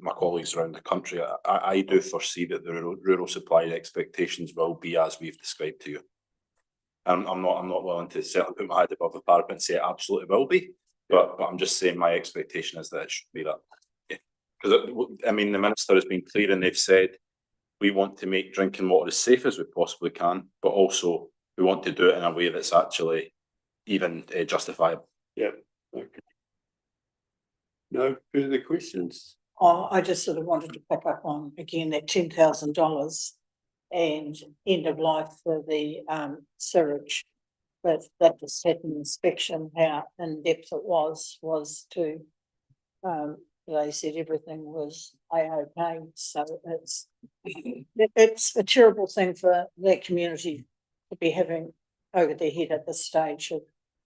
my colleagues around the country, I do foresee that the rural supply expectations will be as we've described to you. I'm not willing to certainly put my head above the parapet and say it absolutely will be, but I'm just saying my expectation is that it should be that. Because I mean, the minister has been clear and they've said we want to make drinking water as safe as we possibly can, but also we want to do it in a way that's actually even justifiable. Yeah. Okay. No further questions? I just sort of wanted to pick up on again that $10,000 and end of life for the sewage. But that just had an inspection, how in depth it was to they said everything was A-OK. So it's a terrible thing for that community to be having over their head at this stage of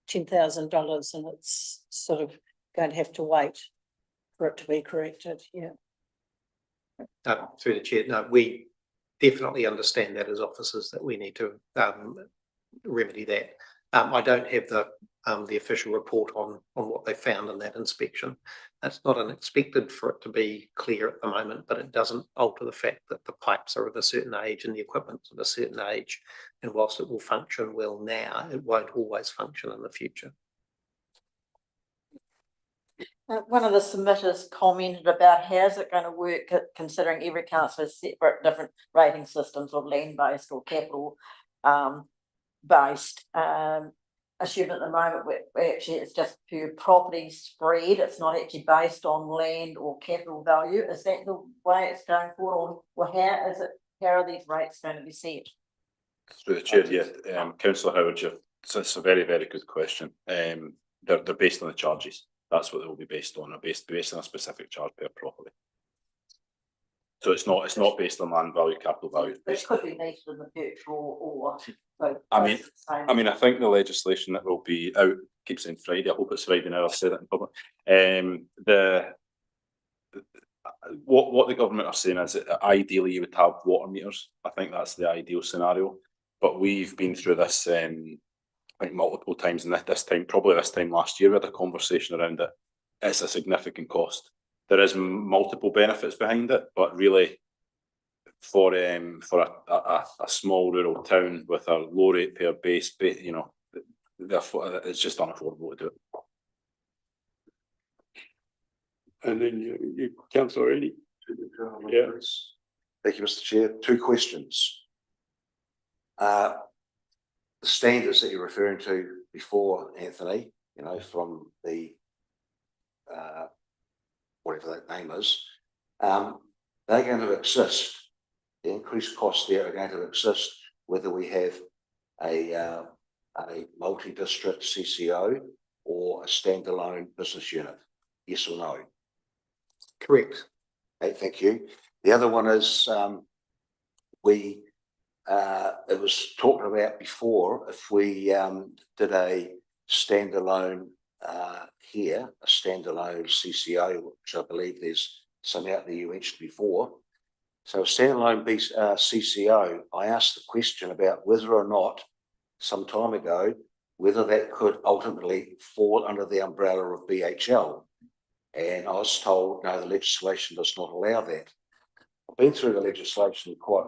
$10,000, and it's sort of going to have to wait for it to be corrected. Yeah. Through the chair, no, we definitely understand that as officers that we need to remedy that. I don't have the official report on what they found in that inspection. That's not unexpected for it to be clear at the moment, but it doesn't alter the fact that the pipes are of a certain age and the equipment's of a certain age. And whilst it will function well now, it won't always function in the future. One of the submitters commented about how's it going to work considering every council has separate different rating systems of land-based or capital based. Assume at the moment where actually it's just pure property spread, it's not actually based on land or capital value. Is that the way it's going forward, or how are these rates going to be set? Through the chair, yeah. Councillor Howard, it's a very, very good question. They're based on the charges. That's what they will be based on. They're based on a specific charge per property. So it's not based on land value, capital value. It could be based on the future or I mean, I think the legislation that will be out, keep saying Friday, I hope it's Friday now, I've said it in public. What the government are saying is that ideally you would have water meters. I think that's the ideal scenario. But we've been through this I think multiple times, and this time last year we had a conversation around it. It's a significant cost. There is multiple benefits behind it, but really for a small rural town with a low rate per base, it's just unaffordable to do it. And then you Councillor Eadie. Yeah. Thank you, Mr. Chair. 2 questions. The standards that you're referring to before, Anthony, from the whatever that name is, they're going to exist. The increased costs there are going to exist whether we have a multi-district CCO or a standalone business unit. Yes or no? Correct. Okay, thank you. The other one is it was talked about before, if we did a standalone here, a standalone CCO, which I believe there's some out there you mentioned before. So a standalone CCO, I asked the question about whether or not, some time ago, whether that could ultimately fall under the umbrella of BHL. And I was told, no, the legislation does not allow that. I've been through the legislation in quite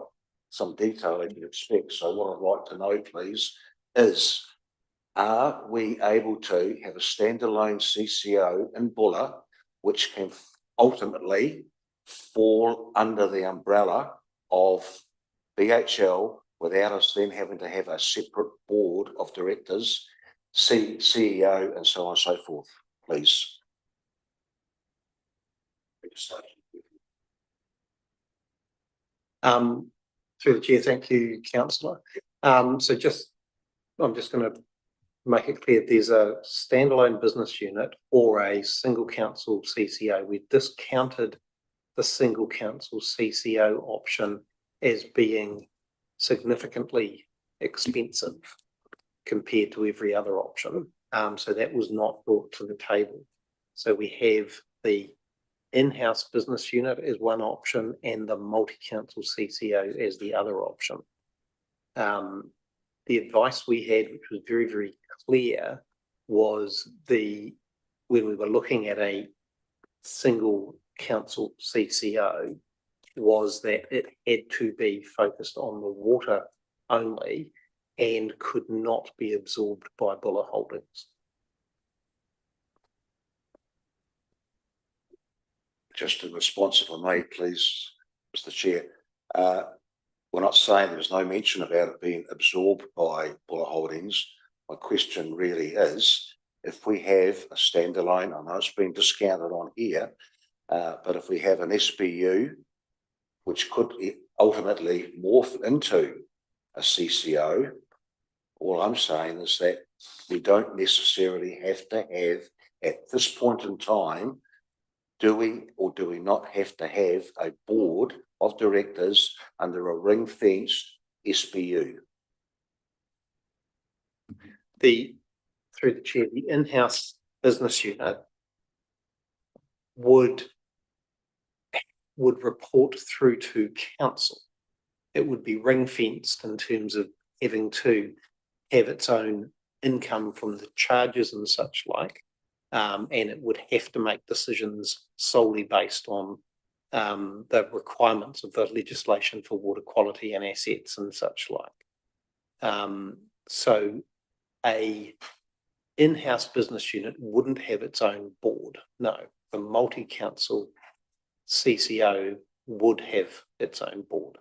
some detail, as you'd expect. So what I'd like to know, please, is are we able to have a standalone CCO in Buller, which can ultimately fall under the umbrella of BHL without us then having to have a separate board of directors, CEO, and so on and so forth, please? Through the chair, thank you, Councillor. I'm just going to make it clear, there's a standalone business unit or a single council CCO. We've discounted the single council CCO option as being significantly expensive compared to every other option. So that was not brought to the table. So we have the in-house business unit as one option and the multi-council CCO as the other option. The advice we had, which was very, very clear, was when we were looking at a single council CCO, was that it had to be focused on the water only and could not be absorbed by Buller Holdings. Just a response, if I may, please, Mr. Chair. We're not saying there was no mention about it being absorbed by Buller Holdings. My question really is, if we have a standalone, I know it's been discounted on here, but if we have an SBU, which could ultimately morph into a CCO, all I'm saying is that we don't necessarily have to have, at this point in time, do we or do we not have to have a board of directors under a ring-fenced SBU? Through the chair, the in-house business unit would report through to council. It would be ring-fenced in terms of having to have its own income from the charges and such like. And it would have to make decisions solely based on the requirements of the legislation for water quality and assets and such like. So a in-house business unit wouldn't have its own board. No, the multi-council CCO would have its own board.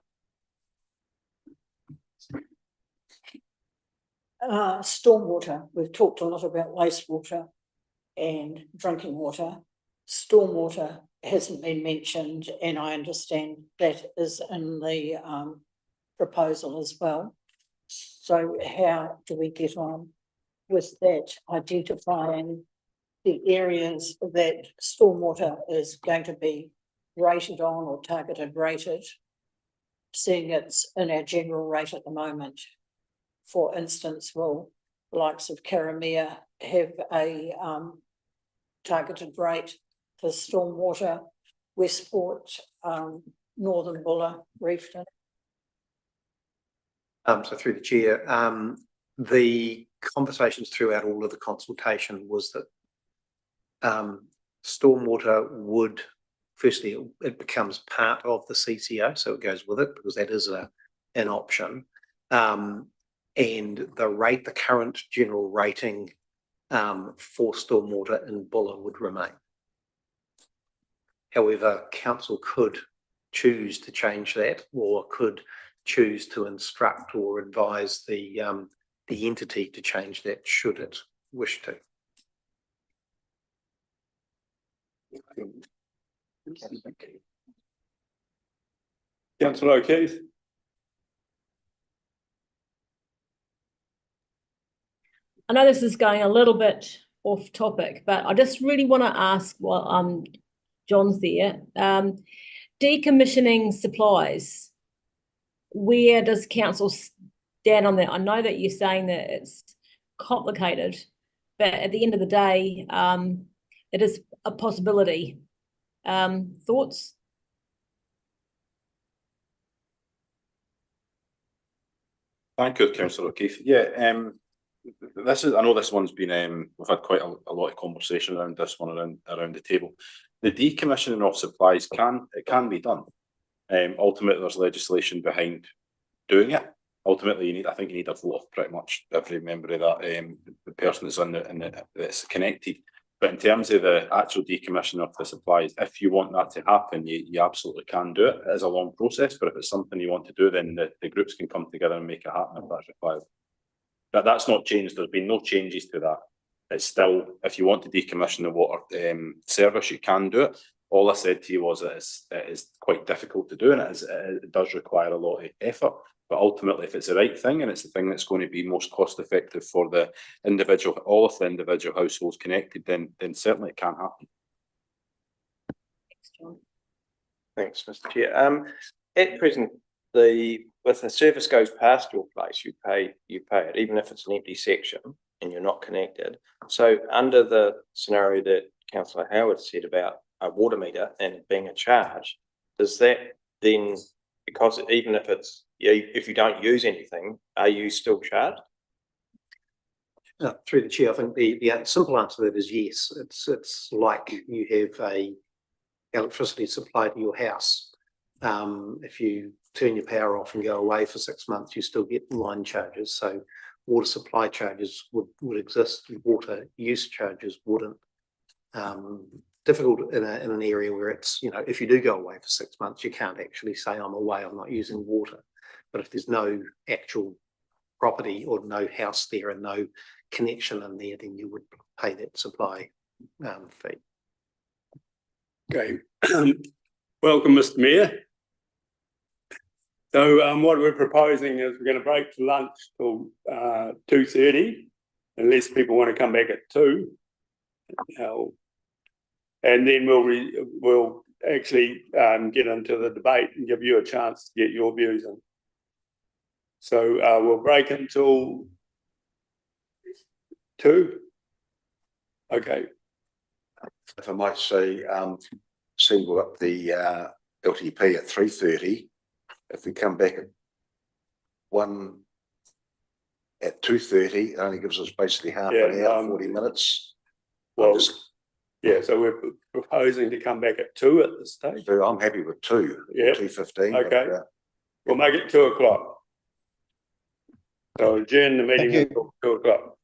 Stormwater, we've talked a lot about wastewater and drinking water. Stormwater hasn't been mentioned, and I understand that is in the proposal as well. So how do we get on with that, identifying the areas that stormwater is going to be rated on or targeted rated, seeing it's in our general rate at the moment? For instance, will the likes of Karamea have a targeted rate for stormwater, Westport, Northern Buller, Reefton? So through the chair, the conversations throughout all of the consultation was that stormwater would, firstly, it becomes part of the CCO, so it goes with it because that is an option. And the current general rating for stormwater in Buller would remain. However, council could choose to change that, or could choose to instruct or advise the entity to change that should it wish to. Councillor O'Keefe. I know this is going a little bit off topic, but I just really want to ask while John's there, decommissioning supplies, where does council stand on that? I know that you're saying that it's complicated, but at the end of the day, it is a possibility. Thoughts? Thank you, Councillor O'Keefe. Yeah, I know this one's been, we've had quite a lot of conversation around this one around the table. The decommissioning of supplies can be done. Ultimately, there's legislation behind doing it. Ultimately, I think you need a vote of pretty much every member of that, the person that's that's connected. But in terms of the actual decommissioning of the supplies, if you want that to happen, you absolutely can do it. It is a long process, but if it's something you want to do, then the groups can come together and make it happen if that's required. But that's not changed. There's been no changes to that. It's still, if you want to decommission the water service, you can do it. All I said to you was that it is quite difficult to do, and it does require a lot of effort. But ultimately, if it's the right thing and it's the thing that's going to be most cost effective for the individual, all of the individual households connected, then certainly it can happen. Thanks, Mr. Chair. At present, if the service goes past your place, you pay it, even if it's an empty section and you're not connected. So under the scenario that councillor Howard said about a water meter and it being a charge, does that then, because even if it's, if you don't use anything, are you still charged? Through the chair, I think the simple answer to that is yes. It's like you have a electricity supply to your house. If you turn your power off and go away for 6 months, you still get line charges. So water supply charges would exist, water use charges wouldn't. Difficult in an area where it's, if you do go away for 6 months, you can't actually say I'm away, I'm not using water. But if there's no actual property or no house there and no connection in there, then you would pay that supply fee. Okay. Welcome, Mr. Mayor. So what we're proposing is we're going to break for lunch till 2:30, unless people want to come back at 2. And then we'll actually get into the debate and give you a chance to get your views in. So we'll break until 2. Okay. If I might say, single up the LTP at 3:30. If we come back at 2:30, it only gives us basically half an hour, 40 minutes. Well, yeah, so we're proposing to come back at 2 at this stage. So I'm happy with 2. Yeah. 2:15. Okay. We'll make it 2 o'clock. So adjourn the meeting until 2 o'clock.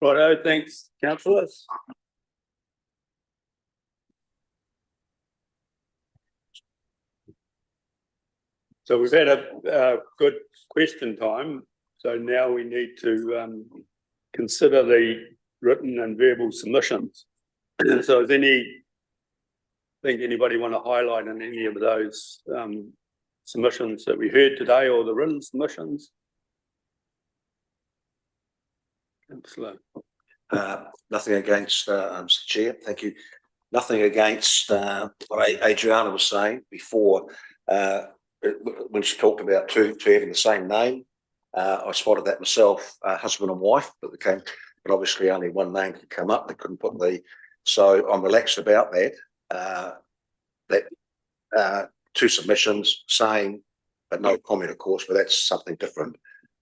Righto, thanks, councillors. So we've had a good question time, so now we need to consider the written and verbal submissions. So is anybody want to highlight on any of those submissions that we heard today or the written submissions? Councillor. Nothing against, Mr. Chair, thank you. Nothing against what Adriana was saying before, when she talked about two having the same name. I spotted that myself, husband and wife, but obviously only one name could come up. They couldn't put so I'm relaxed about that. Two submissions, same, but no comment, of course, but that's something different,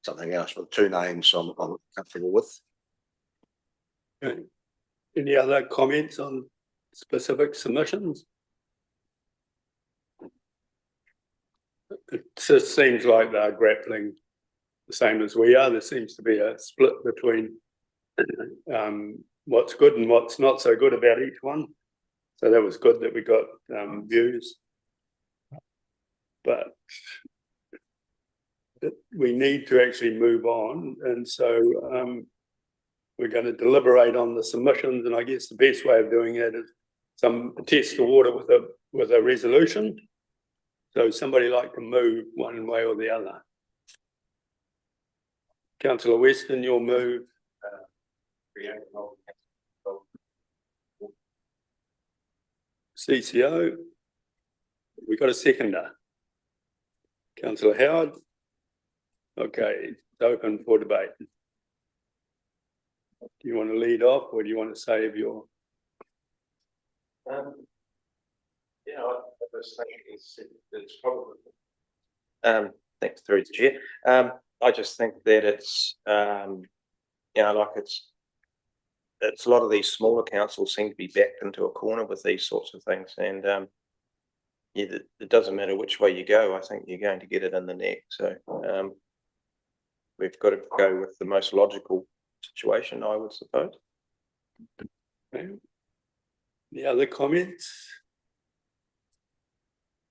something else. But two names I'm comfortable with. Okay. Any other comments on specific submissions? It just seems like they're grappling the same as we are. There seems to be a split between what's good and what's not so good about each one. So that was good that we got views. But we need to actually move on, and so we're going to deliberate on the submissions, and I guess the best way of doing it is test the water with a resolution. So somebody like to move one way or the other. Councillor Weston, you'll move. CCO. We got a seconder. Councillor Howard. Okay, it's open for debate. Do you want to lead off, or do you want to save your? Yeah, I was thinking it's probably. Thanks, through the chair. I just think that it's, like it's a lot of these smaller councils seem to be backed into a corner with these sorts of things, and it doesn't matter which way you go. I think you're going to get it in the neck. So we've got to go with the most logical situation, I would suppose. Okay. Any other comments?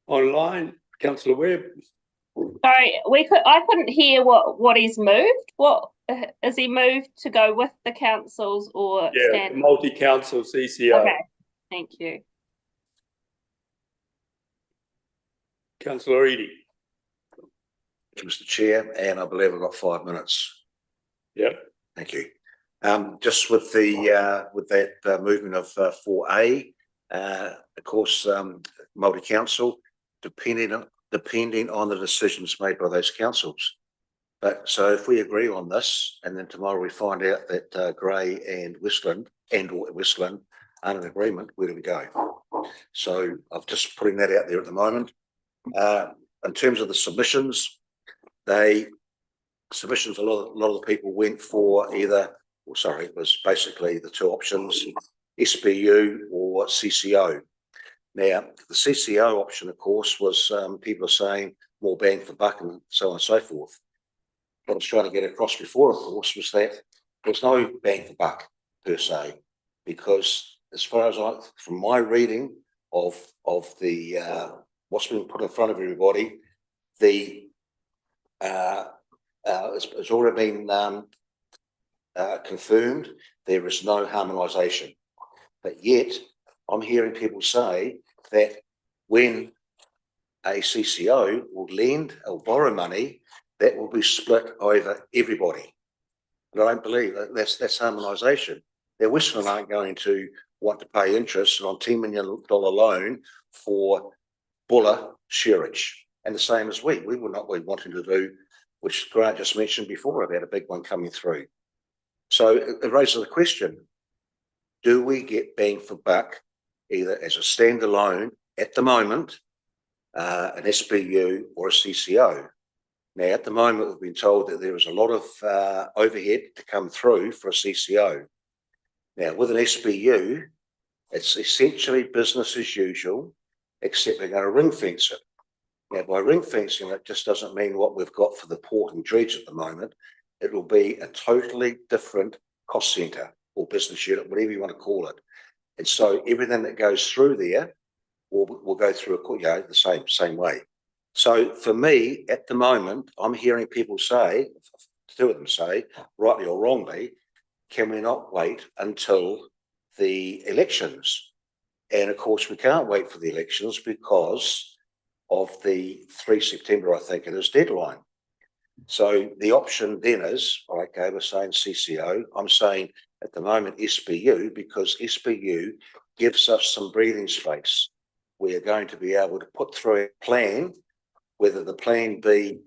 Online, Councillor Webb. Sorry, I couldn't hear what he's moved. What is he moved to go with the councils or stand? Multi-council CCO. Okay, thank you. Councillor Eadie. Mr. Chair, and I believe I've got 5 minutes. Yep. Thank you. Just with that movement of 4A, of course, multi-council, depending on the decisions made by those councils. But so if we agree on this, and then tomorrow we find out that Grey and Westland are in agreement, where do we go? So I'm just putting that out there at the moment. In terms of the submissions, a lot of the people went for it was basically the two options, SBU or CCO. Now, the CCO option, of course, was people are saying more bang for buck and so on and so forth. What I was trying to get across before, of course, was that there's no bang for buck per se, because as far as from my reading of the what's been put in front of everybody, it's already been confirmed there is no harmonisation, but yet I'm hearing people say that when a CCO will lend or borrow money, that will be split over everybody. But I don't believe that's harmonisation. Now, Westland aren't going to want to pay interest on $10 million loan for Buller Shearage, and the same as we would not be wanting to do, which Grant just mentioned before about a big one coming through. So it raises the question, do we get bang for buck either as a standalone at the moment, an SBU or a CCO? Now, at the moment, we've been told that there is a lot of overhead to come through for a CCO. Now, with an SBU, it's essentially business as usual, except they're going to ring fence it. Now, by ring fencing, it just doesn't mean what we've got for the port and dredge at the moment. It will be a totally different cost centre or business unit, whatever you want to call it. And so everything that goes through there will go through the same way. So for me, at the moment, I'm hearing people say, two of them say, rightly or wrongly, can we not wait until the elections? And of course, we can't wait for the elections because of the 3 September, I think it is, deadline. So the option then is, okay, we're saying CCO, I'm saying at the moment SBU, because SBU gives us some breathing space. We are going to be able to put through a plan, whether the plan be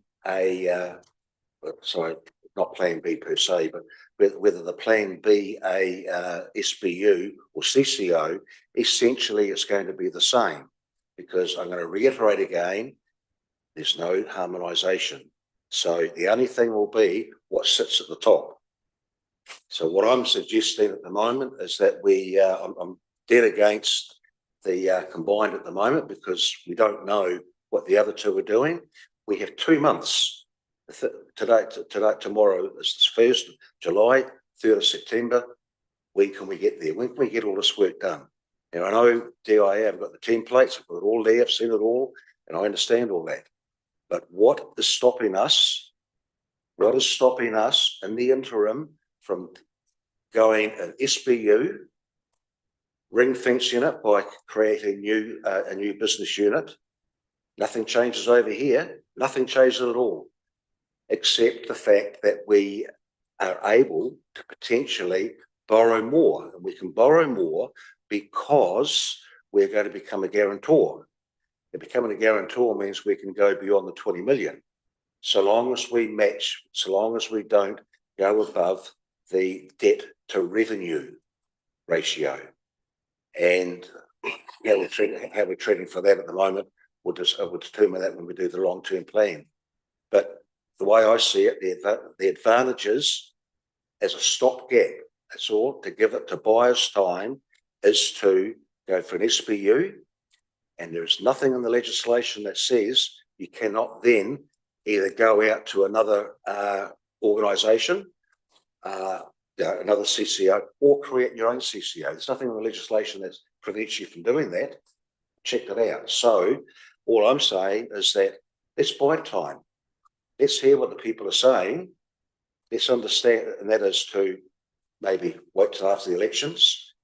not plan B per se, but whether the plan be a SBU or CCO, essentially it's going to be the same, because I'm going to reiterate again, there's no harmonisation. So the only thing will be what sits at the top. So what I'm suggesting at the moment is that I'm dead against the combined at the moment, because we don't know what the other two are doing. We have 2 months. Today, tomorrow is the 1st of July, 3rd of September. When can we get there? When can we get all this work done? Now, I know DIA have got the templates, I've got it all there, I've seen it all, and I understand all that. But what is stopping us? What is stopping us in the interim from going an SBU, ring fence unit by creating a new business unit? Nothing changes over here, nothing changes at all, except the fact that we are able to potentially borrow more. And we can borrow more because we're going to become a guarantor. And becoming a guarantor means we can go beyond the 20 million. So long as we match, so long as we don't go above the debt to revenue ratio. And how we're treating for that at the moment, we'll determine that when we do the long-term plan. But the way I see it, the advantages as a stopgap, that's all, to give it to buyers time, is to go for an SBU. And there's nothing in the legislation that says you cannot then either go out to another organisation, another CCO, or create your own CCO. There's nothing in the legislation that prevents you from doing that. Check it out. So all I'm saying is that let's buy time. Let's hear what the people are saying. Let's understand, and that is to maybe wait till after the elections.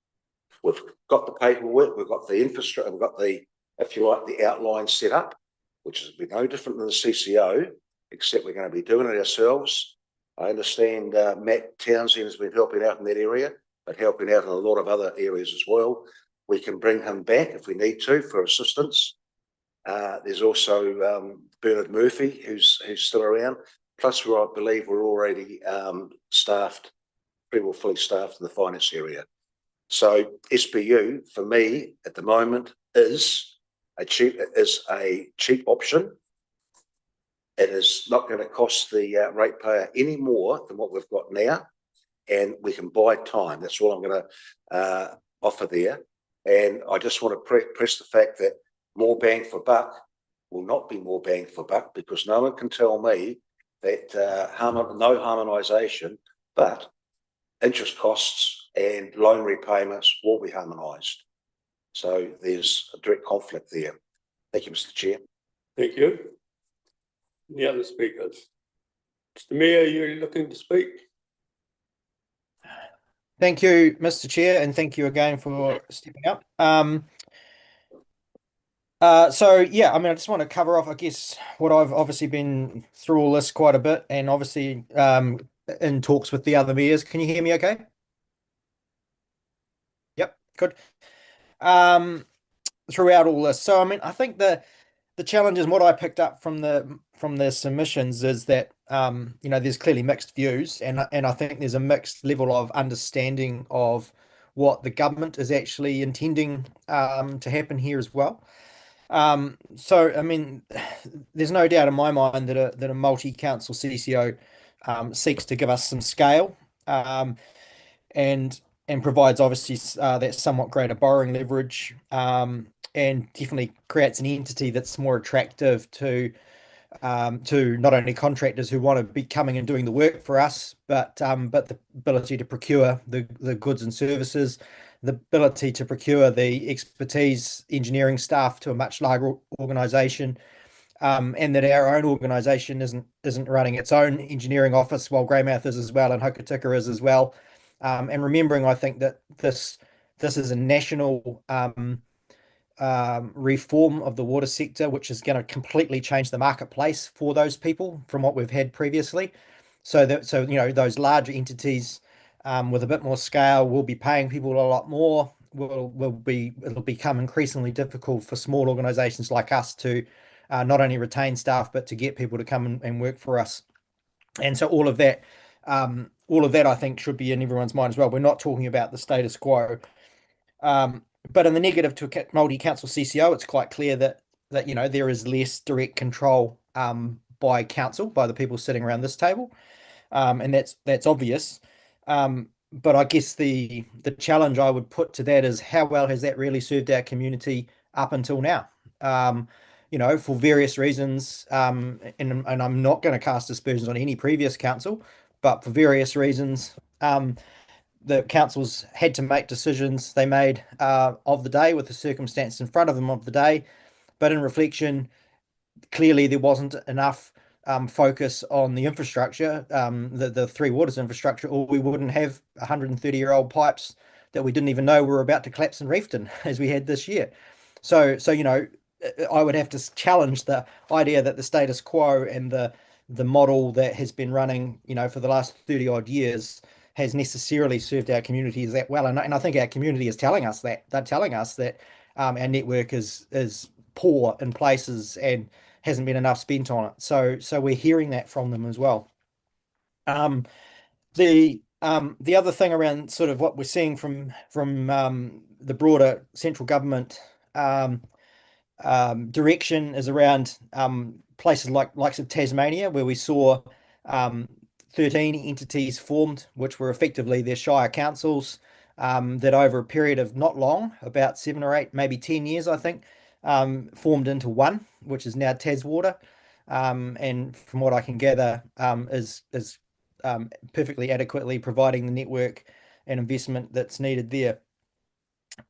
We've got the paperwork, we've got the infrastructure, we've got the, if you like, the outline set up, which is no different than the CCO, except we're going to be doing it ourselves. I understand Matt Townsend has been helping out in that area, but helping out in a lot of other areas as well. We can bring him back if we need to for assistance. There's also Bernard Murphy, who's still around. Plus, I believe we're already staffed, pretty well fully staffed in the finance area. So SBU for me at the moment is a cheap option. It is not going to cost the ratepayer any more than what we've got now, and we can buy time. That's all I'm going to offer there. And I just want to press the fact that more bang for buck will not be more bang for buck, because no one can tell me that no harmonisation, but interest costs and loan repayments will be harmonised. So there's a direct conflict there. Thank you, Mr. Chair. Thank you. Any other speakers? Mr. Mayor, you're looking to speak? Thank you, Mr. Chair, and thank you again for stepping up. So yeah, I mean, I just want to cover off, I guess, what I've obviously been through all this quite a bit, and obviously in talks with the other mayors. Can you hear me okay? Yep, good. Throughout all this. So I mean, I think the challenge is what I picked up from the submissions is that you know, there's clearly mixed views, and I think there's a mixed level of understanding of what the government is actually intending to happen here as well. So I mean, there's no doubt in my mind that a multi-council CCO seeks to give us some scale and provides obviously that somewhat greater borrowing leverage, and definitely creates an entity that's more attractive to to not only contractors who want to be coming and doing the work for us, but the ability to procure the goods and services, the ability to procure the expertise, engineering staff to a much larger organisation, and that our own organisation isn't running its own engineering office while Greymouth is as well and Hokitika is as well. And remembering, I think that this is a national reform of the water sector, which is going to completely change the marketplace for those people from what we've had previously. So you know, those larger entities with a bit more scale will be paying people a lot more. It'll become increasingly difficult for small organizations like us to not only retain staff but to get people to come and work for us. And so all of that I think should be in everyone's mind as well. We're not talking about the status quo. But in the negative to a multi-council CCO, it's quite clear that you know, there is less direct control by council, by the people sitting around this table, and that's obvious. But I guess the challenge I would put to that is, how well has that really served our community up until now? You know, for various reasons, and I'm not going to cast aspersions on any previous council, but for various reasons, the councils had to make decisions they made of the day with the circumstance in front of them of the day. But in reflection, clearly there wasn't enough focus on the infrastructure, the Three Waters infrastructure, or we wouldn't have 130-year-old pipes that we didn't even know were about to collapse in Reefton as we had this year. So you know, I would have to challenge the idea that the status quo and the model that has been running, you know, for the last 30 odd years has necessarily served our communities that well. And I think our community is telling us that. They're telling us that our network is poor in places and hasn't been enough spent on it. So we're hearing that from them as well. The other thing around sort of what we're seeing from the broader central government direction is around places likes of Tasmania, where we saw 13 entities formed, which were effectively their shire councils, that over a period of not long, about 7 or 8, maybe 10 years, I think, formed into one, which is now Taswater, and from what I can gather, is perfectly adequately providing the network and investment that's needed there.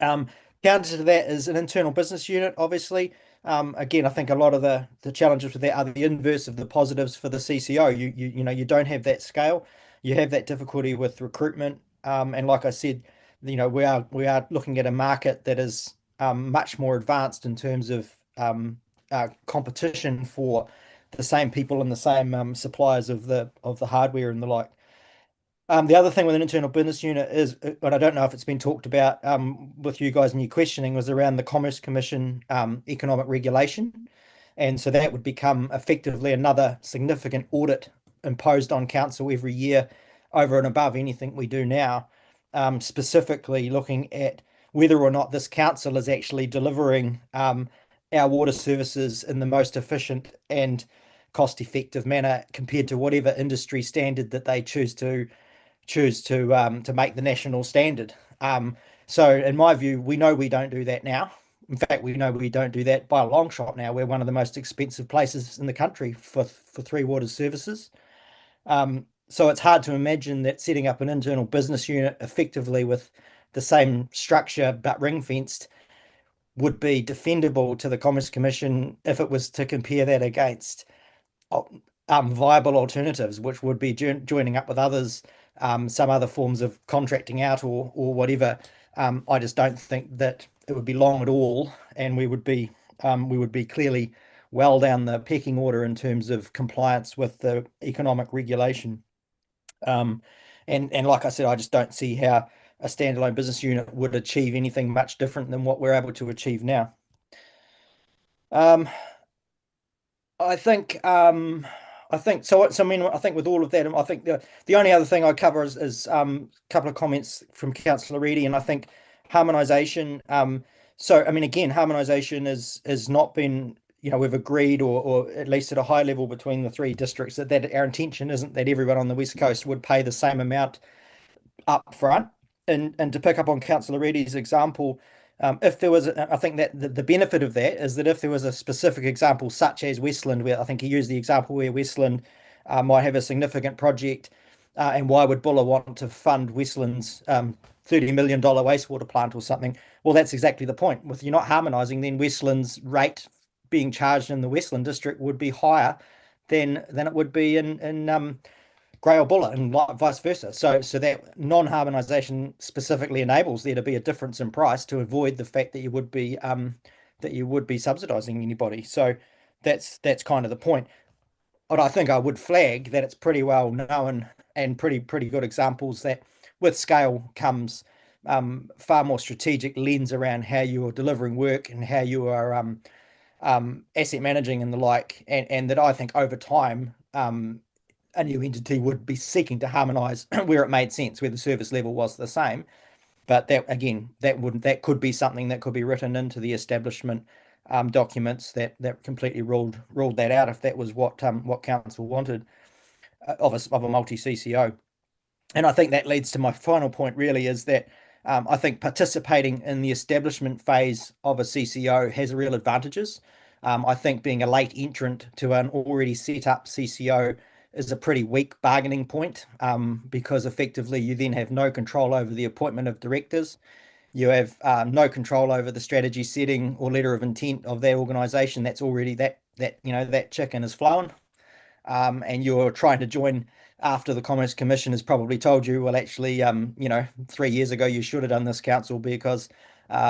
Counter to that is an internal business unit, obviously. Again, I think a lot of the challenges with that are the inverse of the positives for the CCO. You know, you don't have that scale. You have that difficulty with recruitment. And like I said, you know, we are looking at a market that is much more advanced in terms of competition for the same people and the same suppliers of the hardware and the like. The other thing with an internal business unit is, and I don't know if it's been talked about with you guys in your questioning, was around the Commerce Commission economic regulation. And so that would become effectively another significant audit imposed on council every year over and above anything we do now, specifically looking at whether or not this council is actually delivering our water services in the most efficient and cost-effective manner compared to whatever industry standard that they choose to make the national standard. So in my view, we know we don't do that now. In fact, we know we don't do that by a long shot now. We're one of the most expensive places in the country for Three Waters services. So it's hard to imagine that setting up an internal business unit effectively with the same structure but ring-fenced would be defendable to the Commerce Commission if it was to compare that against viable alternatives, which would be joining up with others, some other forms of contracting out or whatever. I just don't think that it would be long at all, and we would be clearly well down the pecking order in terms of compliance with the economic regulation. And like I said, I just don't see how a standalone business unit would achieve anything much different than what we're able to achieve now. I think so. I mean, I think with all of that, I think the only other thing I'd cover is a couple of comments from Councillor Reedy, and I think harmonisation. So, I mean, again, harmonisation has not been, you know, we've agreed, or at least at a high level between the three districts, that our intention isn't that everyone on the West Coast would pay the same amount up front. And to pick up on Councillor Reedy's example, If there was, I think that the benefit of that is that if there was a specific example, such as Westland, where I think he used the example where Westland might have a significant project, and why would Buller want to fund Westland's $30 million wastewater plant or something? Well, that's exactly the point. With you're not harmonising, then Westland's rate being charged in the Westland district would be higher than it would be in Grey or Buller, and vice versa. So that non-harmonisation specifically enables there to be a difference in price to avoid the fact that you would be subsidising anybody. So that's kind of the point. But I think I would flag that it's pretty well known and pretty good examples that with scale comes far more strategic lens around how you are delivering work and how you are asset managing and the like, and that I think over time a new entity would be seeking to harmonise where it made sense, where the service level was the same. But that again, that could be something that could be written into the establishment documents that completely ruled that out if that was what council wanted of a multi CCO. And I think that leads to my final point really is that I think participating in the establishment phase of a CCO has real advantages. I think being a late entrant to an already set up CCO is a pretty weak bargaining point because effectively you then have no control over the appointment of directors. You have no control over the strategy setting or letter of intent of that organisation. That's already that chicken is flown, and you're trying to join after the Commerce Commission has probably told you, well, actually, 3 years ago you should have done this, council, because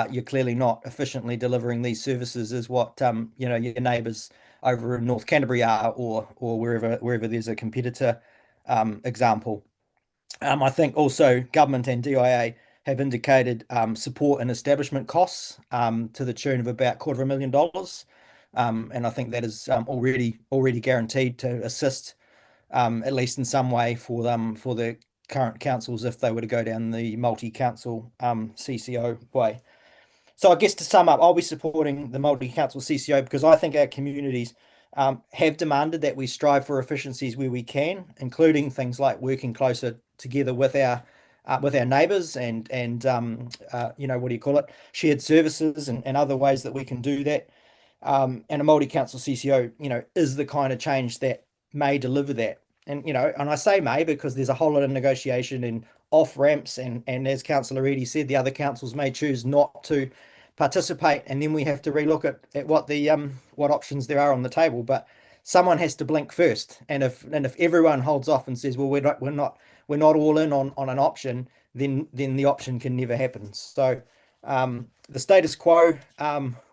you're clearly not efficiently delivering these services as what your neighbours over in North Canterbury are, or wherever there's a competitor example. I think also government and DIA have indicated support in establishment costs to the tune of about $250,000, and I think that is already guaranteed to assist at least in some way for the current councils if they were to go down the multi-council CCO way. So I guess to sum up, I'll be supporting the multi-council CCO because I think our communities have demanded that we strive for efficiencies where we can, including things like working closer together with our neighbours and shared services and other ways that we can do that. And a multi-council CCO, is the kind of change that may deliver that. And I say may because there's a whole lot of negotiation and off ramps, and as Councillor Eadie said, the other councils may choose not to participate, and then we have to relook at what options there are on the table. But someone has to blink first, and if everyone holds off and says, well, we're not all in on an option, then the option can never happen. So the status quo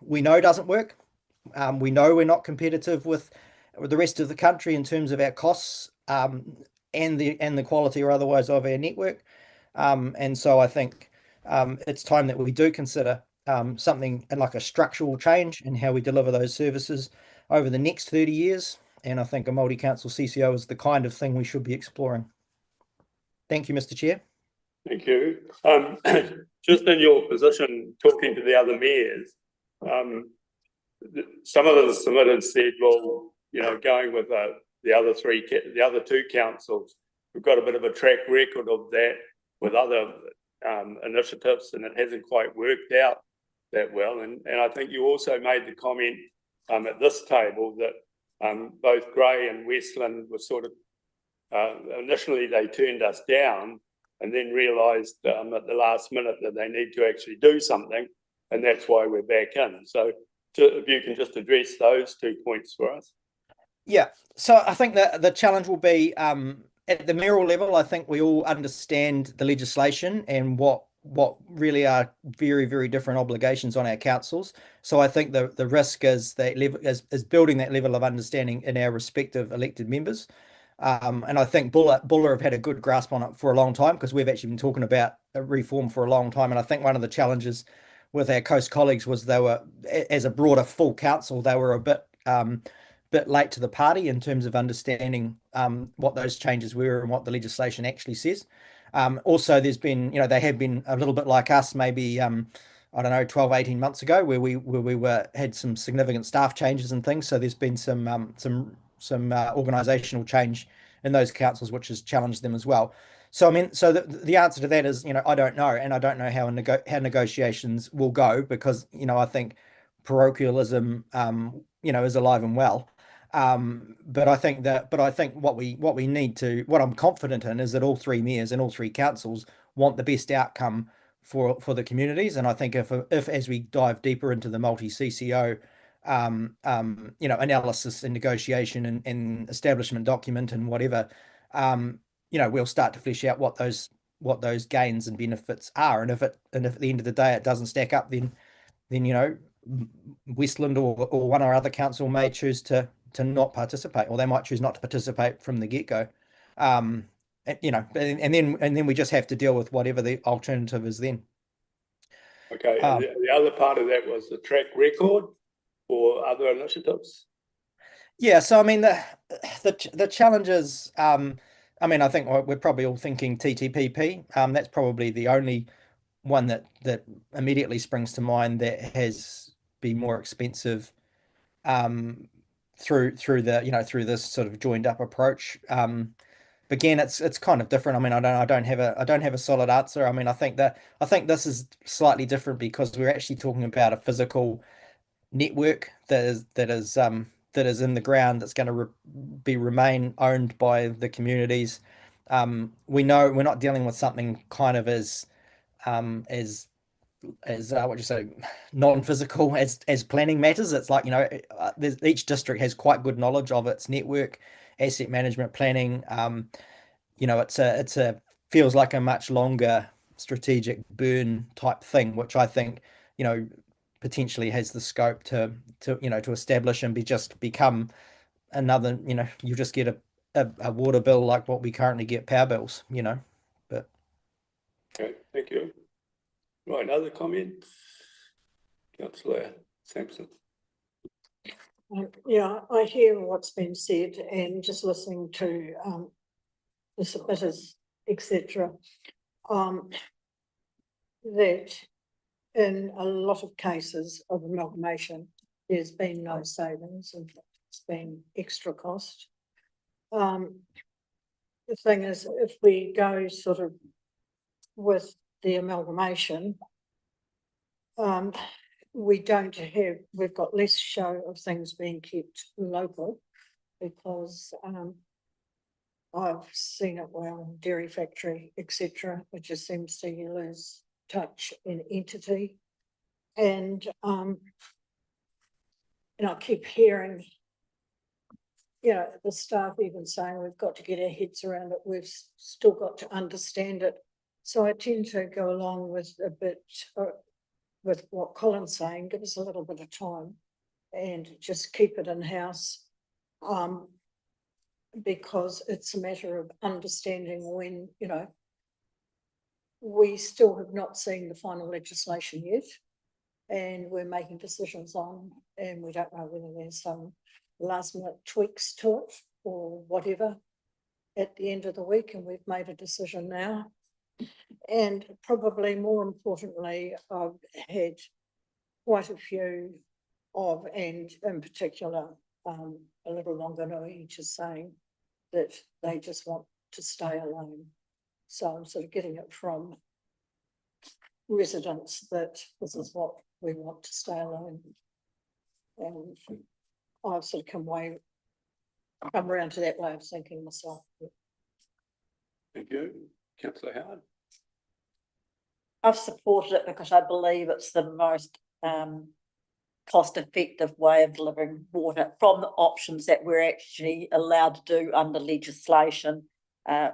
we know doesn't work. We know we're not competitive with the rest of the country in terms of our costs and the quality or otherwise of our network. And so I think it's time that we do consider something like a structural change in how we deliver those services over the next 30 years. And I think a multi-council CCO is the kind of thing we should be exploring. Thank you, Mr. Chair. Thank you. Just in your position, talking to the other mayors, some of the submitted said, well, going with the other two councils, we've got a bit of a track record of that with other initiatives, and it hasn't quite worked out that well. And I think you also made the comment at this table that both Grey and Westland were sort of initially they turned us down and then realised at the last minute that they need to actually do something, and that's why we're back in. So if you can just address those 2 points for us. Yeah, so I think that the challenge will be at the mayoral level. I think we all understand the legislation and what really are very, very different obligations on our councils. So I think the risk is building that level of understanding in our respective elected members. And I think Buller have had a good grasp on it for a long time, because we've actually been talking about a reform for a long time. And I think one of the challenges with our coast colleagues was they were, as a broader full council, they were a bit late to the party in terms of understanding what those changes were and what the legislation actually says. Also, there's been, they have been a little bit like us, maybe 12, 18 months ago, where we had some significant staff changes and things. So there's been some organisational change in those councils, which has challenged them as well. So I mean, so the answer to that is, I don't know, and I don't know how negotiations will go, because I think parochialism, is alive and well. But I think what I'm confident in is that all three mayors and all three councils want the best outcome for the communities. And I think if as we dive deeper into the multi CCO analysis and negotiation and establishment document and whatever, we'll start to flesh out what those gains and benefits are. And if at the end of the day it doesn't stack up, then Westland or one or other council may choose to not participate, or they might choose not to participate from the get-go. And then we just have to deal with whatever the alternative is then. Okay, and the other part of that was the track record or other initiatives? Yeah, so I mean the challenges, I think we're probably all thinking TTPP. That's probably the only one that immediately springs to mind that has been more expensive through this sort of joined up approach. Again, it's kind of different. I mean, I don't have a solid answer. I mean, I think this is slightly different because we're actually talking about a physical network that is in the ground, that's going to remain owned by the communities. We know we're not dealing with something kind of as what you say, non-physical as planning matters. It's like, each district has quite good knowledge of its network, asset management, planning. It's a feels like a much longer strategic burn type thing, which I think potentially has the scope to establish and become another. You just get a water bill like what we currently get power bills. But okay, thank you. Right, other comments? Councillor Sampson. Yeah, I hear what's been said, and just listening to the submitters, etc. That in a lot of cases of amalgamation, there's been no savings, and it's been extra cost. The thing is, if we go sort of with the amalgamation, we've got less show of things being kept local, because I've seen it well, dairy factory, etc. It just seems to lose touch in entity. And I keep hearing, the staff even saying we've got to get our heads around it, we've still got to understand it. So I tend to go along with a bit with what Colin's saying, give us a little bit of time and just keep it in-house, because it's a matter of understanding when, we still have not seen the final legislation yet, and we're making decisions on, and we don't know whether there's some last minute tweaks to it or whatever at the end of the week, and we've made a decision now. And probably more importantly, I've had quite a few and in particular, a little longer each is saying that they just want to stay alone. So I'm sort of getting it from residents that this is what we want, to stay alone. And I've sort of come around to that way of thinking myself. Thank you. Councillor Howard. I've supported it because I believe it's the most cost-effective way of delivering water from the options that we're actually allowed to do under legislation. I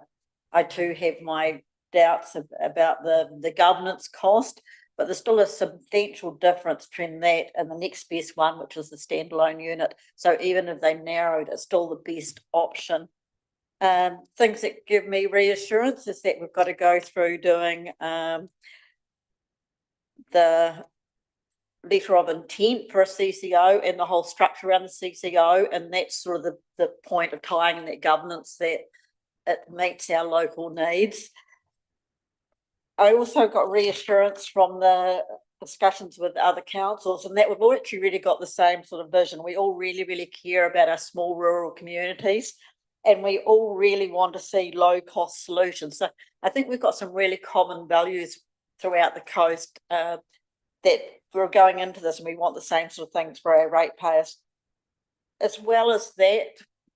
too have my doubts about the governance cost, but there's still a substantial difference between that and the next best one, which is the standalone unit. So even if they narrowed, it's still the best option. Things that give me reassurance is that we've got to go through doing the letter of intent for a CCO and the whole structure around the CCO, and that's sort of the point of tying in that governance, that it meets our local needs. I also got reassurance from the discussions with other councils, and that we've all actually really got the same sort of vision. We all really, really care about our small rural communities. and we all really want to see low cost solutions. So I think we've got some really common values throughout the coast that we're going into this, and we want the same sort of things for our ratepayers. As well as that,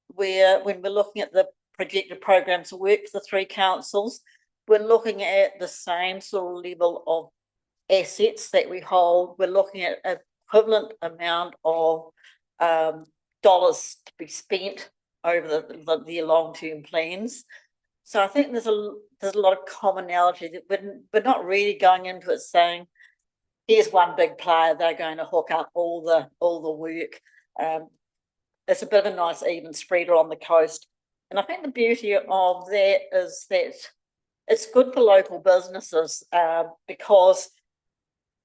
when we're looking at the projected programs of work for the three councils, we're looking at the same sort of level of assets that we hold. We're looking at an equivalent amount of dollars to be spent over the long-term plans. So I think there's a lot of commonality that we're not really going into it saying, here's one big player, they're going to hook up all the work. It's a bit of a nice even spread on the coast. And I think the beauty of that is that it's good for local businesses because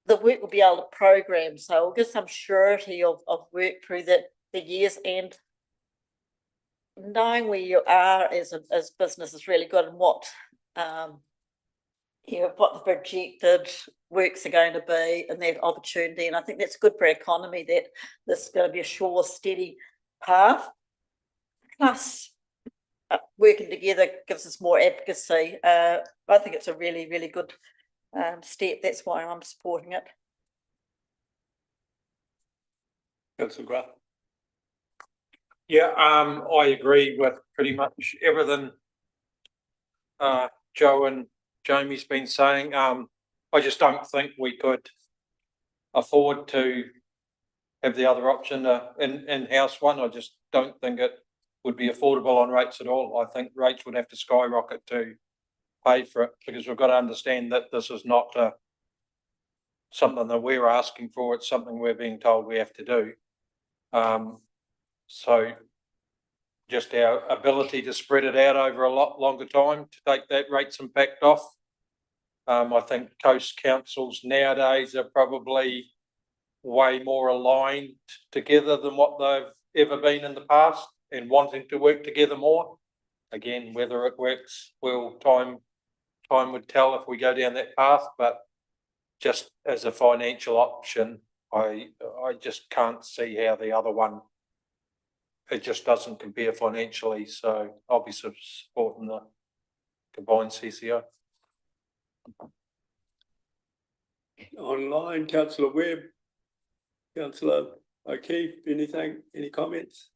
the work will be able to program. So it'll give some surety of work through the years, and knowing where you are as business is really good, and what what the projected works are going to be and that opportunity. And I think that's good for our economy, that this is going to be a sure, steady path. Plus, working together gives us more advocacy. I think it's a really, really good step. That's why I'm supporting it. Councillor Grant. Yeah, I agree with pretty much everything Joe and Jamie's been saying. I just don't think we could afford to have the other option, in-house one. I just don't think it would be affordable on rates at all. I think rates would have to skyrocket to pay for it, because we've got to understand that this is not something that we're asking for. It's something we're being told we have to do. So just our ability to spread it out over a lot longer time to take that rates impact off. I think coast councils nowadays are probably way more aligned together than what they've ever been in the past, and wanting to work together more. Again, whether it works, well, time would tell if we go down that path, but just as a financial option, I just can't see how the other one, it just doesn't compare financially. So I'll be supporting the combined CCO. Online, Councillor Webb, Councillor O'Keefe, any comments?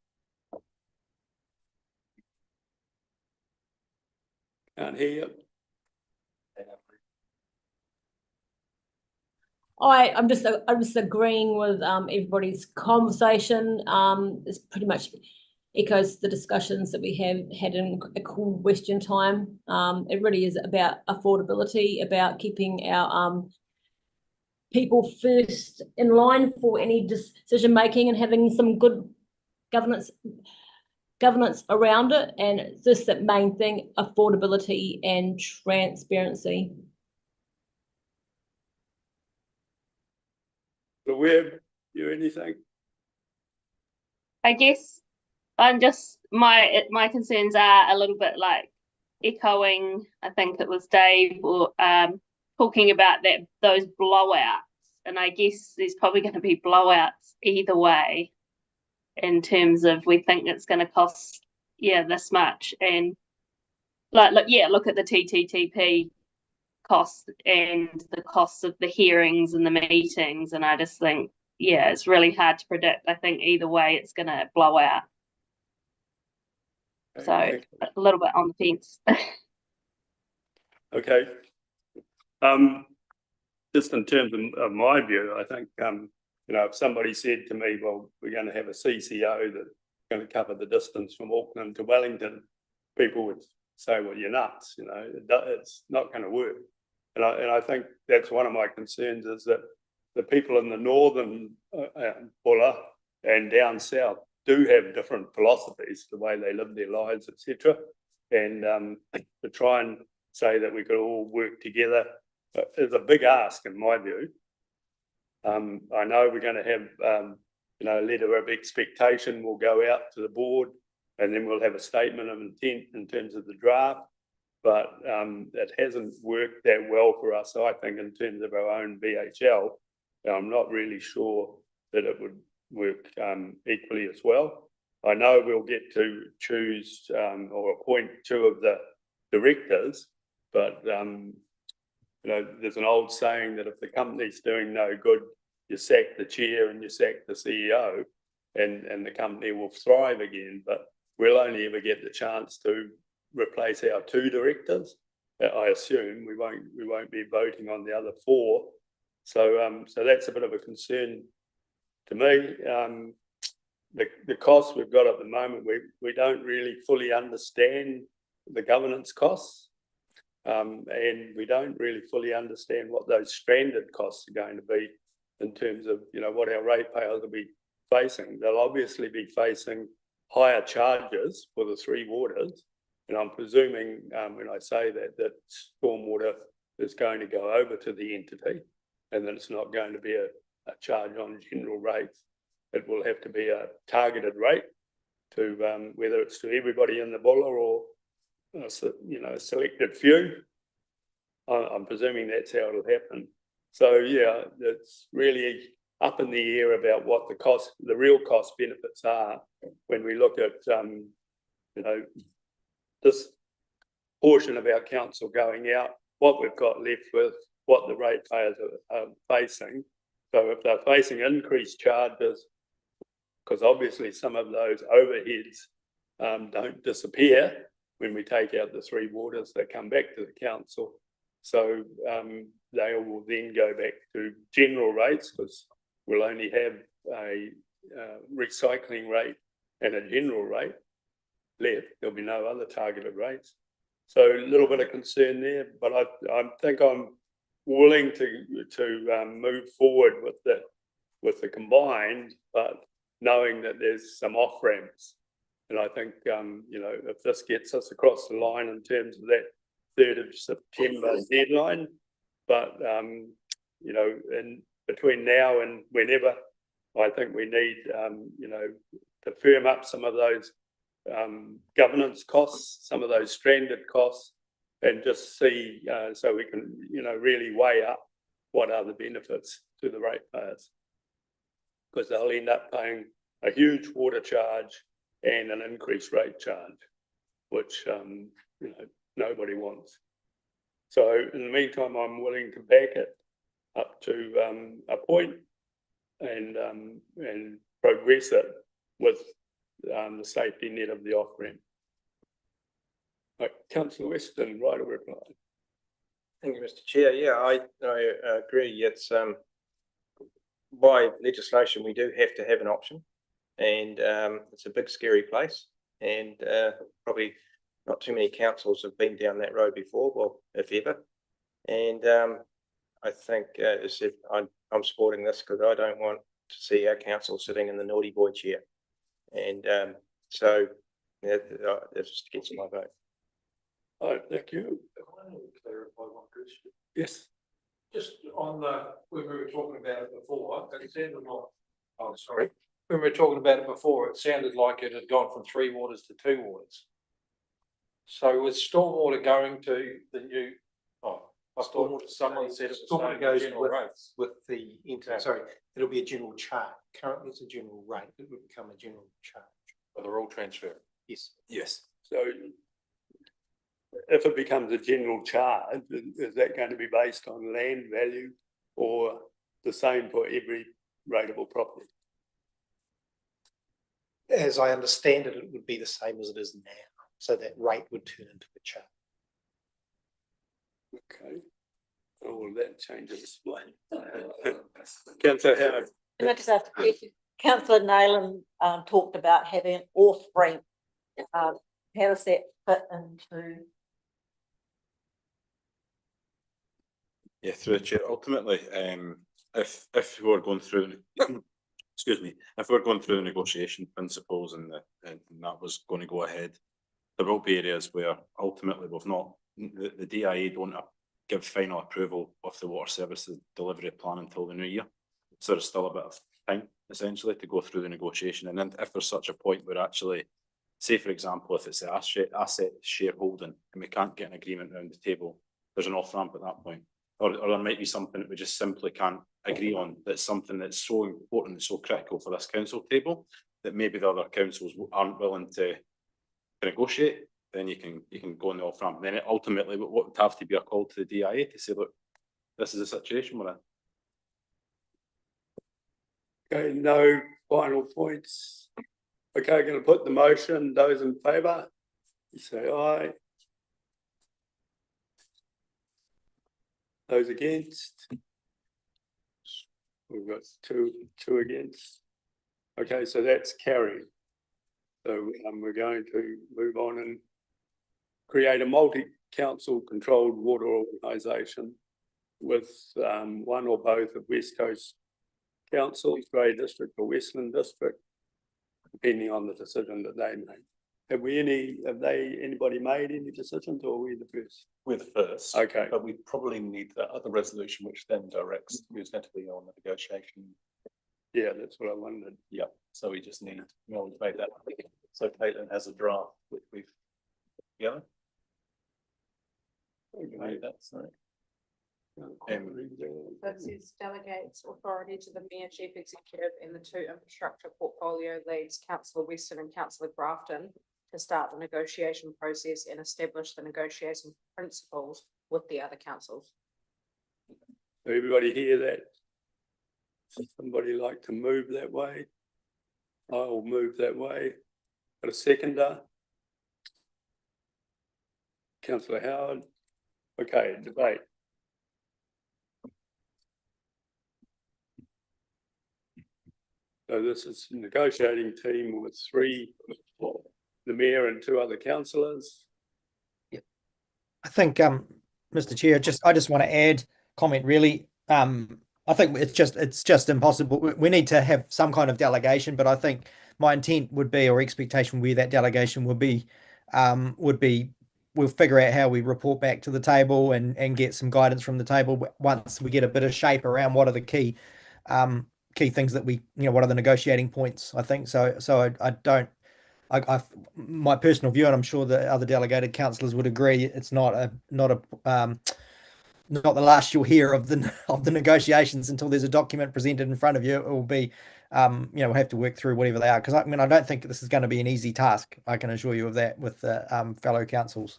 Can't hear you. I'm just agreeing with everybody's conversation. It's pretty much echoes the discussions that we have had in a question time. It really is about affordability, about keeping our people first in line for any decision making, and having some good governance around it. And it's just that main thing, affordability and transparency. The Webb, you anything? I guess I'm just my concerns are a little bit like echoing, I think it was Dave, or talking about those blowouts. And I guess there's probably going to be blowouts either way, in terms of we think it's going to cost this much, and look at the TTTP cost and the costs of the hearings and the meetings, and I just think it's really hard to predict. I think either way it's going to blow out. So a little bit on the fence. Okay. Just in terms of my view, I think if somebody said to me, well, we're going to have a CCO that's going to cover the distance from Auckland to Wellington, people would say, well, you're nuts, it's not going to work. And I think that's one of my concerns, is that the people in the northern Bulla and down south do have different philosophies, the way they live their lives, etc. And to try and say that we could all work together is a big ask, in my view. I know we're going to have a letter of expectation will go out to the board, and then we'll have a statement of intent in terms of the draft. But it hasn't worked that well for us, I think, in terms of our own VHL. I'm not really sure that it would work equally as well. I know we'll get to choose or appoint two of the directors, but you know, there's an old saying that if the company's doing no good, you sack the chair and you sack the CEO, and the company will thrive again. But we'll only ever get the chance to replace our two directors. I assume we won't be voting on the other four. So so that's a bit of a concern to me. The costs we've got at the moment, we don't really fully understand the governance costs. And we don't really fully understand what those stranded costs are going to be in terms of, you know, what our ratepayers will be facing. They'll obviously be facing higher charges for the three waters. And I'm presuming when I say that stormwater is going to go over to the entity and that it's not going to be a charge on general rates. It will have to be a targeted rate to whether it's to everybody in the buller or you know, a selected few. I'm presuming that's how it'll happen. So yeah, it's really up in the air about what the real cost benefits are when we look at you know, this portion of our council going out, what we've got left with, what the ratepayers are facing. So if they're facing increased charges, because obviously some of those overheads don't disappear when we take out the three waters, they come back to the council. So they will then go back to general rates, because we'll only have a recycling rate and a general rate left. There'll be no other targeted rates. So a little bit of concern there, but I think I'm willing to move forward with the combined, but knowing that there's some off ramps. And I think, you know, if this gets us across the line in terms of that 3rd of September deadline, but, you know, in between now and whenever, I think we need, you know, to firm up some of those governance costs, some of those stranded costs, and just see, so we can, you know, really weigh up what are the benefits to the ratepayers. Because they'll end up paying a huge water charge and an increased rate charge, which you know, nobody wants. So in the meantime, I'm willing to back it up to a point and progress it with the safety net of the off ramp. Right, Councillor Weston, right of reply. Thank you, Mr. Chair. Yeah, I agree. It's by legislation we do have to have an option, and it's a big scary place, and probably not too many councils have been down that road before, well, if ever. And I think as I said, I'm supporting this because I don't want to see our council sitting in the naughty boy chair, and so that's just against my vote. Oh, thank you. Clarify one question. Yes. Just on when we were talking about it before, it sounded like, oh, sorry. When we were talking about it before, it sounded like it had gone from 3 waters to 2 waters. So with stormwater going to the new, I thought someone said it was Stormwater goes general with, rates. with the sorry, it'll be a general charge. Currently it's a general rate. It would become a general charge. But they're all transferred. Yes. Yes. So if it becomes a general charge, is that going to be based on land value or the same for every rateable property? As I understand it, it would be the same as it is now. So that rate would turn into a charge. Okay. All of that changes. Councillor Howard. Can I just ask a question? Councillor Nayland talked about having an off ramp. How does that fit into? Yeah, through the chair. Ultimately, if we were going through, excuse me, if we're going through the negotiation principles and that was going to go ahead, there will be areas where ultimately we've not, the DIA don't give final approval of the water services delivery plan until the new year. So there's still a bit of time essentially to go through the negotiation. And then if there's such a point where actually, say for example, if it's the asset shareholding and we can't get an agreement around the table, there's an off ramp at that point. or there might be something that we just simply can't agree on, that's something that's so important and so critical for this council table, that maybe the other councils aren't willing to negotiate, then you can go on the off ramp. Then ultimately, what would have to be a call to the DIA to say, look, this is the situation we're in. Okay, no final points. Okay, going to put the motion. Those in favour, you say aye. Those against? We've got two against. Okay, so that's carried. So we're going to move on and create a multi-council controlled water organisation with one or both of West Coast councils, Grey District or Westland District, depending on the decision that they make. Have anybody made any decisions, or are we the first? We're the first. Okay. But we probably need that other resolution, which then directs who's going to be on the negotiation. Yeah, that's what I wondered. Yeah, so we just need, we've made that. So Caitlin has a draft, which we've, yeah. Made that, sorry. That says delegates authority to the mayor, chief executive, and the two infrastructure portfolio leads, Councillor Weston and Councillor Grafton, to start the negotiation process and establish the negotiation principles with the other councils. Everybody hear that? Somebody like to move that way? I'll move that way. Got a seconder? Councillor Howard? Okay, debate. So this is a negotiating team with three, the mayor and two other councillors. I think, Mr. Chair, I just want to add comment really. I think it's just impossible. We need to have some kind of delegation, but I think my intent would be, or expectation would be, that delegation would be we'll figure out how we report back to the table and get some guidance from the table once we get a bit of shape around what are the key things that we, what are the negotiating points, I think. So my personal view, and I'm sure the other delegated councillors would agree, it's not the last you'll hear of the negotiations until there's a document presented in front of you. It will be, we'll have to work through whatever they are. Because I don't think this is going to be an easy task. I can assure you of that with the fellow councils.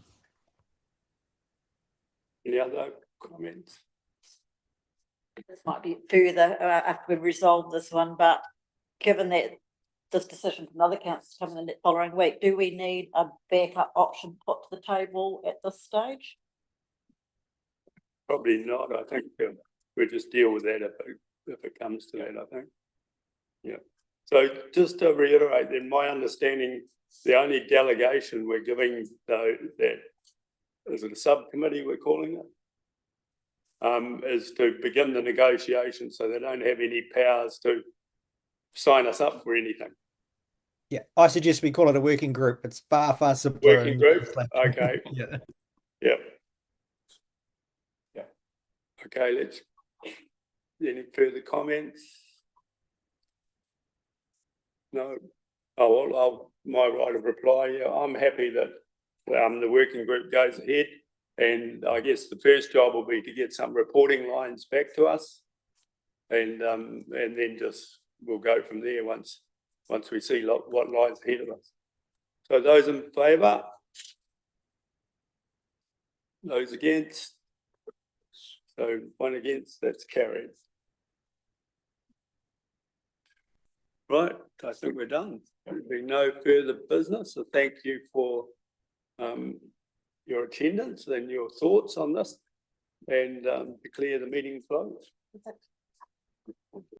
Any other comments? This might be further after we've resolved this one, but given that this decision from other councils coming in the following week, do we need a backup option put to the table at this stage? Probably not. I think we'll just deal with that if it comes to that, I think. Yeah. So just to reiterate, then, my understanding, the only delegation we're giving, though, that is it a subcommittee we're calling it, is to begin the negotiation, so they don't have any powers to sign us up for anything. Yeah, I suggest we call it a working group. It's far simpler. Working group. Okay. Yeah. Yep. Okay, any further comments? No. Oh, well, my right of reply, yeah, I'm happy that the working group goes ahead, and I guess the first job will be to get some reporting lines back to us, and then just we'll go from there once we see what lies ahead of us. So those in favour? Those against? So one against, that's carried. Right, I think we're done. There'll be no further business. So thank you for your attendance and your thoughts on this, and declare the meeting closed.